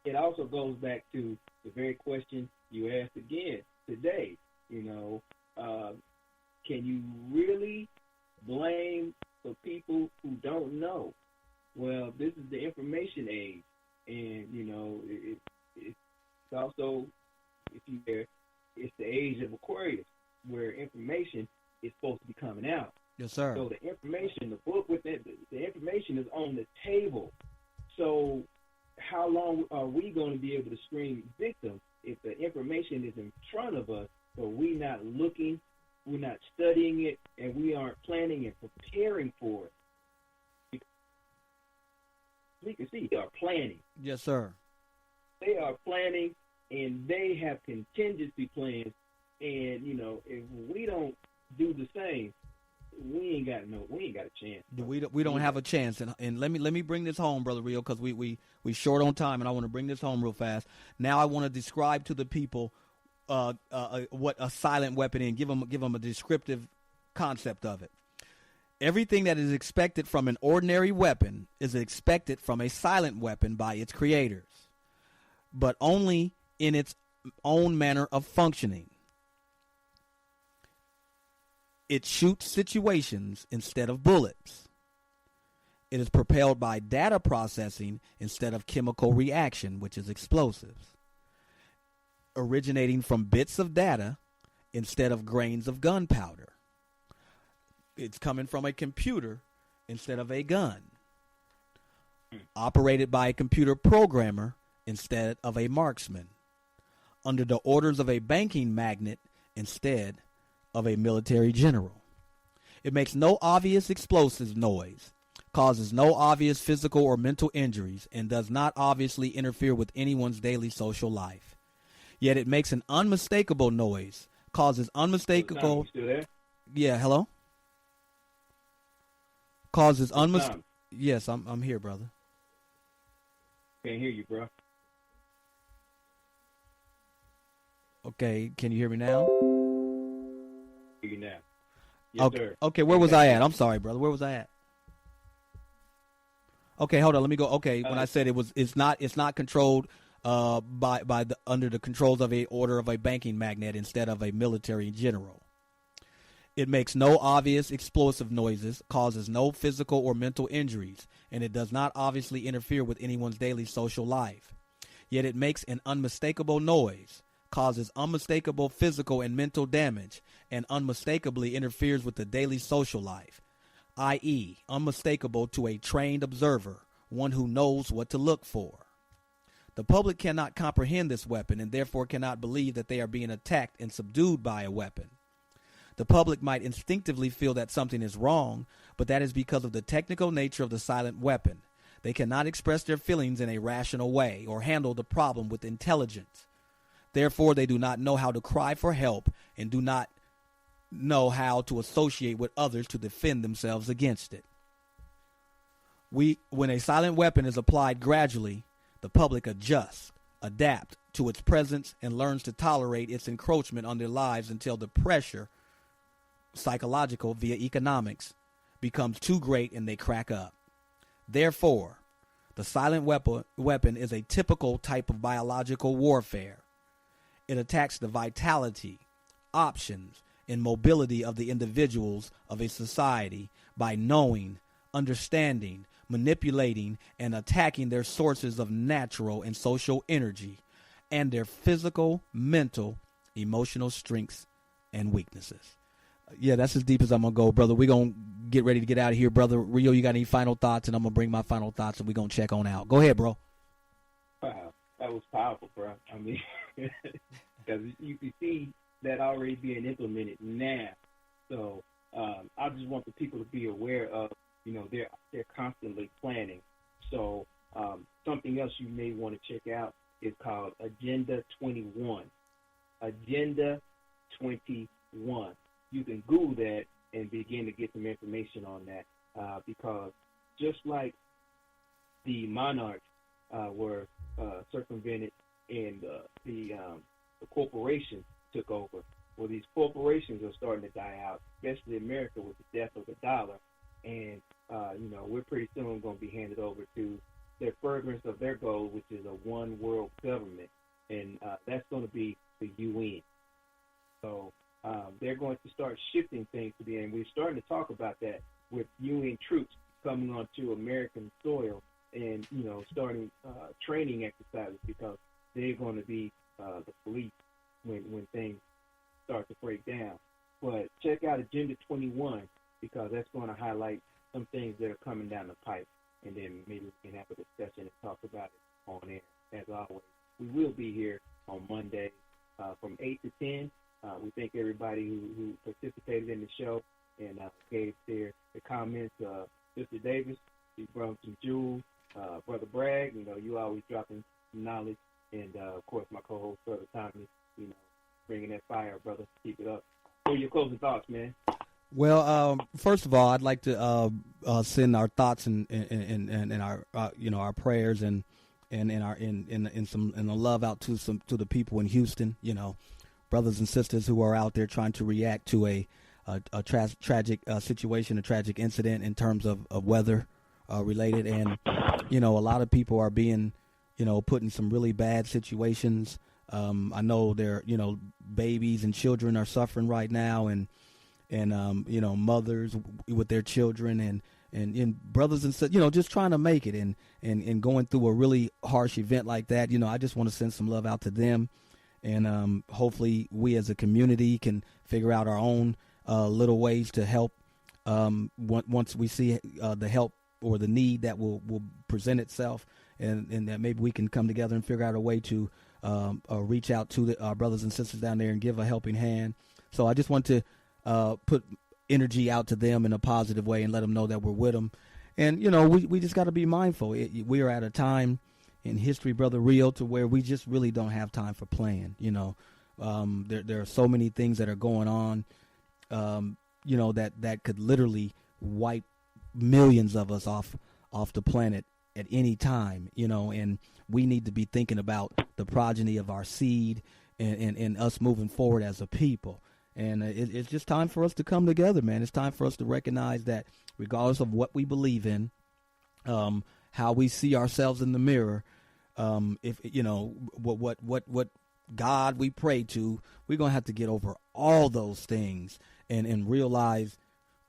it also goes back to the very question you asked again today. You know, can you really blame the people who don't know? Well, this is the information age, and you know, it's also, it's the age of Aquarius, where information is supposed to be coming out. Yes, sir. So the information, the book with it, the information is on the table. So how long are we going to be able to scream victim if the information is in front of us, but we're not looking, we're not studying it, and we aren't planning and preparing for it? we can see, they are planning. Yes, sir. They are planning, and they have contingency plans. And if we don't do the same, we ain't got a chance. We don't have a chance. And let me bring this home, Brother Rio, because we short on time, and I want to bring this home real fast. Now I want to describe to the people what a silent weapon is. Give them a descriptive concept of it. Everything that is expected from an ordinary weapon is expected from a silent weapon by its creators, but only in its own manner of functioning. It shoots situations instead of bullets. It is propelled by data processing instead of chemical reaction, which is explosives. Originating from bits of data instead of grains of gunpowder. It's coming from a computer instead of a gun. Operated by a computer programmer instead of a marksman. Under the orders of a banking magnate instead of a military general. It makes no obvious explosive noise, causes no obvious physical or mental injuries, and does not obviously interfere with anyone's daily social life. Yet it makes an unmistakable noise, causes unmistakable... You still there? Yeah, hello? Causes unmistakable... Yes, I'm here, brother. Can't hear you, bro. Okay, can you hear me now? Hear you now. Yes, okay, sir. Okay, where was I at? I'm sorry, brother. Where was I at? Okay, hold on. Let me go. Okay, when I said it's not controlled under the controls of a order of a banking magnate instead of a military general. It makes no obvious explosive noises, causes no physical or mental injuries, and it does not obviously interfere with anyone's daily social life. Yet it makes an unmistakable noise, causes unmistakable physical and mental damage, and unmistakably interferes with the daily social life, i.e., unmistakable to a trained observer, one who knows what to look for. The public cannot comprehend this weapon and therefore cannot believe that they are being attacked and subdued by a weapon. The public might instinctively feel that something is wrong, but that is because of the technical nature of the silent weapon. They cannot express their feelings in a rational way or handle the problem with intelligence. Therefore, they do not know how to cry for help and do not know how to associate with others to defend themselves against it. When a silent weapon is applied gradually, the public adjusts, adapt to its presence, and learns to tolerate its encroachment on their lives until the pressure, psychological via economics, becomes too great and they crack up. Therefore, the silent weapon is a typical type of biological warfare. It attacks the vitality, options, and mobility of the individuals of a society by knowing, understanding, manipulating, and attacking their sources of natural and social energy and their physical, mental, emotional strengths and weaknesses. Yeah, that's as deep as I'm going to go, brother. We're going to get ready to get out of here, brother. Rio, you got any final thoughts? And I'm going to bring my final thoughts, and we're going to check on out. Go ahead, bro. Wow, that was powerful, bro. I mean, because you can see that already being implemented now. So I just want the people to be aware of, they're constantly planning. So something else you may want to check out is called Agenda 21. Agenda 21. You can Google that and begin to get some information on that because just like the monarchs were circumvented and the corporations took over, well, these corporations are starting to die out, especially America with the death of the dollar. And, we're pretty soon going to be handed over to their furtherance of their goal, which is a one world government. And that's going to be the UN. So they're going to start shifting things to the end. We're starting to talk about that with UN troops coming onto American soil and, starting training exercises because they're going to be the police when things start to break down. But check out Agenda 21 because that's going to highlight some things that are coming down the pipe, and then maybe we can have a discussion and talk about it on air. As always, we will be here on Monday from 8 to 10. We thank everybody who participated in the show and gave their comments. Mr. Davis, he brought some jewels. Brother Bragg, you always dropping knowledge, and of course my co-host Brother Tommy, bringing that fire, brother. Keep it up. What are your closing thoughts, man? Well, first of all, I'd like to send our thoughts and our our prayers and the love out to the people in Houston. Brothers and sisters who are out there trying to react to a tragic situation, a tragic incident in terms of weather related, and a lot of people are being put in some really bad situations. I know there babies and children are suffering right now, and mothers with their children and brothers and sisters, just trying to make it and going through a really harsh event like that. I just want to send some love out to them, and hopefully we as a community can figure out our own little ways to help once we see the help or the need that will present itself, and that maybe we can come together and figure out a way to reach out to our brothers and sisters down there and give a helping hand. So I just want to put energy out to them in a positive way and let them know that we're with them. And, we just got to be mindful. We are at a time in history, Brother Rio, to where we just really don't have time for playing. There are so many things that are going on, that could literally wipe millions of us off the planet at any time, and we need to be thinking about the progeny of our seed and us moving forward as a people. And it's just time for us to come together, man. It's time for us to recognize that regardless of what we believe in, how we see ourselves in the mirror, if what God we pray to, we're going to have to get over all those things and realize,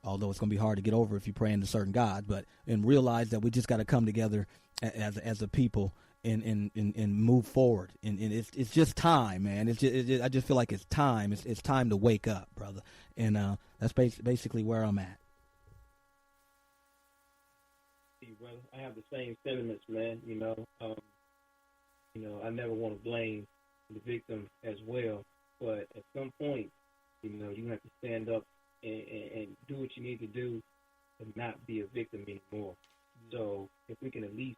although it's going to be hard to get over if you pray into certain God, and realize that we just got to come together as a people and move forward. And it's just time, man. I just feel like it's time. It's time to wake up, brother. And that's basically where I'm at. Brother, I have the same sentiments, man. I never want to blame the victim as well, but at some point, you have to stand up and do what you need to do and not be a victim anymore. So if we can at least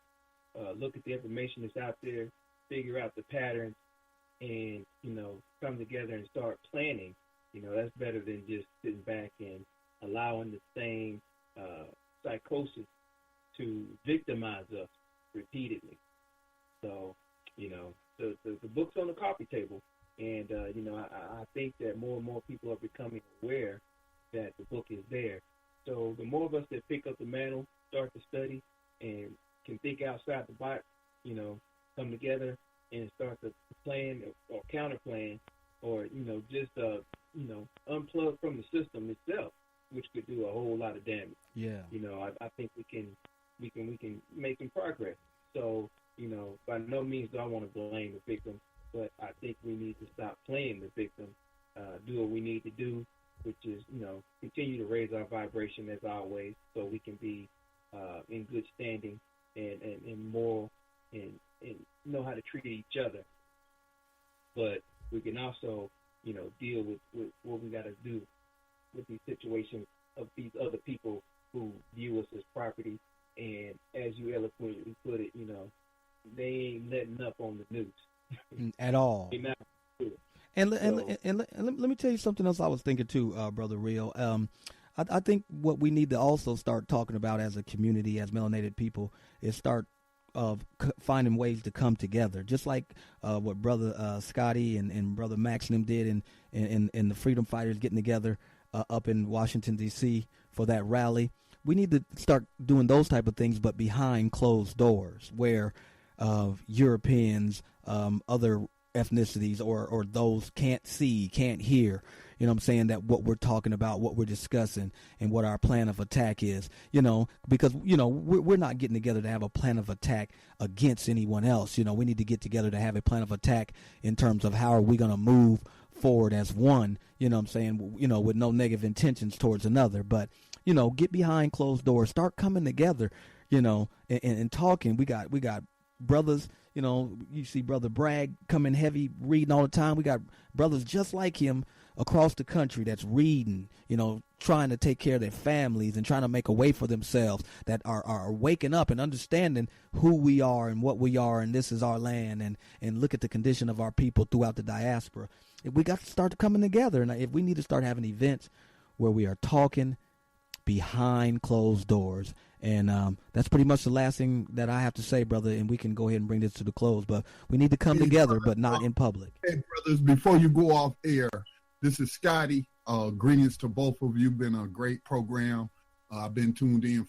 look at the information that's out there, figure out the patterns, and come together and start planning, that's better than just sitting back and allowing the same psychosis to victimize us repeatedly. So the book's on the coffee table, and I think that more and more people are becoming aware that the book is there. So the more of us that pick up the mantle, start to study, and can think outside the box, come together and start to plan or counter plan, or just unplug from the system itself, which could do a whole lot of damage. Yeah. I think we can make some progress. So by no means do I want to blame the victim, but I think we need to stop playing the victim, do what we need to do, which is continue to raise our vibration as always, so we can be in good standing and moral and know how to treat each other. But we can also, deal with what we got to do with these situations of these other people who view us as property. And as you eloquently put it, they ain't letting up on the noose. At all. And So- let me tell you something else I was thinking too, Brother Rio. I think what we need to also start talking about as a community, as melanated people, is start finding ways to come together, just like what Brother Scotty and Brother Max and them did, and the Freedom Fighters getting together up in Washington, D.C. for that rally. We need to start doing those type of things, but behind closed doors, where Europeans, other ethnicities, or those can't see, can't hear, that what we're talking about, what we're discussing, and what our plan of attack is, because, we're not getting together to have a plan of attack against anyone else. We need to get together to have a plan of attack in terms of how are we going to move forward as one, with no negative intentions towards another. But, get behind closed doors, start coming together, and talking. We got brothers, you see Brother Bragg coming heavy, reading all the time. We got brothers just like him across the country that's reading, trying to take care of their families and trying to make a way for themselves, that are waking up and understanding who we are and what we are, and this is our land, and look at the condition of our people throughout the diaspora. We got to start coming together, and if we need to start having events where we are talking behind closed doors. And that's pretty much the last thing that I have to say, brother, and we can go ahead and bring this to the close. But we need to come together, but not in public. Hey, brothers, before you go off air, this is Scotty. Greetings to both of you. Been a great program. I've been tuned in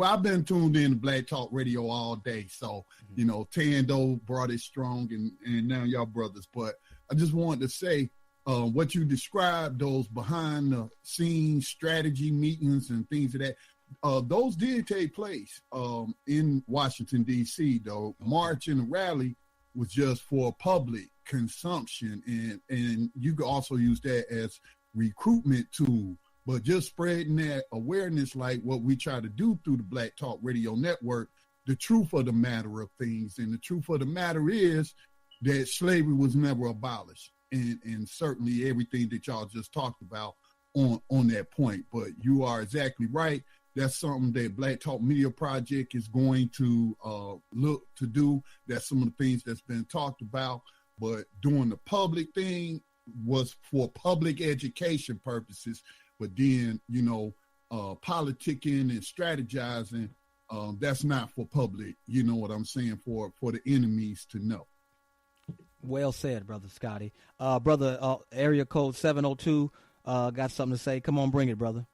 I've been tuned in to Black Talk Radio all day. So, Tando brought it strong, and now y'all brothers. But I just wanted to say, what you described, those behind the scenes strategy meetings and things of that, those did take place in Washington, D.C., though. March and the rally was just for public consumption, and you could also use that as recruitment tool, but just spreading that awareness like what we try to do through the Black Talk Radio Network, the truth of the matter of things. And the truth of the matter is that slavery was never abolished. And certainly everything that y'all just talked about on that point. But you are exactly right. That's something that Black Talk Media Project is going to look to do. That's some of the things that's been talked about. But doing the public thing was for public education purposes. But then, politicking and strategizing, that's not for public, you know what I'm saying, for the enemies to know. Well said, Brother Scotty. Brother, area code 702, got something to say. Come on, bring it, brother.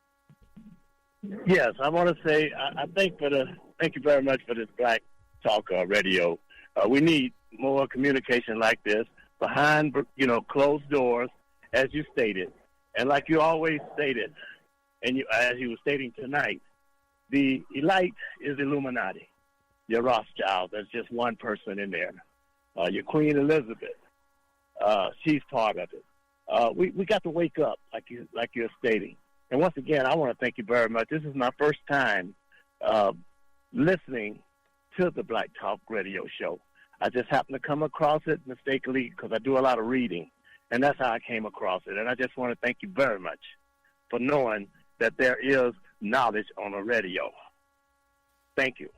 Yes, I want to say thank you very much for this Black Talk Radio. We need more communication like this behind, closed doors, as you stated. And like you always stated, and as you were stating tonight, the elite is Illuminati. Your Rothschild, there's just one person in there. Your Queen Elizabeth, she's part of it. We got to wake up, like you're stating. And once again, I want to thank you very much. This is my first time listening to the Black Talk Radio show. I just happened to come across it mistakenly because I do a lot of reading, and that's how I came across it. And I just want to thank you very much for knowing that there is knowledge on a radio. Thank you.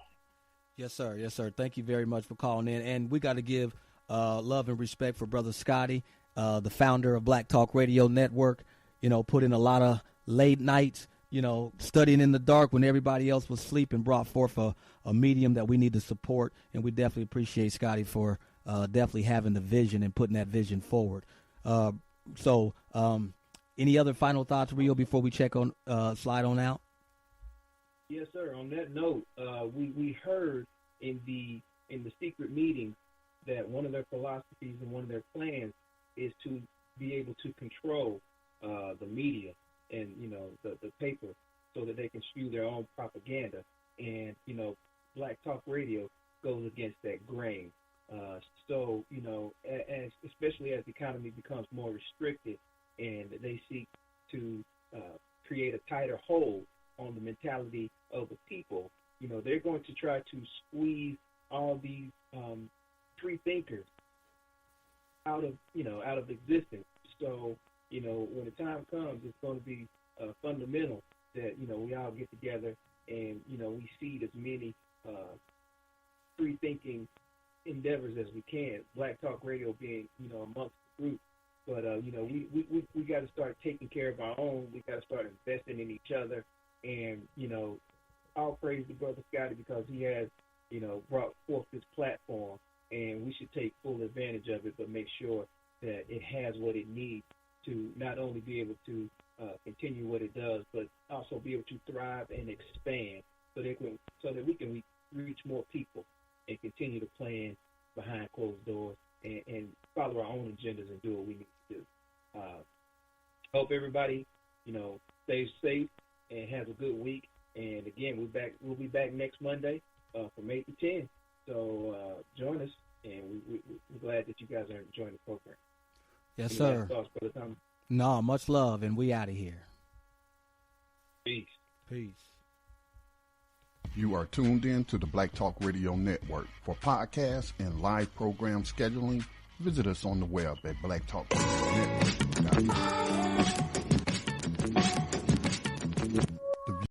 Yes, sir. Yes, sir. Thank you very much for calling in. And we got to give love and respect for Brother Scotty, the founder of Black Talk Radio Network. Put in a lot of late nights, studying in the dark when everybody else was sleeping, brought forth a medium that we need to support. And we definitely appreciate Scotty for definitely having the vision and putting that vision forward. So any other final thoughts, Rio, before we check on slide on out? Yes, sir. On that note, we heard in the secret meeting that one of their philosophies and one of their plans is to be able to control the media and the paper so that they can spew their own propaganda. And Black Talk Radio goes against that grain. So especially as the economy becomes more restricted and they seek to create a tighter hold on the mentality of the people, they're going to try to squeeze all these free thinkers out of existence. So, when the time comes, it's going to be fundamental that, we all get together and, we seed as many free thinking endeavors as we can. Black Talk Radio being, amongst the group. But, we got to start taking care of our own. We got to start investing in each other. And, I'll praise the Brother Scotty because he has, brought forth this platform, and we should take full advantage of it, but make sure that it has what it needs to not only be able to continue what it does, but also be able to thrive and expand so that we can reach more people and continue to plan behind closed doors and follow our own agendas and do what we need to do. Hope everybody, stays safe and has a good week. And again, we'll be back next Monday from 8 to 10. So join us, and we're glad that you guys are enjoying the program. Yes, sir. No, much love, and we out of here. Peace. Peace. You are tuned in to the Black Talk Radio Network. For podcasts and live program scheduling, Visit us on the web at blacktalknetwork.com.